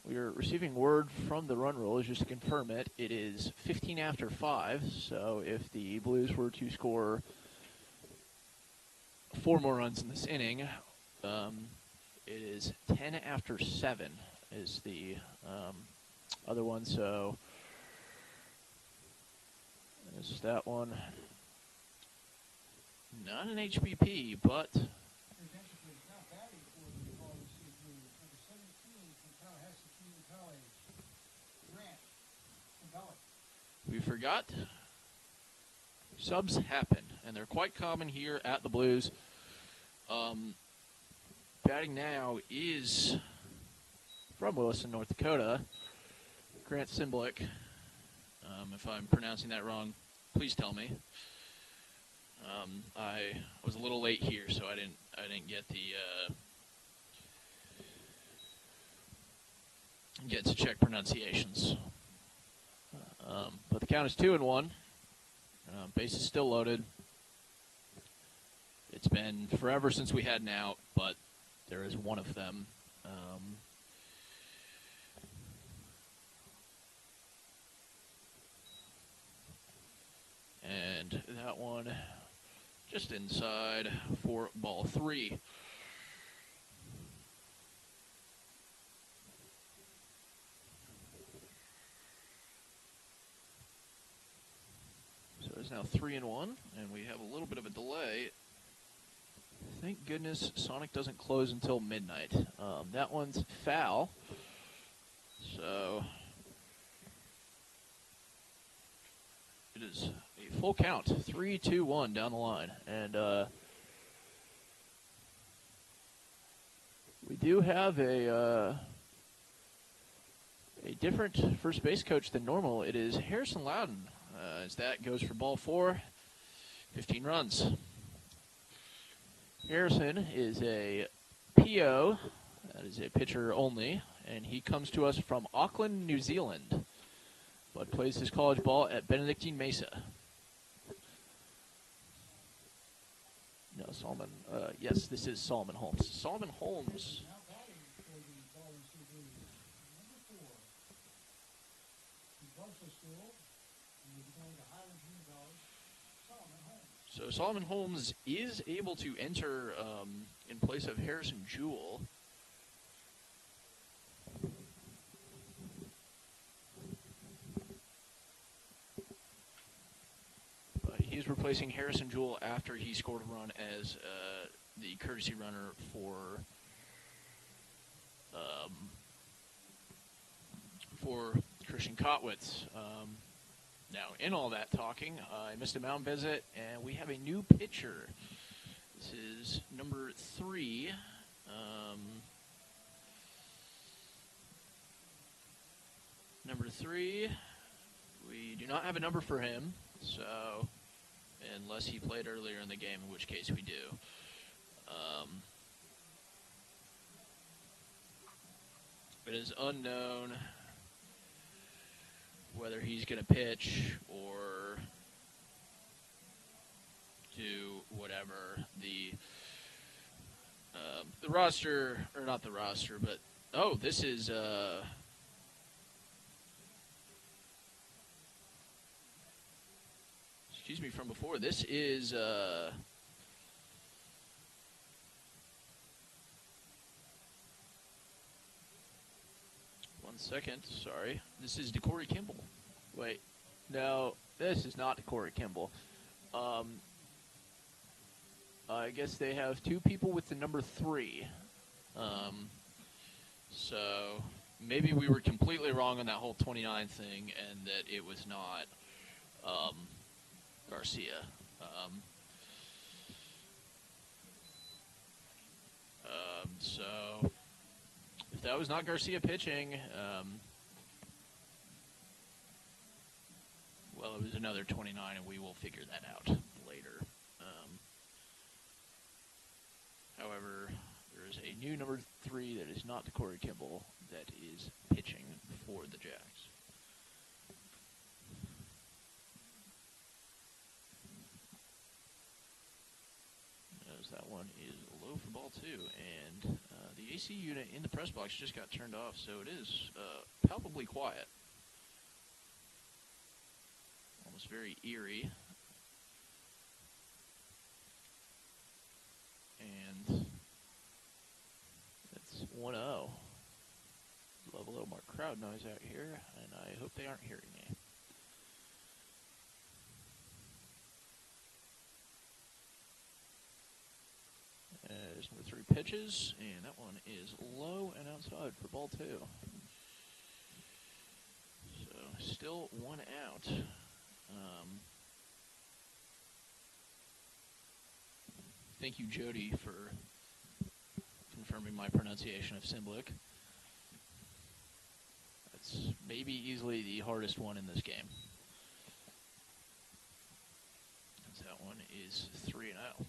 we are receiving word from the run rule, just to confirm it. It is 15 after 5, so if the Blues were to score 4 more runs in this inning, it is 10 after 7 is the other one, so this is that one. Not an HBP, but we forgot. Subs happen, and they're quite common here at the Blues. Batting now is from Williston, North Dakota, Grant Simblick. If I'm pronouncing that wrong, please tell me. I was a little late here, so I didn't get to check pronunciations. But the count is 2-1. Base is still loaded. It's been forever since we had an out, but there is one of them. And that one just inside for ball 3. So it's now 3-1, and we have a little bit of a delay. Thank goodness Sonic doesn't close until midnight. That one's foul. So it is a full count, 3-2-1 down the line. And we do have a different first base coach than normal. It is Harrison Loudon, as that goes for ball 4, 15 runs. Harrison is a PO, that is a pitcher only, and he comes to us from Auckland, New Zealand, but plays his college ball at Benedictine Mesa. No, Solomon, yes, this is Solomon Holmes. Solomon Holmes. So Solomon Holmes is able to enter in place of Harrison Jewell. But he's replacing Harrison Jewell after he scored a run as the courtesy runner for Christian Kotwitz. Now, in all that talking, I missed a mound visit, and we have a new pitcher. This is number 3. Number 3, we do not have a number for him, so unless he played earlier in the game, in which case we do. It is unknown whether he's going to pitch or do whatever. The roster, or not the roster, but this is excuse me, from before. This is 1 second, sorry. This is DeCorey Kimball. Wait, no, this is not DeCorey Kimball. I guess they have 2 people with the number 3. So maybe we were completely wrong on that whole 29 thing, and that it was not Garcia. So if that was not Garcia pitching, well, it was another 29, and we will figure that out later. However, there is a new number 3 that is not DeCorey Kimball that is pitching for the Jacks. As that one is low for ball 2, and the AC unit in the press box just got turned off, so it is palpably quiet. Almost very eerie. And it's 1-0. Love a little more crowd noise out here, and I hope they aren't hearing me. There's number 3 pitches, and that one is low and outside for ball 2. So still 1 out. Thank you, Jody, for confirming my pronunciation of Simblick. That's maybe easily the hardest one in this game. As that one is 3-0.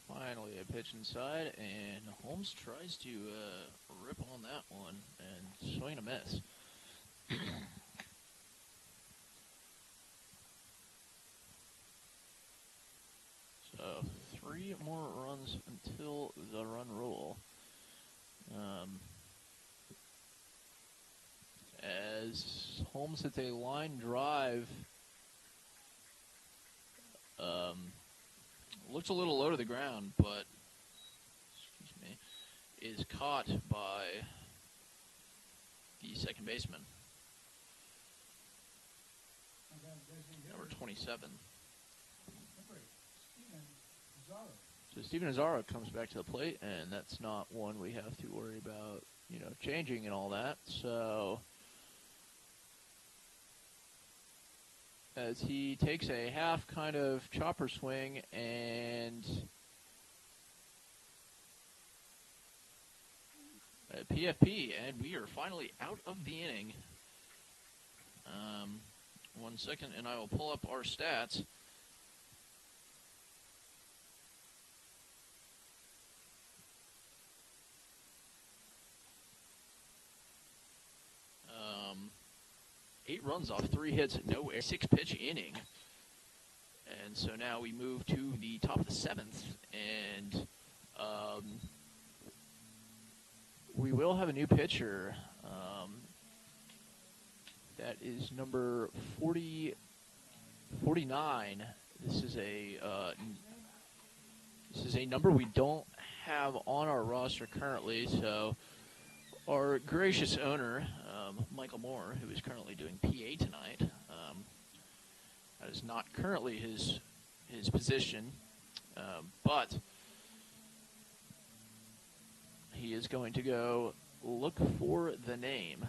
Finally a pitch inside, and Holmes tries to rip on that one and swing a miss. So 3 more runs until the run rule. As Holmes hits a line drive, looks a little low to the ground, but is caught by the second baseman, number 27. So Steven Azara comes back to the plate, and that's not one we have to worry about, changing and all that. So as he takes a half kind of chopper swing and a PFP, and we are finally out of the inning. 1 second, and I will pull up our stats. 8 runs off 3 hits, no errors, 6-pitch inning. And so now we move to the top of the 7th, and we will have a new pitcher. That is number 49. This is a number we don't have on our roster currently. So our gracious owner, Michael Moore, who is currently doing PA tonight, that is not currently his position, but he is going to go look for the name,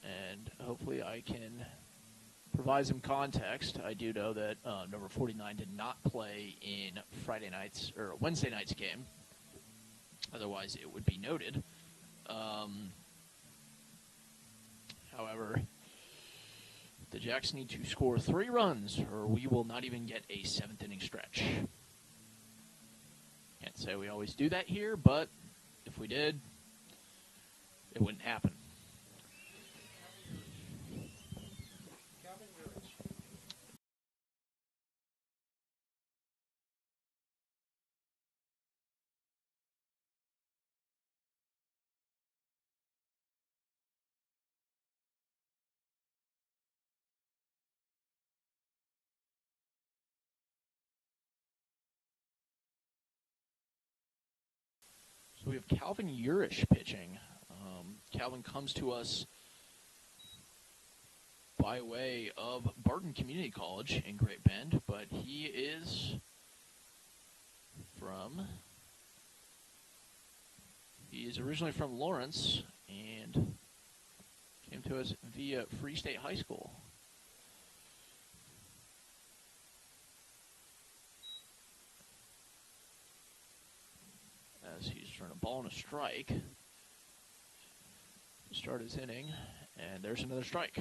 and hopefully I can provide some context. I do know that number 49 did not play in Wednesday night's game. Otherwise, it would be noted. However, the Jacks need to score 3 runs, or we will not even get a 7th inning stretch. Can't say we always do that here, but if we did, it wouldn't happen. So we have Calvin Urish pitching. Calvin comes to us by way of Barton Community College in Great Bend, but he is originally from Lawrence and came to us via Free State High School. As he's trying a ball and a strike to start his inning, and there's another strike.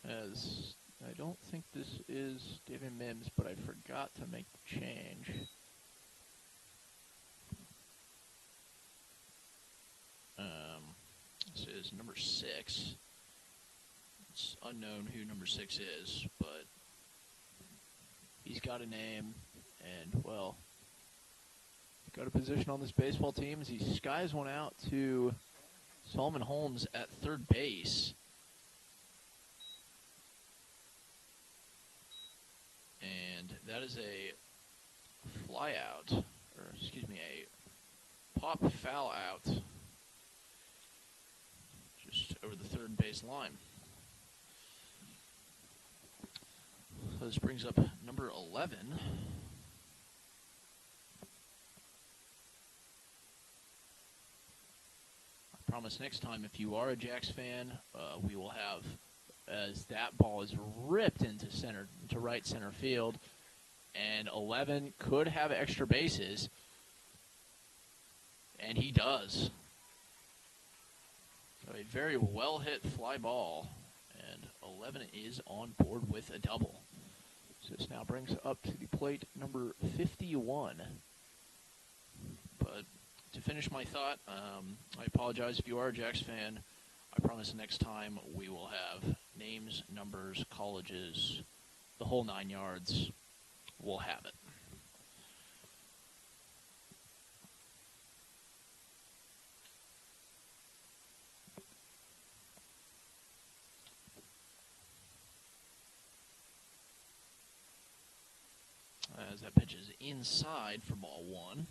As I don't think this is David Mims, but I forgot to make the change. This is number 6. It's unknown who number 6 is, but he's got a name, and, well, got a position on this baseball team as he skies one out to Solomon Holmes at third base. And that is a fly out, or excuse me, a pop foul out just over the third base line. So this brings up number 11. I promise next time, if you are a Jacks fan, we will have, as that ball is ripped into right center field, and 11 could have extra bases, and he does. So a very well hit fly ball, and 11 is on board with a double. So this now brings up to the plate number 51. But to finish my thought, I apologize if you are a Jacks fan. I promise next time we will have names, numbers, colleges, the whole 9 yards. We'll have it. As that pitch is inside for ball 1.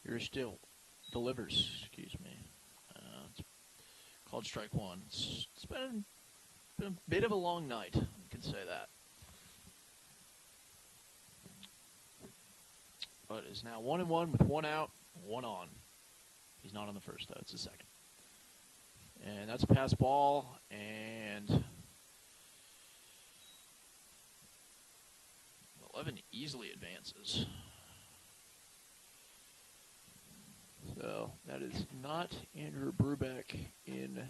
Here still delivers, excuse me. It's called strike 1. It's been a bit of a long night, you can say that. But is now 1-1 with 1 out, 1 on. He's not on the first, though. It's the second. And that's a pass ball, and 11 easily advances. So that That is not Andrew Brubeck in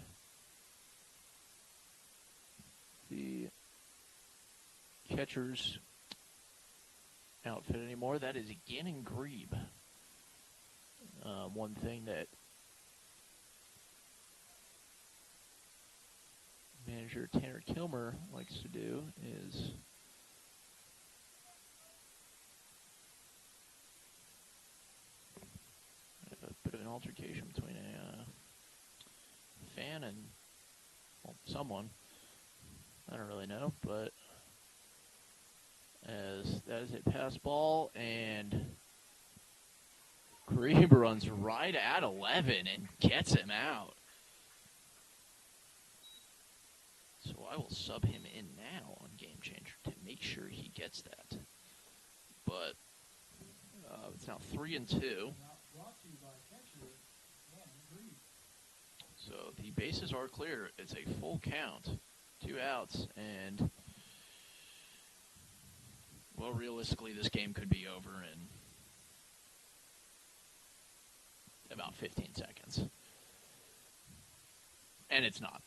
the catcher's outfit anymore. That is Gannon Grebe. One thing that manager Tanner Kilmer likes to do is a bit of an altercation between a fan and, well, someone. I don't really know, but as that is a pass ball, and Grebe runs right at 11 and gets him out. So I will sub him in now on Game Changer to make sure he gets that. But it's now 3-2. So the bases are clear. It's a full count, 2 outs, and, well, realistically, this game could be over in about 15 seconds. And it's not.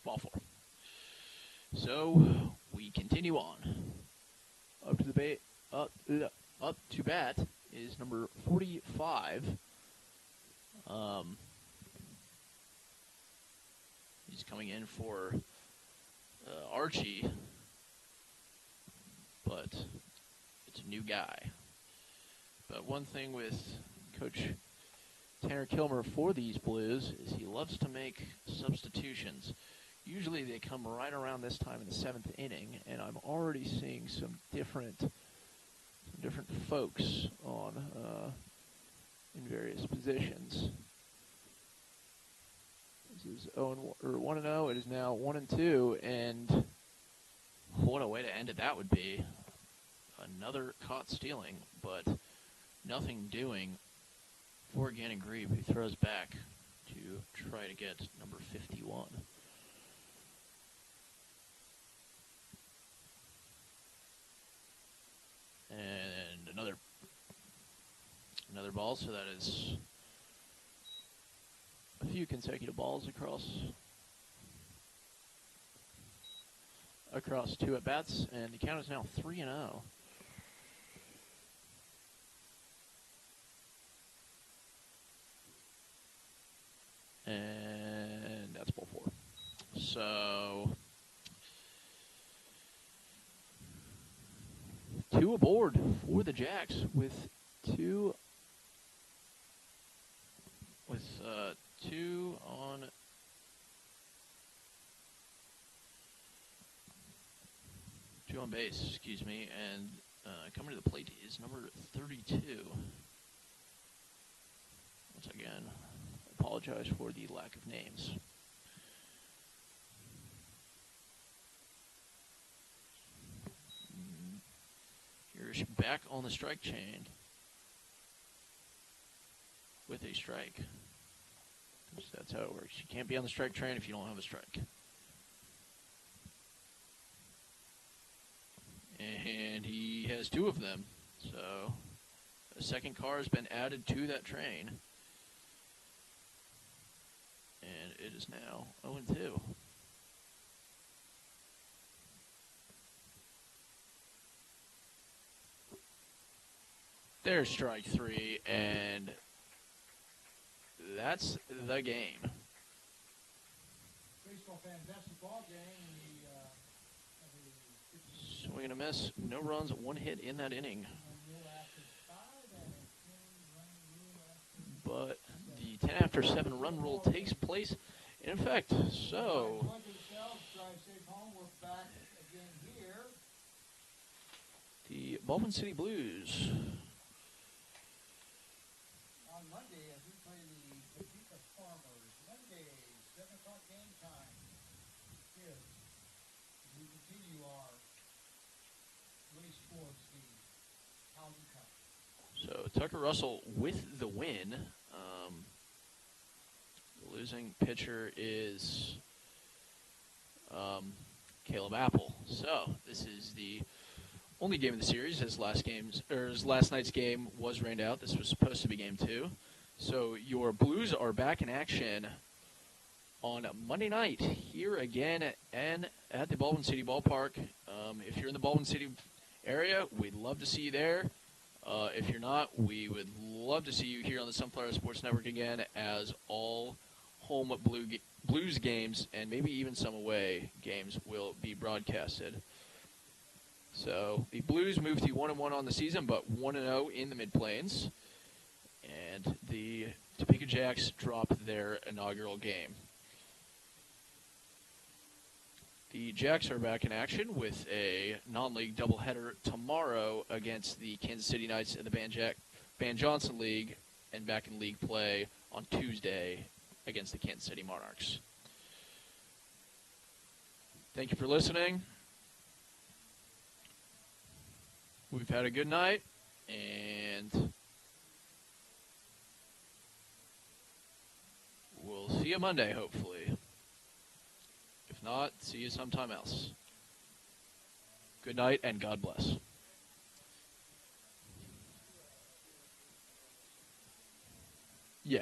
Ball 4. So we continue on. Up to bat is number 45. He's coming in for Archie, but it's a new guy. But one thing with Coach Tanner Kilmer for these Blues is he loves to make substitutions. Usually they come right around this time in the 7th inning, and I'm already seeing some different folks on in various positions. This is 1-0. It is now 1-2, and what a way to end it that would be. Another caught stealing, but nothing doing for Gannon Grebe, who throws back to try to get number 51. And another ball, so that is a few consecutive balls across 2 at-bats, and the count is now 3-0. And that's ball 4. So 2 aboard for the Jacks with 2 on base, excuse me, and coming to the plate is number 32. Once again, apologize for the lack of names. Here's back on the strike chain with a strike. That's how it works. You can't be on the strike train if you don't have a strike. And he has 2 of them. So a second car has been added to that train. And it is now 0-2. There's strike 3, and that's the game. Baseball fans, that's the ball game. Swing and a miss. No runs, 1 hit in that inning. But the 10 after 7 run rule takes place in effect. So the Baldwin City Blues on Monday, as we play the Topeka Farmers, Monday, 7 o'clock game time. Here, we continue our race towards the Howden Cup. So Tucker Russell with the win. The losing pitcher is Caleb Apple. So this is the only game of the series, as last night's game was rained out. This was supposed to be game 2. So your Blues are back in action on Monday night here again and at the Baldwin City Ballpark. If you're in the Baldwin City area, we'd love to see you there. If you're not, we would love to see you here on the Sunflower Sports Network again, as all home Blues games and maybe even some away games will be broadcasted. So the Blues moved to 1-1 on the season, but 1-0 in the Mid-Plains. And the Topeka Jacks dropped their inaugural game. The Jacks are back in action with a non-league doubleheader tomorrow against the Kansas City Knights in the Van Johnson League, and back in league play on Tuesday against the Kansas City Monarchs. Thank you for listening. We've had a good night, and we'll see you Monday, hopefully. If not, see you sometime else. Good night, and God bless.